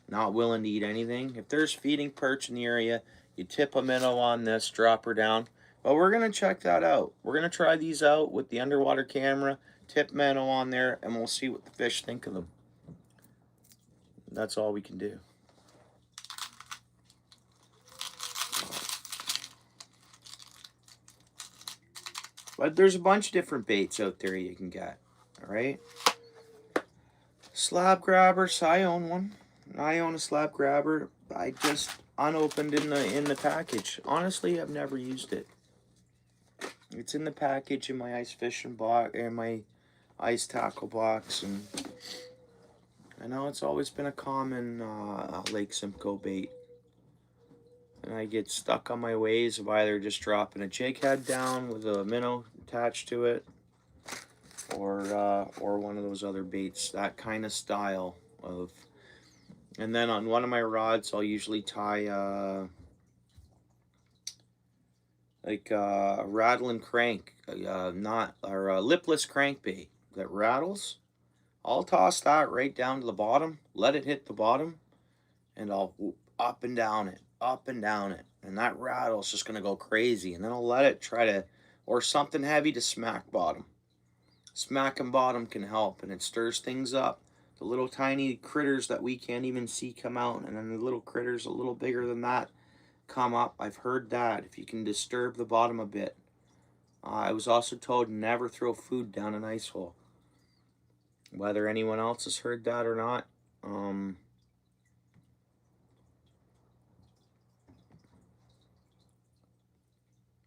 Speaker 1: not willing to eat anything. If there's feeding perch in the area, you tip a minnow on this, drop her down. But we're going to check that out. We're going to try these out with the underwater camera, tip minnow on there, and we'll see what the fish think of them. That's all we can do. But there's a bunch of different baits out there you can get. All right. Slab grabbers. I own one. I own a slab grabber. I just unopened in the package. Honestly, I've never used it. It's in the package in my ice fishing box, in my ice tackle box, and I know it's always been a common Lake Simcoe bait. And I get stuck on my ways of either just dropping a jig head down with a minnow attached to it, or one of those other baits, that kind of style of. And then on one of my rods, I'll usually tie like a rattling crank, or a lipless crankbait that rattles. I'll toss that right down to the bottom, let it hit the bottom, and I'll up and down it, and that rattle's just gonna go crazy. And then I'll let it try to, or something heavy to smack bottom. Smacking bottom can help, and it stirs things up. The little tiny critters that we can't even see come out, and then the little critters a little bigger than that come up. I've heard that if you can disturb the bottom a bit. I was also told never throw food down an ice hole. Whether anyone else has heard that or not,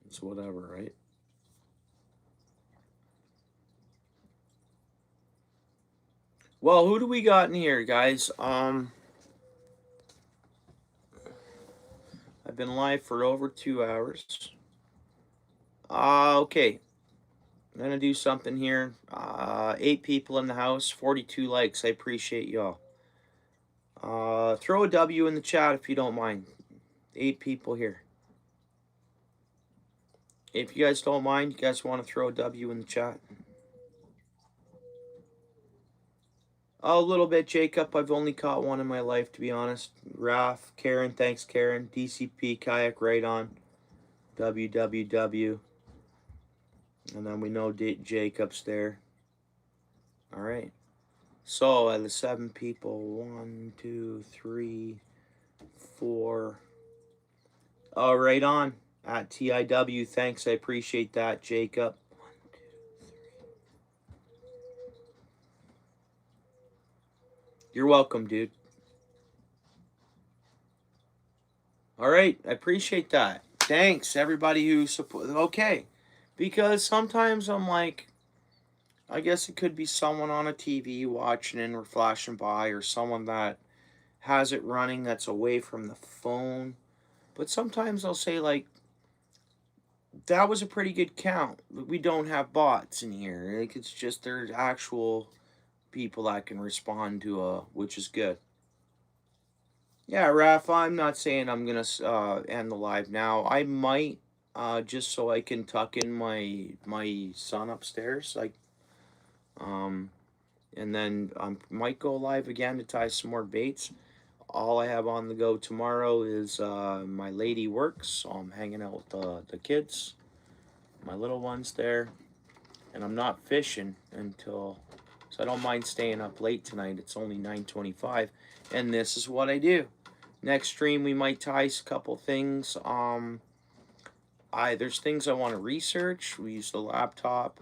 Speaker 1: it's whatever, right? Well, who do we got in here, guys? I've been live for over 2 hours. Okay. I'm going to do something here. 8 people in the house, 42 likes. I appreciate y'all. Throw a W in the chat if you don't mind. 8 people here. If you guys don't mind, you guys want to throw a W in the chat. Oh, a little bit, Jacob. I've only caught one in my life, to be honest. Raf, Karen, thanks, Karen. DCP, Kayak, right on. WWW. And then we know Jacob's there. All right. So, the 7 people. 1, 2, 3, 4. Oh, right on. At TIW. Thanks. I appreciate that, Jacob. 1, 2, 3. You're welcome, dude. All right. I appreciate that. Thanks, everybody who support. Okay. Because sometimes I'm like, I guess it could be someone on a TV watching and we're flashing by, or someone that has it running that's away from the phone. But sometimes I'll say, like, that was a pretty good count. We don't have bots in here. Like, it's just there's actual people that can respond to which is good. Yeah, Raph, I'm not saying I'm going to end the live now. I might, just so I can tuck in my son upstairs. Like, and then I might go live again to tie some more baits. All I have on the go tomorrow is my lady works, so I'm hanging out with the kids, my little ones there, and I'm not fishing until, so I don't mind staying up late tonight. It's only 9:25, and this is what I do. Next stream we might tie a couple things. There's things I want to research. We use the laptop.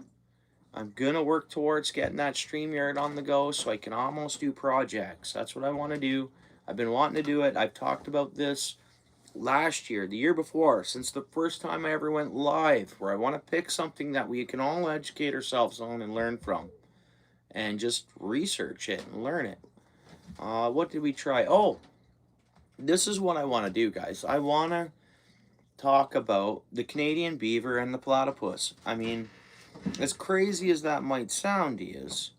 Speaker 1: I'm gonna work towards getting that StreamYard on the go so I can almost do projects. That's what I want to do. I've been wanting to do it. I've talked about this last year, the year before, since the first time I ever went live, where I want to pick something that we can all educate ourselves on and learn from, and just research it and learn it. What did we try? Oh, this is what I want to do, guys. I want to talk about the Canadian beaver and the platypus. I mean, as crazy as that might sound, is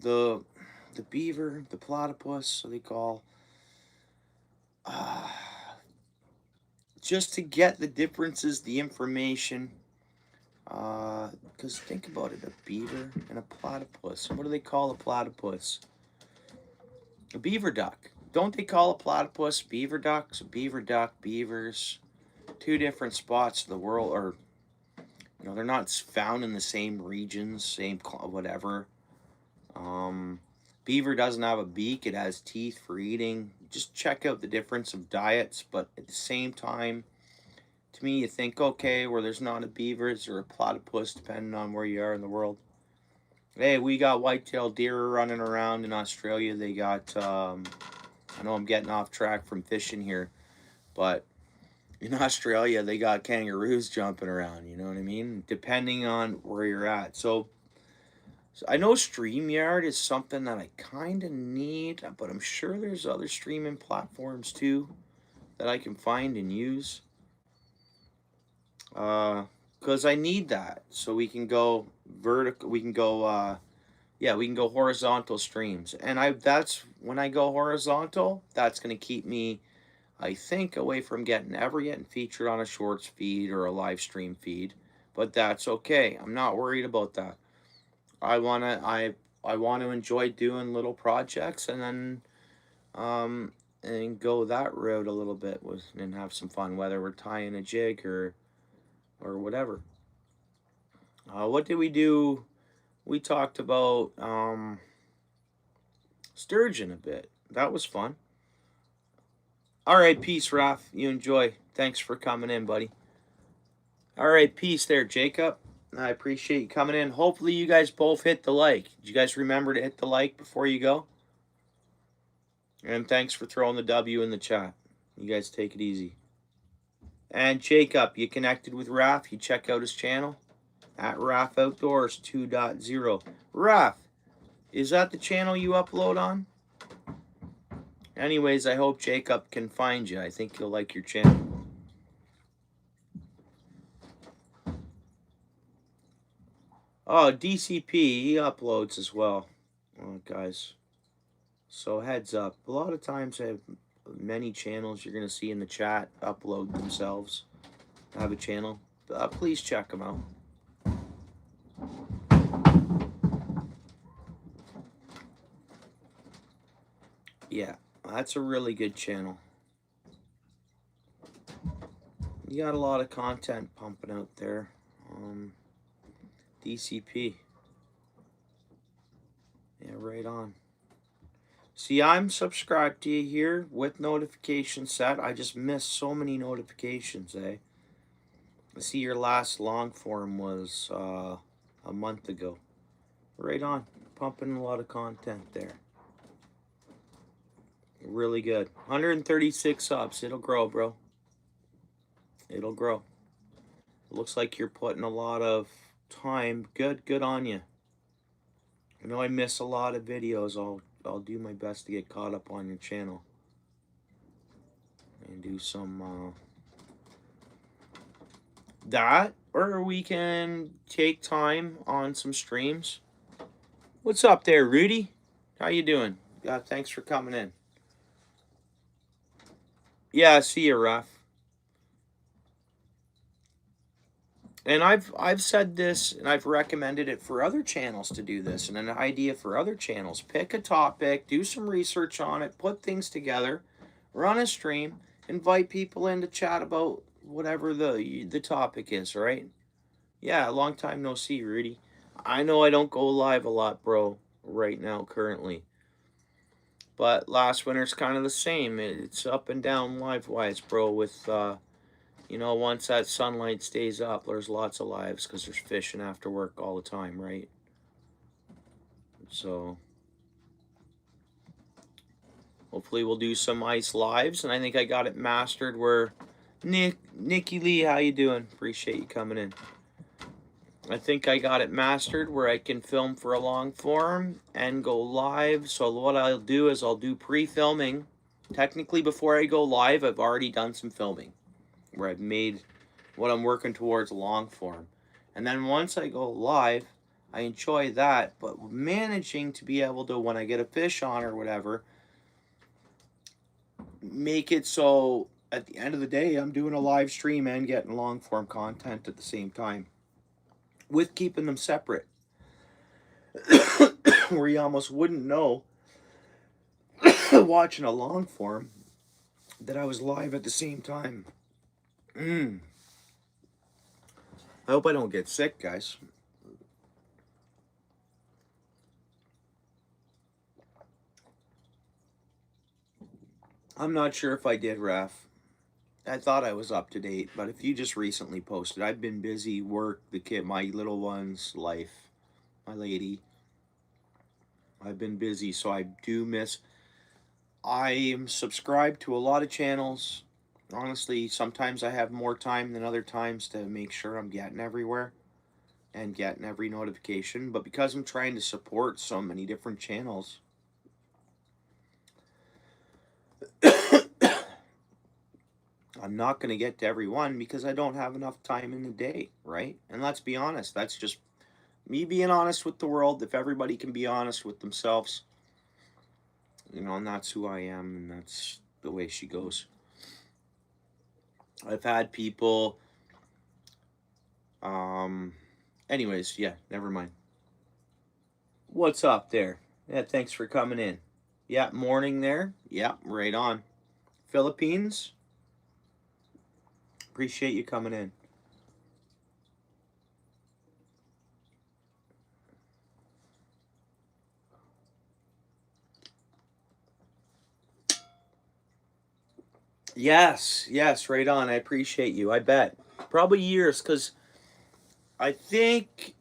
Speaker 1: the beaver, the platypus, so they call. Uh, just to get the differences, the information. Because think about it, a beaver and a platypus. What do they call a platypus? A beaver duck. Don't they call a platypus beaver ducks? A beaver duck, beavers. Two different spots of the world, or they're not found in the same regions, same whatever. Beaver doesn't have a beak; it has teeth for eating. Just check out the difference of diets, but at the same time, to me, you think, okay, where there's not a beaver, is there a platypus, depending on where you are in the world. Hey, we got white-tailed deer running around in Australia. They got, I know I'm getting off track from fishing here, but in Australia, they got kangaroos jumping around, you know what I mean? Depending on where you're at. So I know StreamYard is something that I kind of need, but I'm sure there's other streaming platforms too that I can find and use. Because I need that so we can go vertical. We can go, yeah, we can go horizontal streams, and that's when I go horizontal. That's gonna keep me, I think, away from getting featured on a shorts feed or a live stream feed. But that's okay. I'm not worried about that. I want to enjoy doing little projects, and then and go that route a little bit with and have some fun, whether we're tying a jig or whatever. What did we do? We talked about sturgeon a bit. That was fun. All right, peace, Raph. You enjoy. Thanks for coming in, buddy. All right, peace there, Jacob. I appreciate you coming in. Hopefully, you guys both hit the like. Did you guys remember to hit the like before you go? And thanks for throwing the W in the chat. You guys take it easy. And Jacob, you connected with Raph? You check out his channel? At Raph Outdoors 2.0. Raph, is that the channel you upload on? Anyways, I hope Jacob can find you. I think he'll like your channel. Oh, DCP, he uploads as well. Oh, guys. So heads up. A lot of times I have many channels you're going to see in the chat upload themselves. I have a channel. Please check them out. Yeah, that's a really good channel. You got a lot of content pumping out there. DCP. Yeah, right on. See, I'm subscribed to you here with notifications set. I just missed so many notifications, eh? I see your last long form was a month ago. Right on. Pumping a lot of content there. Really good. 136 subs. It'll grow, bro. It'll grow. It looks like you're putting a lot of time. Good on you. I know I miss a lot of videos. I'll do my best to get caught up on your channel and do some that, or we can take time on some streams. What's up there, Rudy? How you doing? Thanks for coming in. Yeah, I see you, Ruff. And I've said this, and I've recommended it for other channels to do this, and an idea for other channels. Pick a topic, do some research on it, put things together, run a stream, invite people in to chat about whatever the topic is, right? Yeah, long time no see, Rudy. I know I don't go live a lot, bro, right now, currently. But last winter's kind of the same. It's up and down live-wise, bro, with once that sunlight stays up, there's lots of lives because there's fishing after work all the time, right? So, Hopefully we'll do some ice lives, and I think I got it mastered where Nikki Lee, how you doing? Appreciate you coming in. I think I got it mastered where I can film for a long form and go live. So what I'll do is I'll do pre-filming. Technically, before I go live, I've already done some filming where I've made what I'm working towards long form. And then once I go live, I enjoy that. But managing to be able to, when I get a fish on or whatever, make it so at the end of the day, I'm doing a live stream and getting long form content at the same time, with keeping them separate, where you almost wouldn't know watching a long form that I was live at the same time. I hope I don't get sick, guys. I'm not sure if I did, Raf. I thought I was up to date, but if you just recently posted, I've been busy, work, the kid, my little one's life, my lady. I've been busy, so I do miss. I am subscribed to a lot of channels. Honestly, sometimes I have more time than other times to make sure I'm getting everywhere and getting every notification. But because I'm trying to support so many different channels, I'm not going to get to every one because I don't have enough time in the day, right? And let's be honest, that's just me being honest with the world. If everybody can be honest with themselves, you know, and that's who I am, and that's the way she goes. I've had people, anyways, yeah, never mind. What's up there? Yeah, thanks for coming in. Yeah, morning there. Yeah, right on. Philippines, appreciate you coming in. Yes, right on. I appreciate you. I bet. Probably years, because I think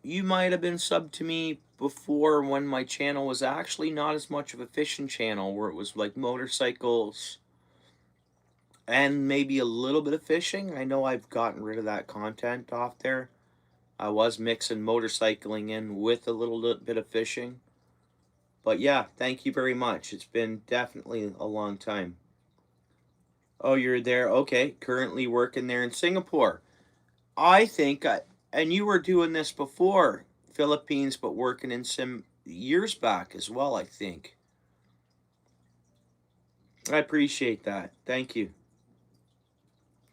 Speaker 1: you might have been subbed to me before when my channel was actually not as much of a fishing channel, where it was like motorcycles and maybe a little bit of fishing. I know I've gotten rid of that content off there. I was mixing motorcycling in with a little bit of fishing. But yeah, thank you very much. It's been definitely a long time. Oh, you're there? Okay. Currently working there in Singapore. I think and you were doing this before, Philippines, but working in some years back as well, I think. I appreciate that. Thank you.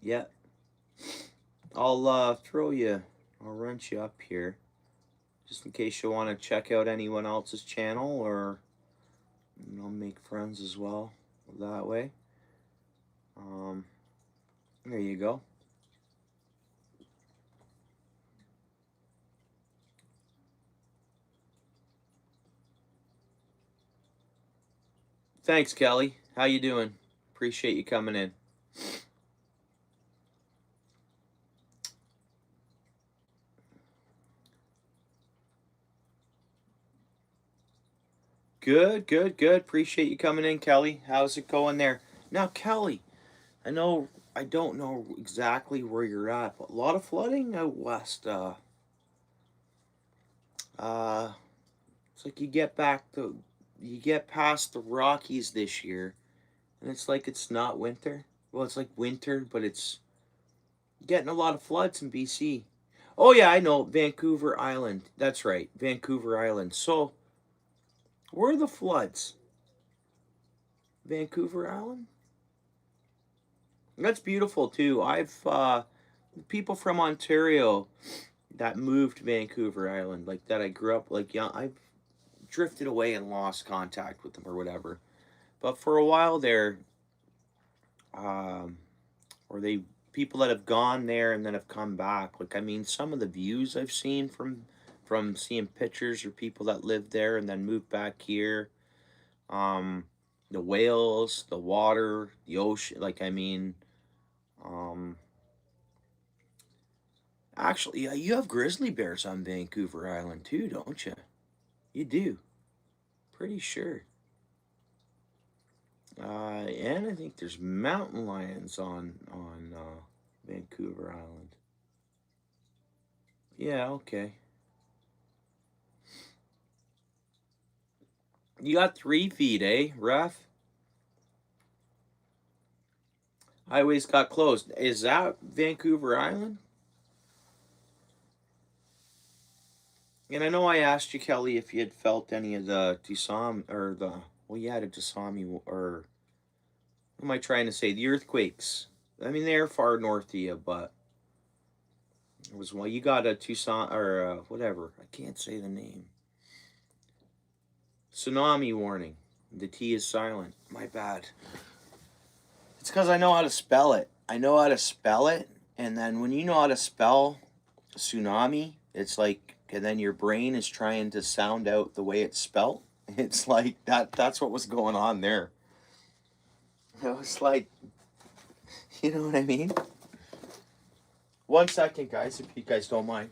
Speaker 1: Yeah. I'll throw you, I'll run you up here, just in case you want to check out anyone else's channel, or, you know, make friends as well that way. There you go. Thanks, Kelly. How you doing? Appreciate you coming in. Good. Appreciate you coming in, Kelly. How's it going there? Now, Kelly, I know I don't know exactly where you're at, but a lot of flooding out west. It's like you get past the Rockies this year, and it's like it's not winter. Well, it's like winter, but it's getting a lot of floods in BC. Oh yeah, I know, Vancouver Island. That's right, Vancouver Island. So, where are the floods? Vancouver Island? That's beautiful too. I've people from Ontario that moved to Vancouver Island, like that I grew up like young. I've drifted away and lost contact with them or whatever. But for a while there, um, or they people that have gone there and then have come back. Like, I mean, some of the views I've seen from seeing pictures or people that lived there and then moved back here. Um, the whales, the water, the ocean. Like, I mean, um, actually, yeah, you have grizzly bears on Vancouver Island too, don't you? You do. Pretty sure. And I think there's mountain lions on Vancouver Island. Yeah, okay. You got 3 feet, eh, Ref? Highways got closed. Is that Vancouver Island? And I know I asked you, Kelly, if you had felt any of the tsunami or the the tsunami or what am I trying to say? The earthquakes. I mean, they're far north of you, but it was you got a Tucson or whatever. I can't say the name. Tsunami warning. The T is silent. My bad. It's because I know how to spell it. I know how to spell it, and then when you know how to spell tsunami, it's like, and then your brain is trying to sound out the way it's spelled. It's like that's what was going on there. It was like, you know what I mean? 1 second, guys, if you guys don't mind.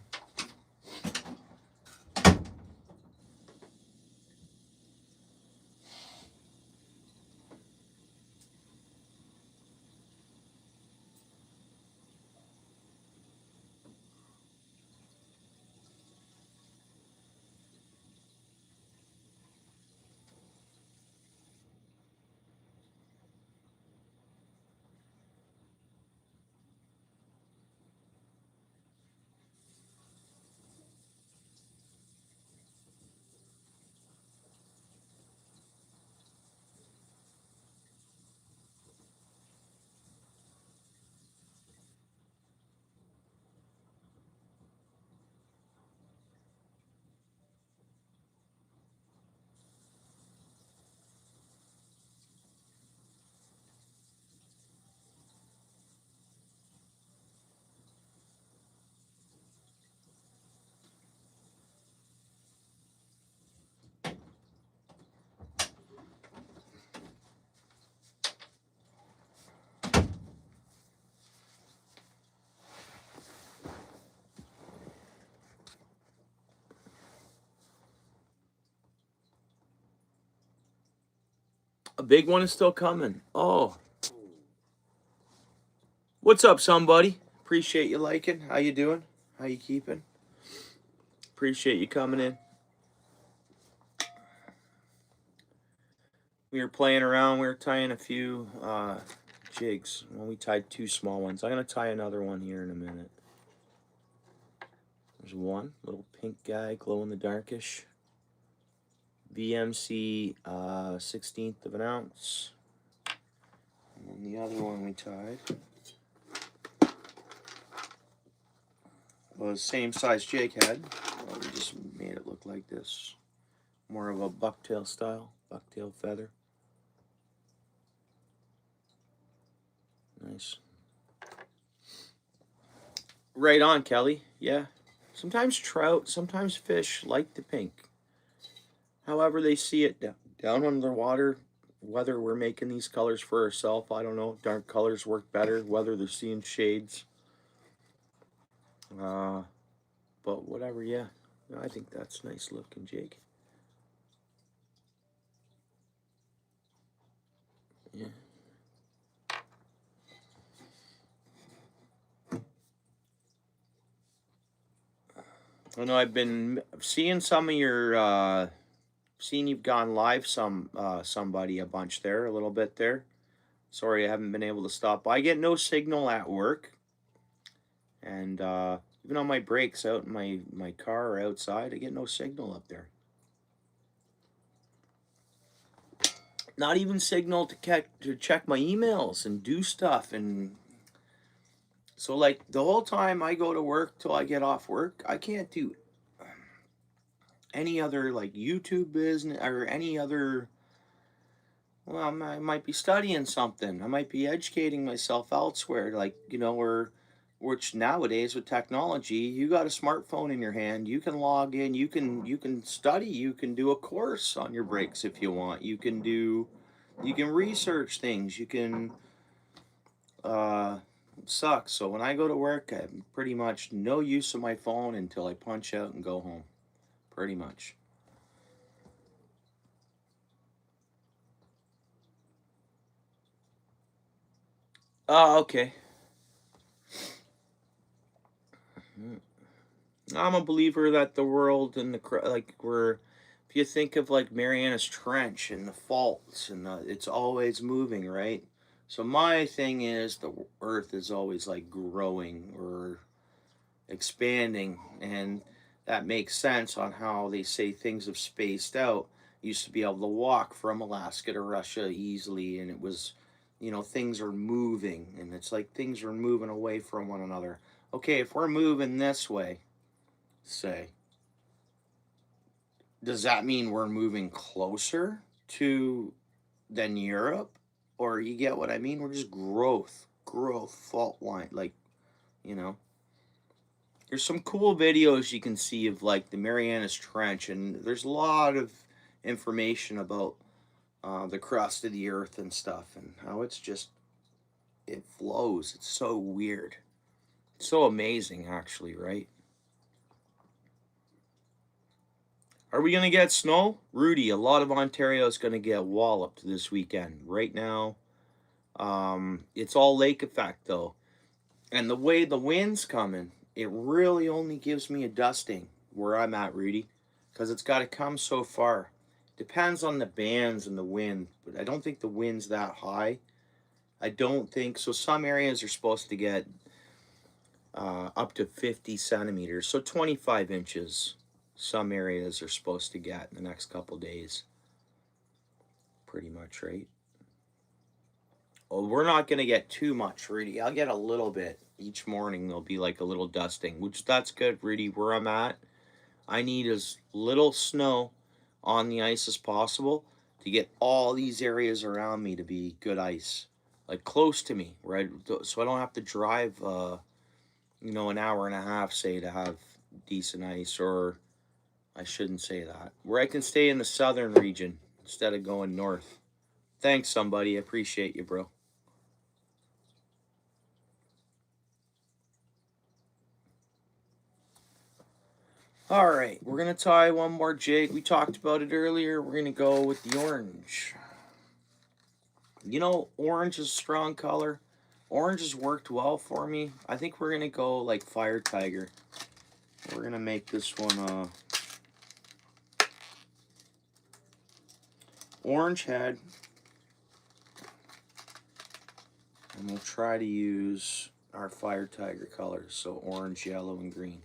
Speaker 1: A big one is still coming. Oh, what's up, somebody? Appreciate you liking. How you doing? How you keeping? Appreciate you coming in. We were playing around. We were tying a few jigs. Well, we tied 2 small ones. I'm gonna tie another one here in a minute. There's one little pink guy, glow in the darkish. VMC 16th of an ounce. And then the other one we tied was same size jig head. Well, we just made it look like this. More of a bucktail style, bucktail feather. Nice. Right on, Kelly. Yeah. Sometimes trout, sometimes fish like the pink. However they see it down underwater, whether we're making these colors for ourselves, I don't know. Dark colors work better, whether they're seeing shades. But whatever, yeah. I think that's nice looking, Jake. Yeah. I know I've been seeing some of your seeing you've gone live somebody a bunch there, a little bit there. Sorry I haven't been able to stop by. I get no signal at work. And even on my breaks out in my car or outside, I get no signal up there. Not even signal to check my emails and do stuff. And so, like, the whole time I go to work till I get off work, I can't do any other, like, YouTube business or any other. Well, I might be studying something. I might be educating myself elsewhere, like, or which nowadays with technology, you got a smartphone in your hand, you can log in, you can study, you can do a course on your breaks if you want. You can research things, you can uh sucks. So when I go to work, I have pretty much no use of my phone until I punch out and go home. Pretty much. Oh, okay. I'm a believer that the world and like we're, if you think of like Mariana's Trench and the faults and it's always moving, right? So my thing is the Earth is always like growing or expanding, and that makes sense on how they say things have spaced out. You used to be able to walk from Alaska to Russia easily, and it was, things are moving, and it's like things are moving away from one another. Okay, if we're moving this way, say, does that mean we're moving closer to than Europe? Or you get what I mean? We're just growth, fault line. Like, you know, there's some cool videos you can see of like the Marianas Trench, and there's a lot of information about the crust of the earth and stuff, and how it flows. It's so weird. It's so amazing, actually, right? Are we going to get snow? Rudy, a lot of Ontario is going to get walloped this weekend. Right now, it's all lake effect, though. And the way the wind's coming, it really only gives me a dusting where I'm at, Rudy, because it's got to come so far. Depends on the bands and the wind, but I don't think the wind's that high. I don't think so. Some areas are supposed to get up to 50 centimeters, so 25 inches. Some areas are supposed to get in the next couple days. Pretty much, right? Well, we're not going to get too much, Rudy. I'll get a little bit. Each morning there'll be like a little dusting, which that's good, Rudy. Where I'm at, I need as little snow on the ice as possible to get all these areas around me to be good ice, like close to me, right? So I don't have to drive, an hour and a half, say, to have decent ice, or I shouldn't say that. Where I can stay in the southern region instead of going north. Thanks, somebody. I appreciate you, bro. All right, we're going to tie one more jig. We talked about it earlier. We're going to go with the orange. Orange is a strong color. Orange has worked well for me. I think we're going to go like Fire Tiger. We're going to make this one orange head. And we'll try to use our Fire Tiger colors. So orange, yellow, and green.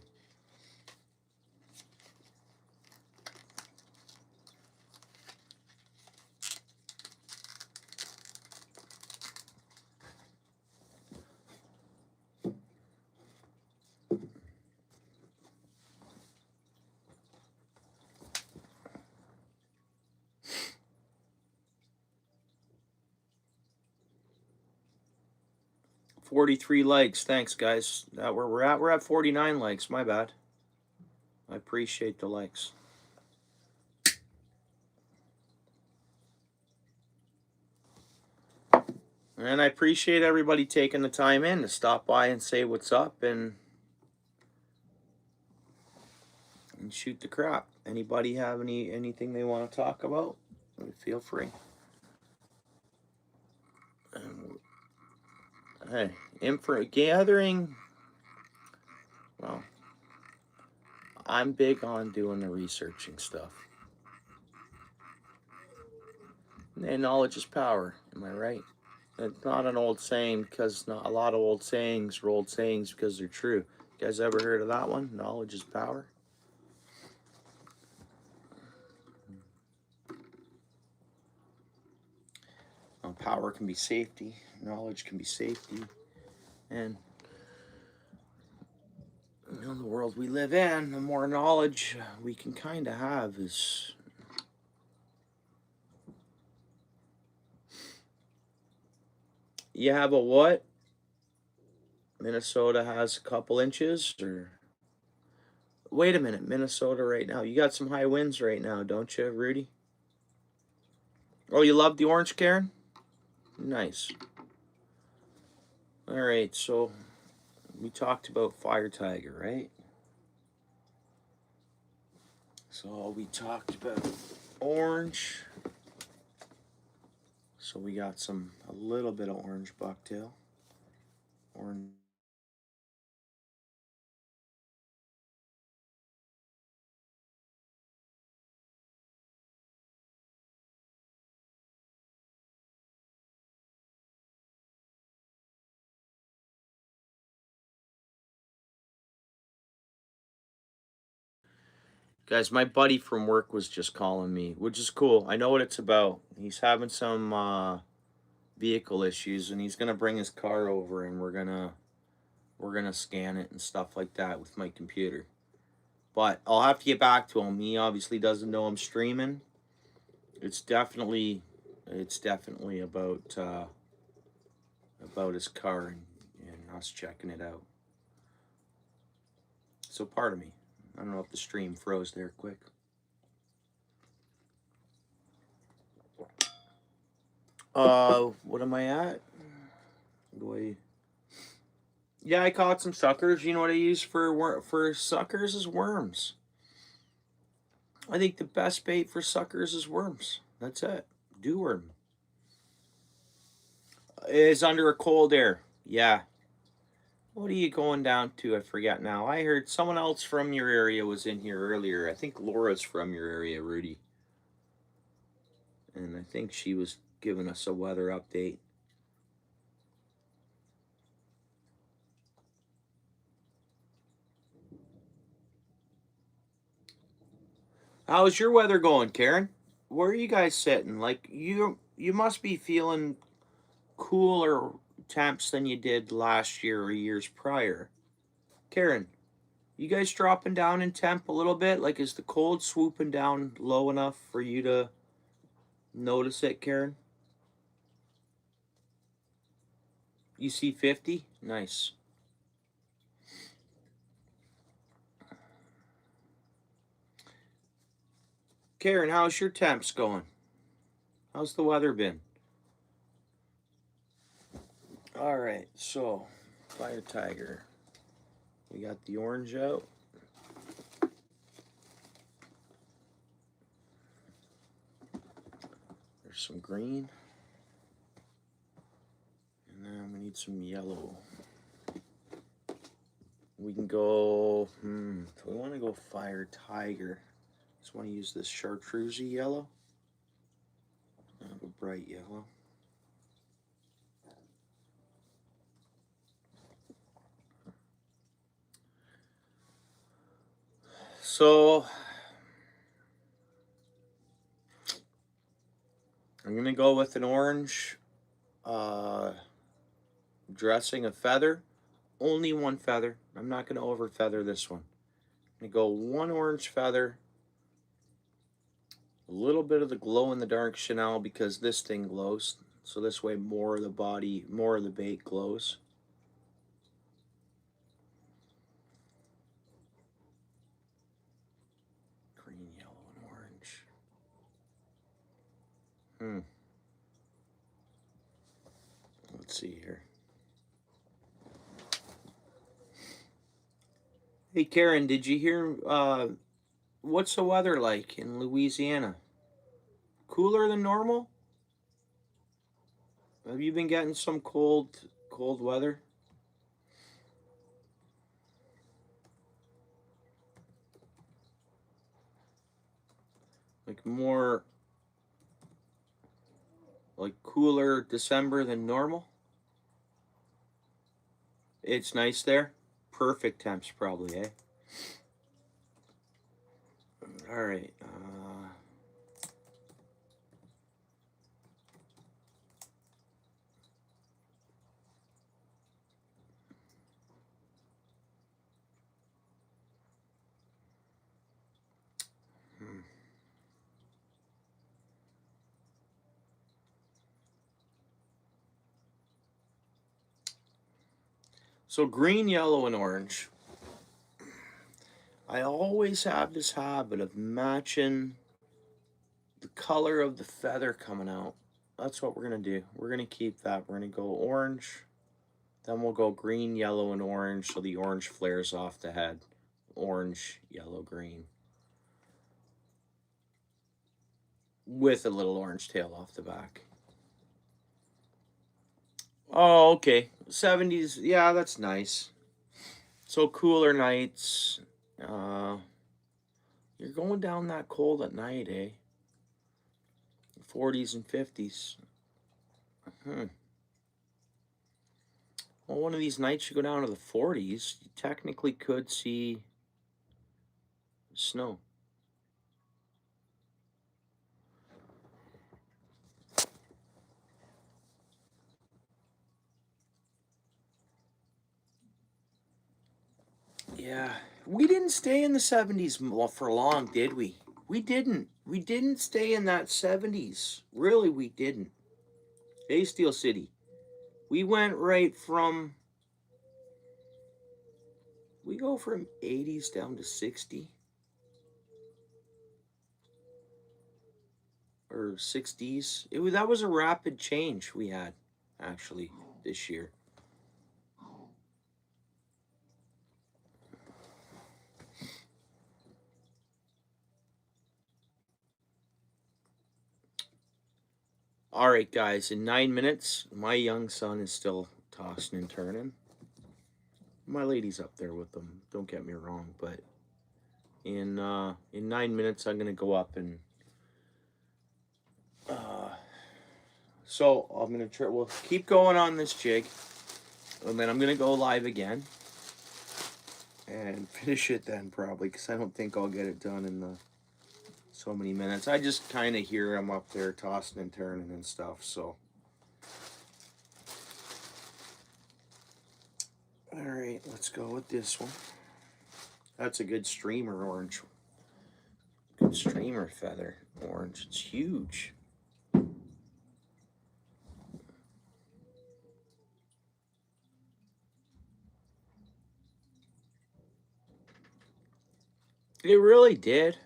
Speaker 1: $43 likes. Thanks, guys. We're at 49 likes. My bad. I appreciate the likes. And I appreciate everybody taking the time in to stop by and say what's up and shoot the crap. Anybody have anything they want to talk about? Feel free. Hey, info gathering. Well, I'm big on doing the researching stuff. And knowledge is power. Am I right? It's not an old saying, because not a lot of old sayings are old sayings because they're true. You guys ever heard of that one? Knowledge is power. Power can be safety. Knowledge can be safety. And the world we live in, the more knowledge we can kind of have is... You have a what? Minnesota has a couple inches, or... Wait a minute, Minnesota right now. You got some high winds right now, don't you, Rudy? Oh, you love the orange, Karen? Nice. All right, so we talked about Fire Tiger, right? So we talked about orange. So we got a little bit of orange bucktail. Orange. Guys, my buddy from work was just calling me, which is cool. I know what it's about. He's having some vehicle issues, and he's gonna bring his car over, and we're gonna scan it and stuff like that with my computer. But I'll have to get back to him. He obviously doesn't know I'm streaming. It's definitely, it's definitely about his car and us checking it out. So pardon me. I don't know if the stream froze there quick. What am I at? Boy. Yeah, I caught some suckers. You know what I use for suckers is worms. I think the best bait for suckers is worms. That's it. Do worm. Is under a cold air. Yeah. What are you going down to? I forget now. I heard someone else from your area was in here earlier. I think Laura's from your area, Rudy. And I think she was giving us a weather update. How's your weather going, Karen? Where are you guys sitting? Like you must be feeling cooler temps than you did last year or years prior. Karen, you guys dropping down in temp a little bit? Like, is the cold swooping down low enough for you to notice it, Karen? You see 50? Nice. Karen, how's your temps going? How's the weather been? All right, so Fire Tiger. We got the orange out. There's some green. And then we need some yellow. We can go, do we want to go Fire Tiger? Just want to use this chartreusey yellow. I have a bright yellow. So I'm gonna go with an orange dressing, a feather. Only one feather. I'm not gonna over feather this one. I'm gonna go one orange feather, a little bit of the glow in the dark Chanel because this thing glows. So this way more of the body, more of the bait glows. Green, yellow, and orange. Let's see here. Hey Karen, did you hear what's the weather like in Louisiana? Cooler than normal? Have you been getting some cold weather? Like more like cooler December than normal? It's nice there. Perfect temps probably, eh? All right. So green, yellow, and orange. I always have this habit of matching the color of the feather coming out. That's what we're gonna do. We're gonna keep that. We're gonna go orange. Then we'll go green, yellow, and orange so the orange flares off the head. Orange, yellow, green. With a little orange tail off the back. Oh, okay. 70s. Yeah, that's nice. So cooler nights. Uh, you're going down that cold at night, eh? 40s and 50s. Hmm. Well, one of these nights you go down to the 40s, you technically could see snow. Yeah, we didn't stay in the 70s for long, did we? We didn't. We didn't stay in that 70s. Really, we didn't. Bay Steel City. We went right from, we go from 80s down to 60 or 60s. That was a rapid change we had actually this year. All right, guys, in 9 minutes, my young son is still tossing and turning. My lady's up there with them. Don't get me wrong, but in 9 minutes, I'm gonna go up and uh, so I'm gonna try. We'll keep going on this jig, and then I'm gonna go live again and finish it then probably because I don't think I'll get it done in the so many minutes. I just kind of hear him up there tossing and turning and stuff. So, all right, let's go with this one. That's a good streamer orange. Good streamer feather orange. It's huge. It really did.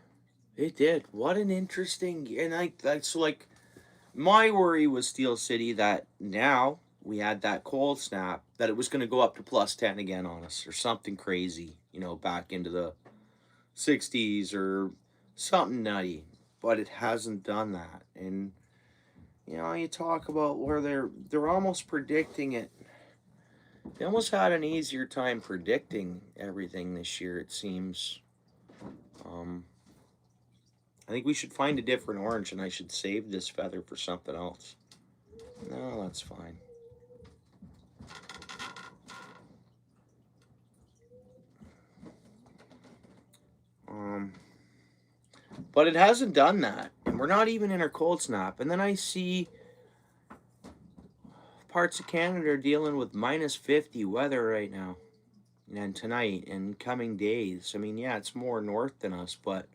Speaker 1: It did. What an interesting and that's like my worry was Steel City that now we had that cold snap that it was going to go up to +10 again on us or something crazy, back into the 60s or something nutty, but it hasn't done that. And you talk about where they're almost predicting it. They almost had an easier time predicting everything this year, it seems. Um, I think we should find a different orange, and I should save this feather for something else. No, that's fine. Um, but it hasn't done that, and we're not even in our cold snap. And then I see parts of Canada are dealing with -50 weather right now, and tonight and coming days. I mean, yeah, it's more north than us, but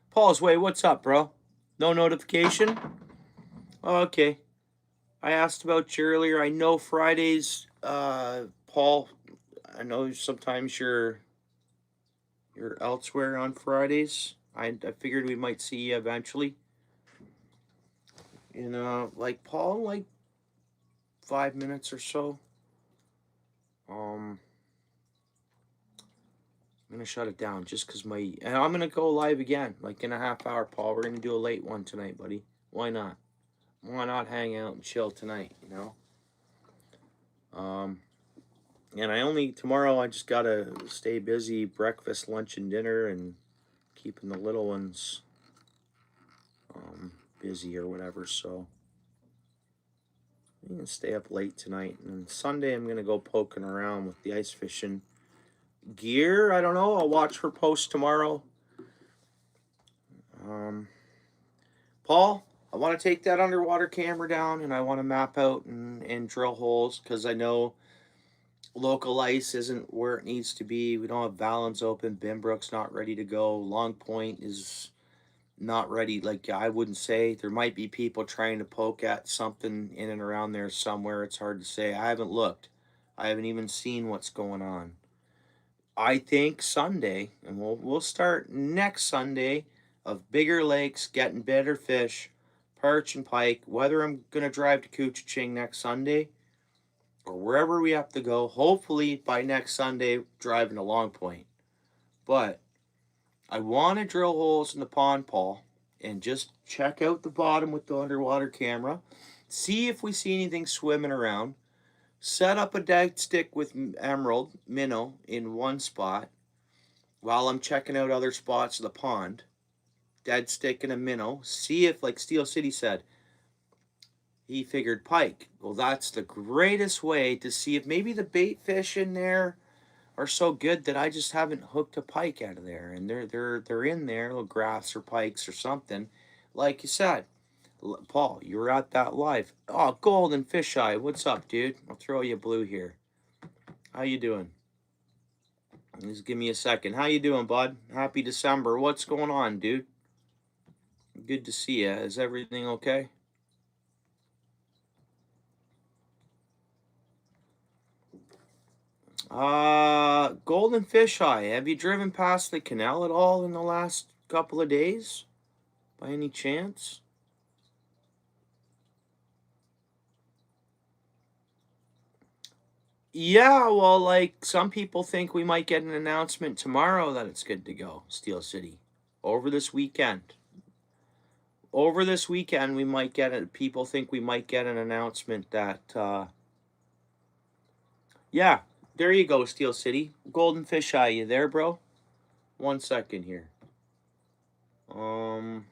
Speaker 1: Paul's way, what's up, bro? No notification? Oh, okay. I asked about you earlier. I know Fridays, Paul. I know sometimes you're elsewhere on Fridays. I figured we might see you eventually. Like Paul, like 5 minutes or so. I'm gonna shut it down just because and I'm gonna go live again, like in a half hour, Paul. We're gonna do a late one tonight, buddy. Why not? Why not hang out and chill tonight? Um, and tomorrow. I just gotta stay busy, breakfast, lunch, and dinner, and keeping the little ones busy or whatever. So I'm gonna stay up late tonight, and then Sunday I'm gonna go poking around with the ice fishing gear. I don't know. I'll watch for posts tomorrow. Um, Paul, I want to take that underwater camera down, and I want to map out and drill holes because I know local ice isn't where it needs to be. We don't have Valens open. Bimbrook's not ready to go. Long Point is not ready. Like, I wouldn't say. There might be people trying to poke at something in and around there somewhere. It's hard to say. I haven't looked. I haven't even seen what's going on. I think Sunday, and we'll start next Sunday of bigger lakes, getting better fish, perch and pike. Whether I'm gonna drive to Couchiching next Sunday or wherever we have to go, hopefully by next Sunday driving to Long Point. But I want to drill holes in the pond, Paul, and just check out the bottom with the underwater camera. See if we see anything swimming around. Set up a dead stick with emerald, minnow in one spot while I'm checking out other spots of the pond. Dead stick and a minnow. See if, like Steel City said, he figured pike. Well, that's the greatest way to see if maybe the bait fish in there are so good that I just haven't hooked a pike out of there, and they're in there, little grass or pikes or something. Like you said, Paul, you were at that live. Oh, golden fisheye, what's up, dude? I'll throw you a blue here. How you doing? Just give me a second. How you doing, bud? Happy December. What's going on, dude? Good to see you. Is everything okay? Golden fisheye. Have you driven past the canal at all in the last couple of days? By any chance? Yeah, well, like some people think we might get an announcement tomorrow that it's good to go, Steel City. Over this weekend. Over this weekend, we might get it. People think we might get an announcement that, yeah, there you go, Steel City. Golden fisheye, you there, bro? 1 second here. Um,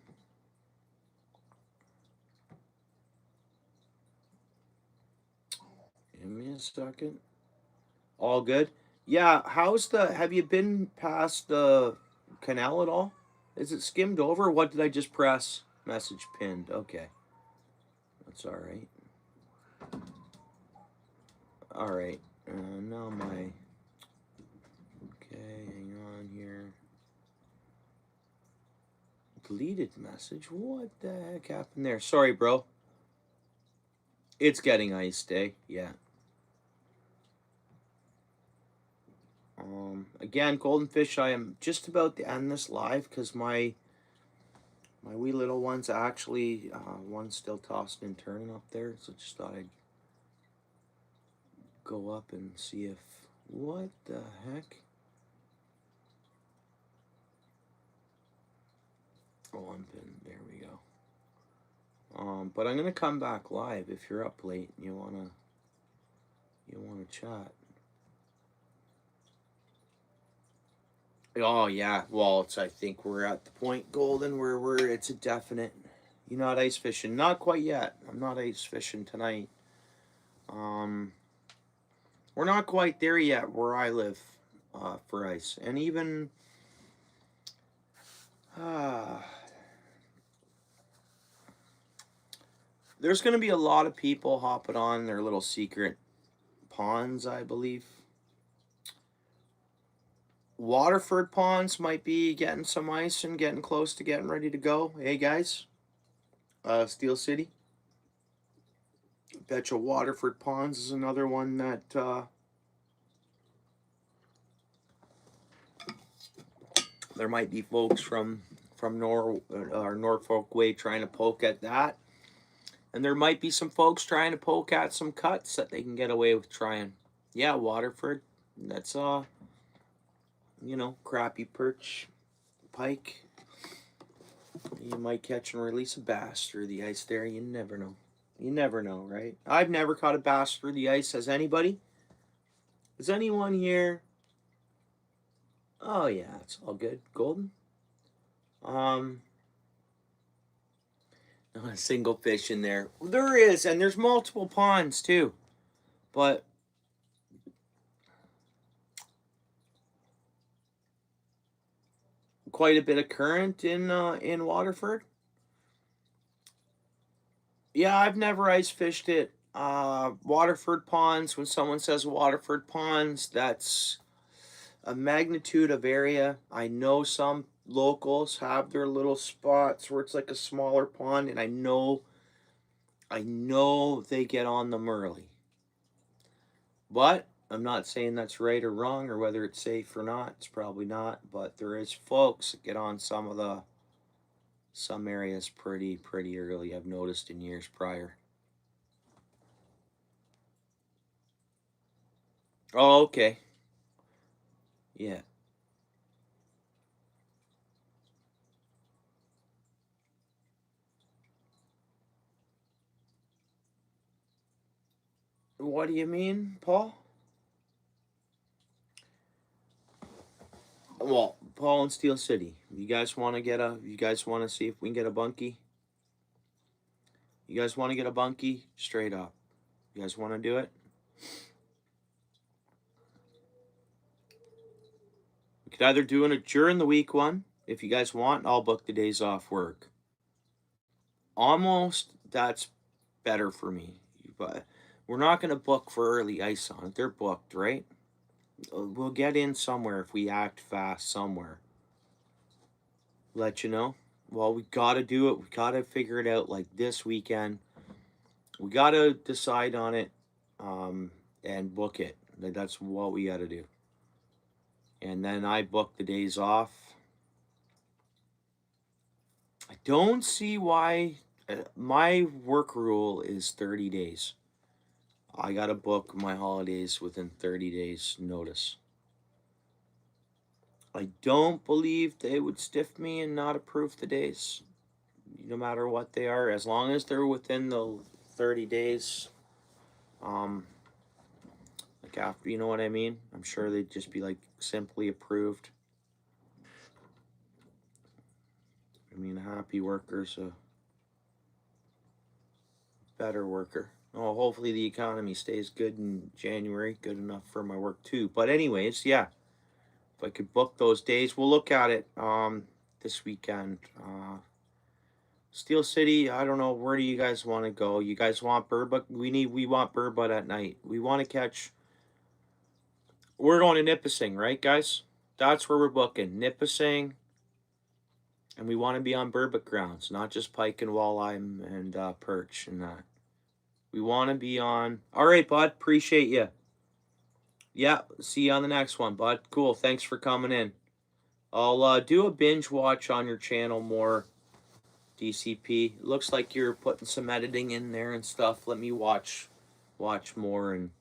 Speaker 1: Give me a second. All good. Yeah, have you been past the canal at all? Is it skimmed over? What did I just press? Message pinned. Okay. That's all right. All right. Now my. Okay, hang on here. Deleted message. What the heck happened there? Sorry, bro. It's getting iced day. Yeah. Again, golden fish. I am just about to end this live because my wee little one's actually one's still tossing and turning up there. So just thought I'd go up and see if what the heck. Oh, I'm pinned. There we go. But I'm gonna come back live if you're up late and you wanna chat. Oh yeah, well, I think we're at the point, Golden, where it's a definite. You're not ice fishing, not quite yet. I'm not ice fishing tonight. Um, we're not quite there yet where I live, for ice, and even there's gonna be a lot of people hopping on their little secret ponds, I believe. Waterford ponds might be getting some ice and getting close to getting ready to go. Hey guys, Steel City. Betcha Waterford ponds is another one that there might be folks from Norfolk Way trying to poke at that, and there might be some folks trying to poke at some cuts that they can get away with trying. Yeah, Waterford. That's crappie perch, pike. You might catch and release a bass through the ice there. You never know. You never know, right? I've never caught a bass through the ice. Has anybody? Is anyone here? Oh yeah, it's all good. Golden. Um, Not a single fish in there. There is, and there's multiple ponds too, but quite a bit of current in Waterford. Yeah, I've never ice fished it. Waterford ponds. When someone says Waterford ponds, that's a magnitude of area. I know some locals have their little spots where it's like a smaller pond, and I know they get on them early. But I'm not saying that's right or wrong or whether it's safe or not. It's probably not. But there is folks that get on some areas pretty early. I've noticed in years prior. Oh, okay. Yeah. What do you mean, Paul? Well, Paul in Steel City. You guys want to get a? You guys want to see if we can get a bunkie? You guys want to get a bunkie? Straight up. You guys want to do it? We could either do it during the week one, if you guys want. I'll book the days off work. Almost that's better for me, but we're not gonna book for early ice on it. They're booked, right? We'll get in somewhere if we act fast somewhere. Let you know. Well, we gotta do it. We gotta figure it out like this weekend. We gotta decide on it, and book it. That's what we gotta do. And then I book the days off. I don't see why. My work rule is 30 days. I gotta book my holidays within 30 days notice. I don't believe they would stiff me and not approve the days, no matter what they are, as long as they're within the 30 days. Like after, you know what I mean? I'm sure they'd just be like simply approved. I mean, a happy worker's a better worker. Oh, hopefully the economy stays good in January, good enough for my work too. But anyways, yeah. If I could book those days, we'll look at it this weekend. Steel City, I don't know, where do you guys want to go? You guys want Burbuck? We want Burbot at night. We want to catch. We're going to Nipissing, right, guys? That's where we're booking. Nipissing. And we want to be on Burbuck grounds, not just pike and walleye and perch and that. We want to be on. All right, bud. Appreciate you. Yeah, see you on the next one, bud. Cool. Thanks for coming in. I'll do a binge watch on your channel more, DCP. It looks like you're putting some editing in there and stuff. Let me watch more. And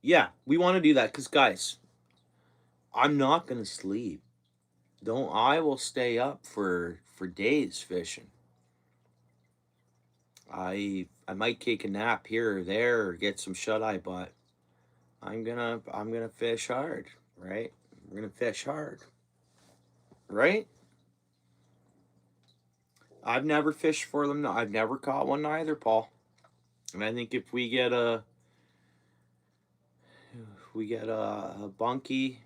Speaker 1: yeah, we want to do that because, guys, I'm not going to sleep. I will stay up for days fishing. I might take a nap here or there or get some shut eye, but I'm gonna fish hard, right? We're gonna fish hard, right? I've never fished for them. I've never caught one either, Paul. And I think if we get a bunkie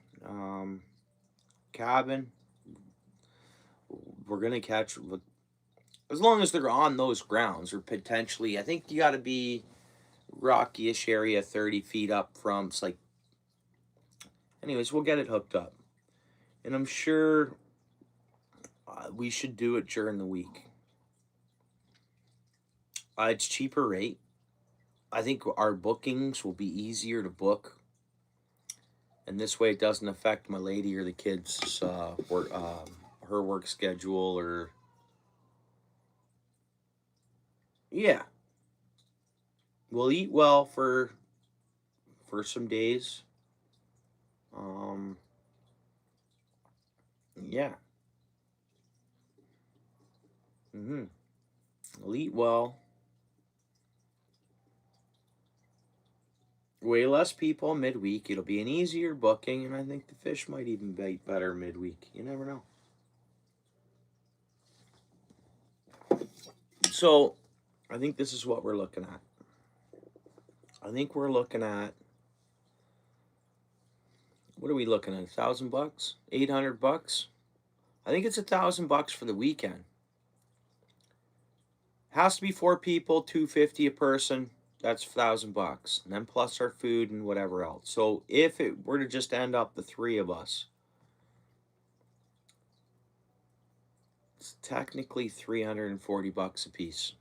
Speaker 1: cabin, we're gonna catch, as long as they're on those grounds, or potentially. I think you got to be rocky-ish area, 30 feet up from. It's like, anyways, we'll get it hooked up, and I'm sure we should do it during the week. It's cheaper rate. I think our bookings will be easier to book, and this way it doesn't affect my lady or the kids' work, her work schedule, or yeah. We'll eat well for some days. Yeah. We'll eat well. Way less people midweek. It'll be an easier booking, and I think the fish might even bite better midweek. You never know. So, I think this is what we're looking at. I think we're looking at, what are we looking at? $1,000? $800? I think it's $1,000 for the weekend. Has to be 4 people, $250 a person. That's $1,000, and then plus our food and whatever else. So if it were to just end up the 3 of us, it's technically $340 a piece.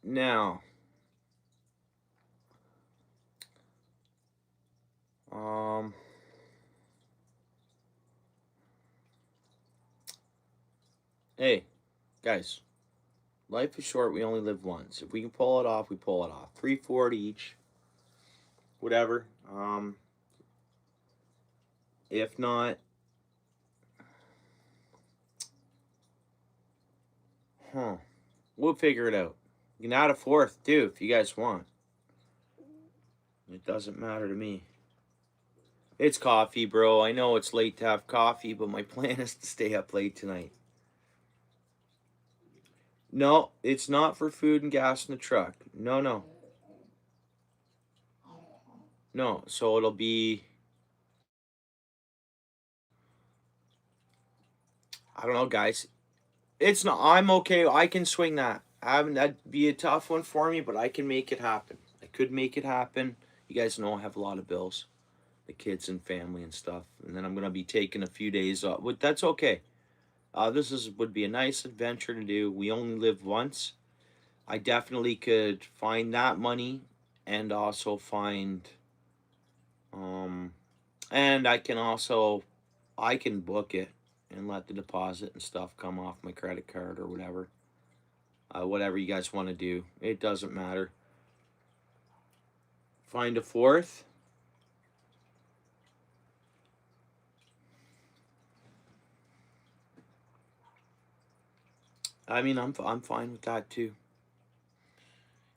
Speaker 1: Now, hey, guys, life is short. We only live once. If we can pull it off, we pull it off. $340 each, whatever. If not, we'll figure it out. You can add a fourth too if you guys want. It doesn't matter to me. It's coffee, bro. I know it's late to have coffee, but my plan is to stay up late tonight. No, it's not for food and gas in the truck. No, no. No, so it'll be, I don't know, guys. It's not, I'm okay. I can swing that. That'd be a tough one for me, but I can make it happen. I could make it happen. You guys know I have a lot of bills, the kids and family and stuff. And then I'm going to be taking a few days off. But that's okay. Would be a nice adventure to do. We only live once. I definitely could find that money and also find um and I can book it and let the deposit and stuff come off my credit card or whatever. Whatever you guys want to do. It doesn't matter. Find a fourth. I mean, I'm fine with that too.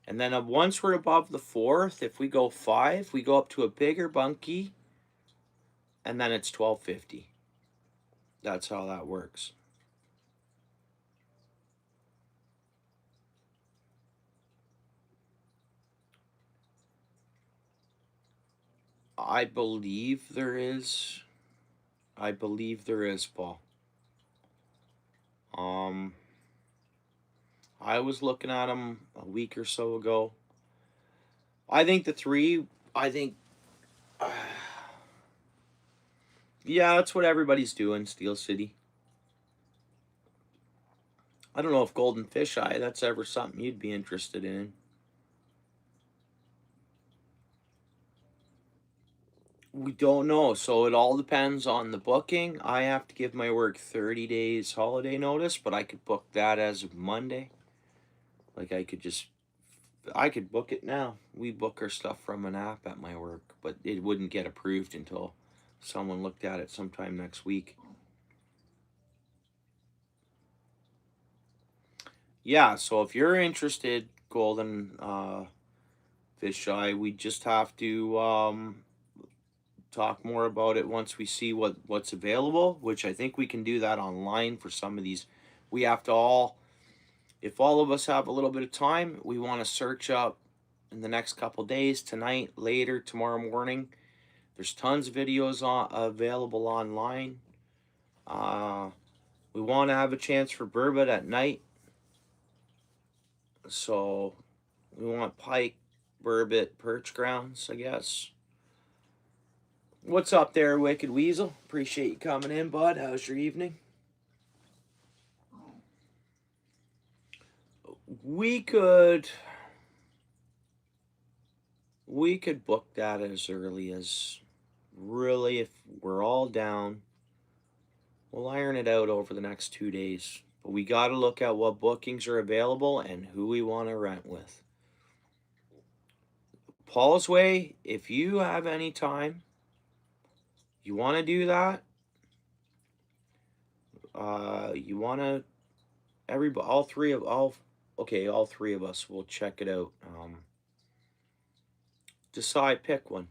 Speaker 1: And then once we're above the fourth, if we go 5, we go up to a bigger bunkie, and then it's 12.50. That's how that works. I believe there is. I believe there is, Paul. I was looking at them a week or so ago. I think the 3. I think. Yeah, that's what everybody's doing. Steel City. I don't know if Golden Fisheye, that's ever something you'd be interested in. We don't know. So it all depends on the booking. I have to give my work 30 days holiday notice, but I could book that as of Monday. Like I could book it now. We book our stuff from an app at my work, but it wouldn't get approved until someone looked at it sometime next week. Yeah, so if you're interested, Golden Fish Eye, we just have to talk more about it once we see what's available, which I think we can do that online for some of these. We have to all, if all of us have a little bit of time, we want to search up in the next couple days, tonight, later, tomorrow morning. There's tons of videos available online. We want to have a chance for burbot at night. So we want pike, burbot, perch grounds, I guess. What's up there, Wicked Weasel? Appreciate you coming in, bud. How's your evening? We could book that as early as, really, if we're all down. We'll iron it out over the next 2 days. But we got to look at what bookings are available and who we want to rent with. Paul's Way, if you have any time, you want to do that, you want to, all three of us will check it out. Decide, pick one.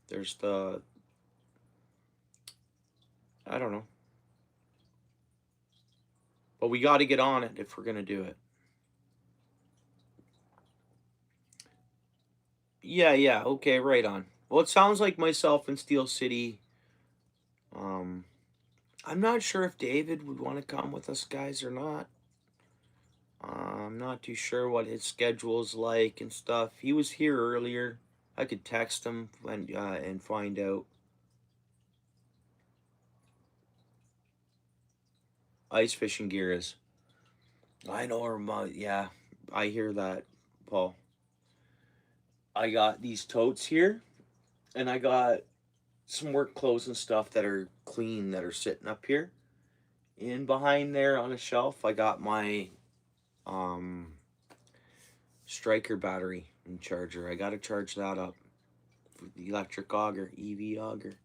Speaker 1: There's I don't know. But we got to get on it if we're going to do it. Yeah, okay, right on. Well, it sounds like myself and Steel City. I'm not sure if David would want to come with us, guys, or not. I'm not too sure what his schedule's like and stuff. He was here earlier. I could text him and find out. Ice fishing gear is. I know her. Yeah, I hear that, Paul. I got these totes here, and I got some work clothes and stuff that are clean that are sitting up here. In behind there on a shelf, I got my striker battery and charger. I gotta charge that up. The electric auger, EV auger.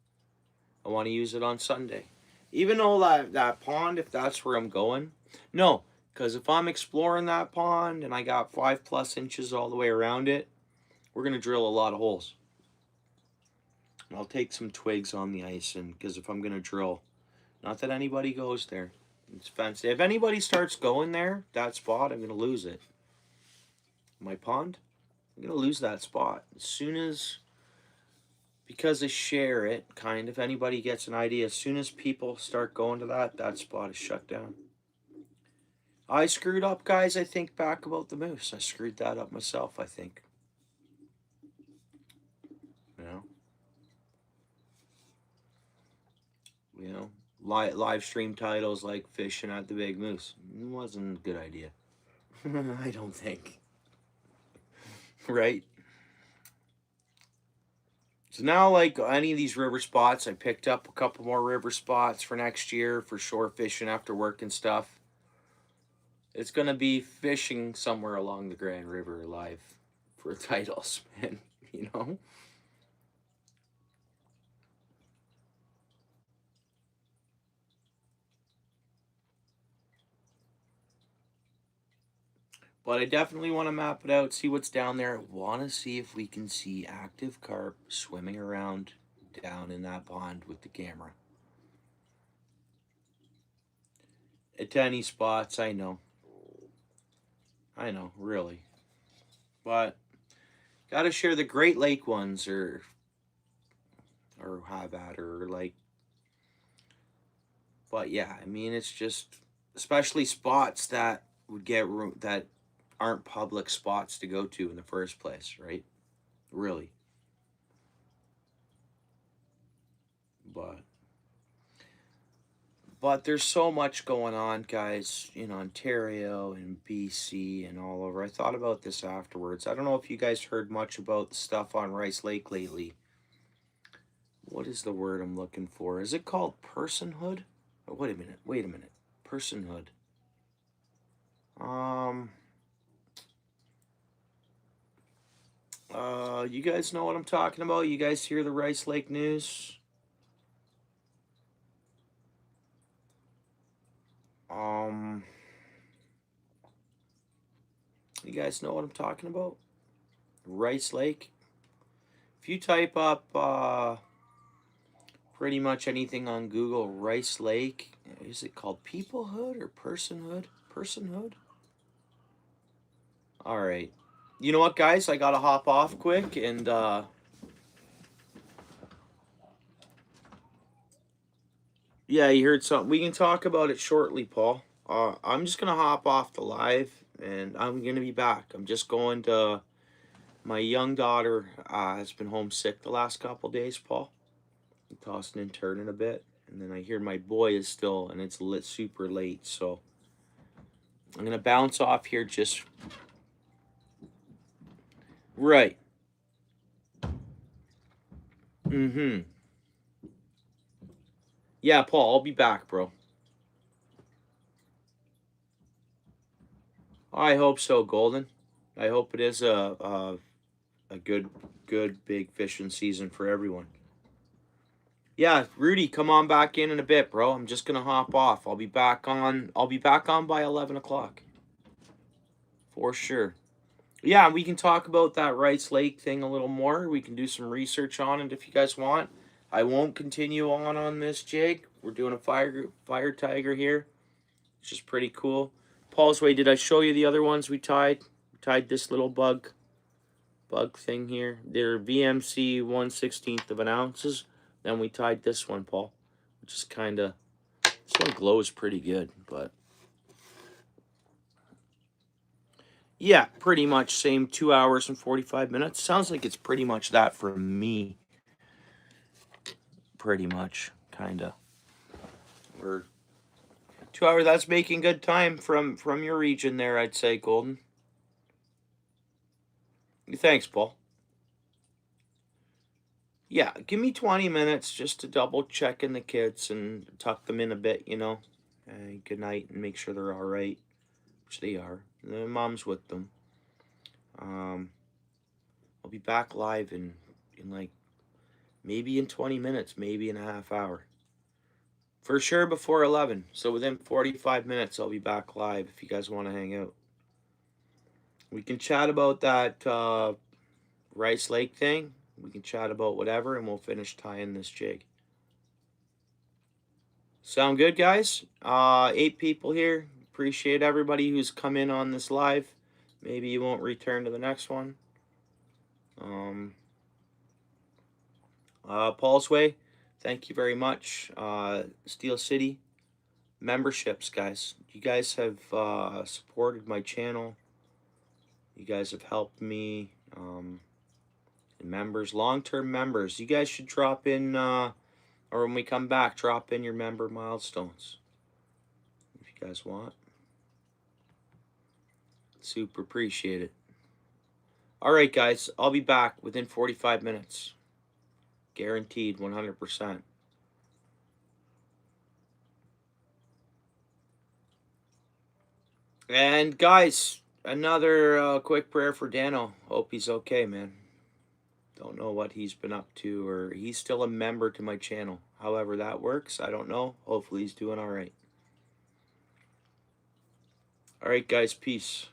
Speaker 1: I want to use it on Sunday. Even though that pond, if that's where I'm going. No, Because if I'm exploring that pond and I got 5+ inches all the way around it, we're going to drill a lot of holes. I'll take some twigs on the ice, and because if I'm going to drill, not that anybody goes there. It's fenced. If anybody starts going there, that spot, I'm going to lose it. My pond, I'm going to lose that spot. As soon as, because I share it, kind of, anybody gets an idea, as soon as people start going to that spot is shut down. I screwed up, guys, I think, back about the moose. I screwed that up myself, I think. You know, live stream titles like Fishing at the Big Moose. It wasn't a good idea. I don't think. Right? So now, like any of these river spots, I picked up a couple more river spots for next year for shore fishing after work and stuff. It's going to be fishing somewhere along the Grand River live for titles, man. You know? But I definitely want to map it out, see what's down there. Want to see if we can see active carp swimming around down in that pond with the camera. At tiny spots, I know. I know, really. But gotta share the Great Lake ones or have at or like. But yeah, I mean, it's just especially spots that would get room that aren't public spots to go to in the first place, right? Really. But there's so much going on, guys, in Ontario and BC and all over. I thought about this afterwards. I don't know if you guys heard much about the stuff on Rice Lake lately. What is the word I'm looking for? Is it called personhood? Oh, wait a minute. Personhood. You guys know what I'm talking about? You guys hear the Rice Lake news? You guys know what I'm talking about? Rice Lake. If you type up pretty much anything on Google, Rice Lake, is it called peoplehood or personhood? Personhood? All right. You know what, guys? I gotta hop off quick and yeah, you heard something. We can talk about it shortly, Paul. I'm just gonna hop off the live and I'm gonna be back. I'm just going to. My young daughter has been homesick the last couple days, Paul. I'm tossing and turning a bit, and then I hear my boy is still, and it's lit super late, so I'm gonna bounce off here. Just right. Mm-hmm. Yeah, Paul, I'll be back, bro. I hope so, Golden. I hope it is a good big fishing season for everyone. Yeah, Rudy, come on back in a bit, bro. I'm just gonna hop off. I'll be back on. I'll be back on by 11 o'clock for sure. Yeah, we can talk about that Rice Lake thing a little more. We can do some research on it if you guys want. I won't continue on this, Jake. We're doing a fire tiger here, which is pretty cool. Paul's way. Did I show you the other ones we tied? We tied this little bug thing here. They're VMC 1/16 of an ounces. Then we tied this one, Paul, which is kind of, this one glows pretty good, but yeah, pretty much same 2 hours and 45 minutes. Sounds like it's pretty much that for me. Pretty much, kind of. We're 2 hours. That's making good time from your region there, I'd say, Golden. Thanks, Paul. Yeah, give me 20 minutes just to double check in the kids and tuck them in a bit, good night and make sure they're all right, which they are. Their mom's with them. I'll be back live in like maybe in 20 minutes, maybe in a half hour. For sure before 11. So within 45 minutes, I'll be back live if you guys want to hang out. We can chat about that Rice Lake thing. We can chat about whatever, and we'll finish tying this jig. Sound good, guys? 8 people here. Appreciate everybody who's come in on this live. Maybe you won't return to the next one. Paul's Way, thank you very much. Steel City memberships, guys. You guys have supported my channel. You guys have helped me. Members, long-term members, you guys should drop in, or when we come back, drop in your member milestones if you guys want. Super appreciate it. All right, guys, I'll be back within 45 minutes. Guaranteed, 100%. And guys, another quick prayer for Dano. Hope he's okay, man. Don't know what he's been up to, or he's still a member to my channel. However that works, I don't know. Hopefully he's doing all right. All right, guys, peace.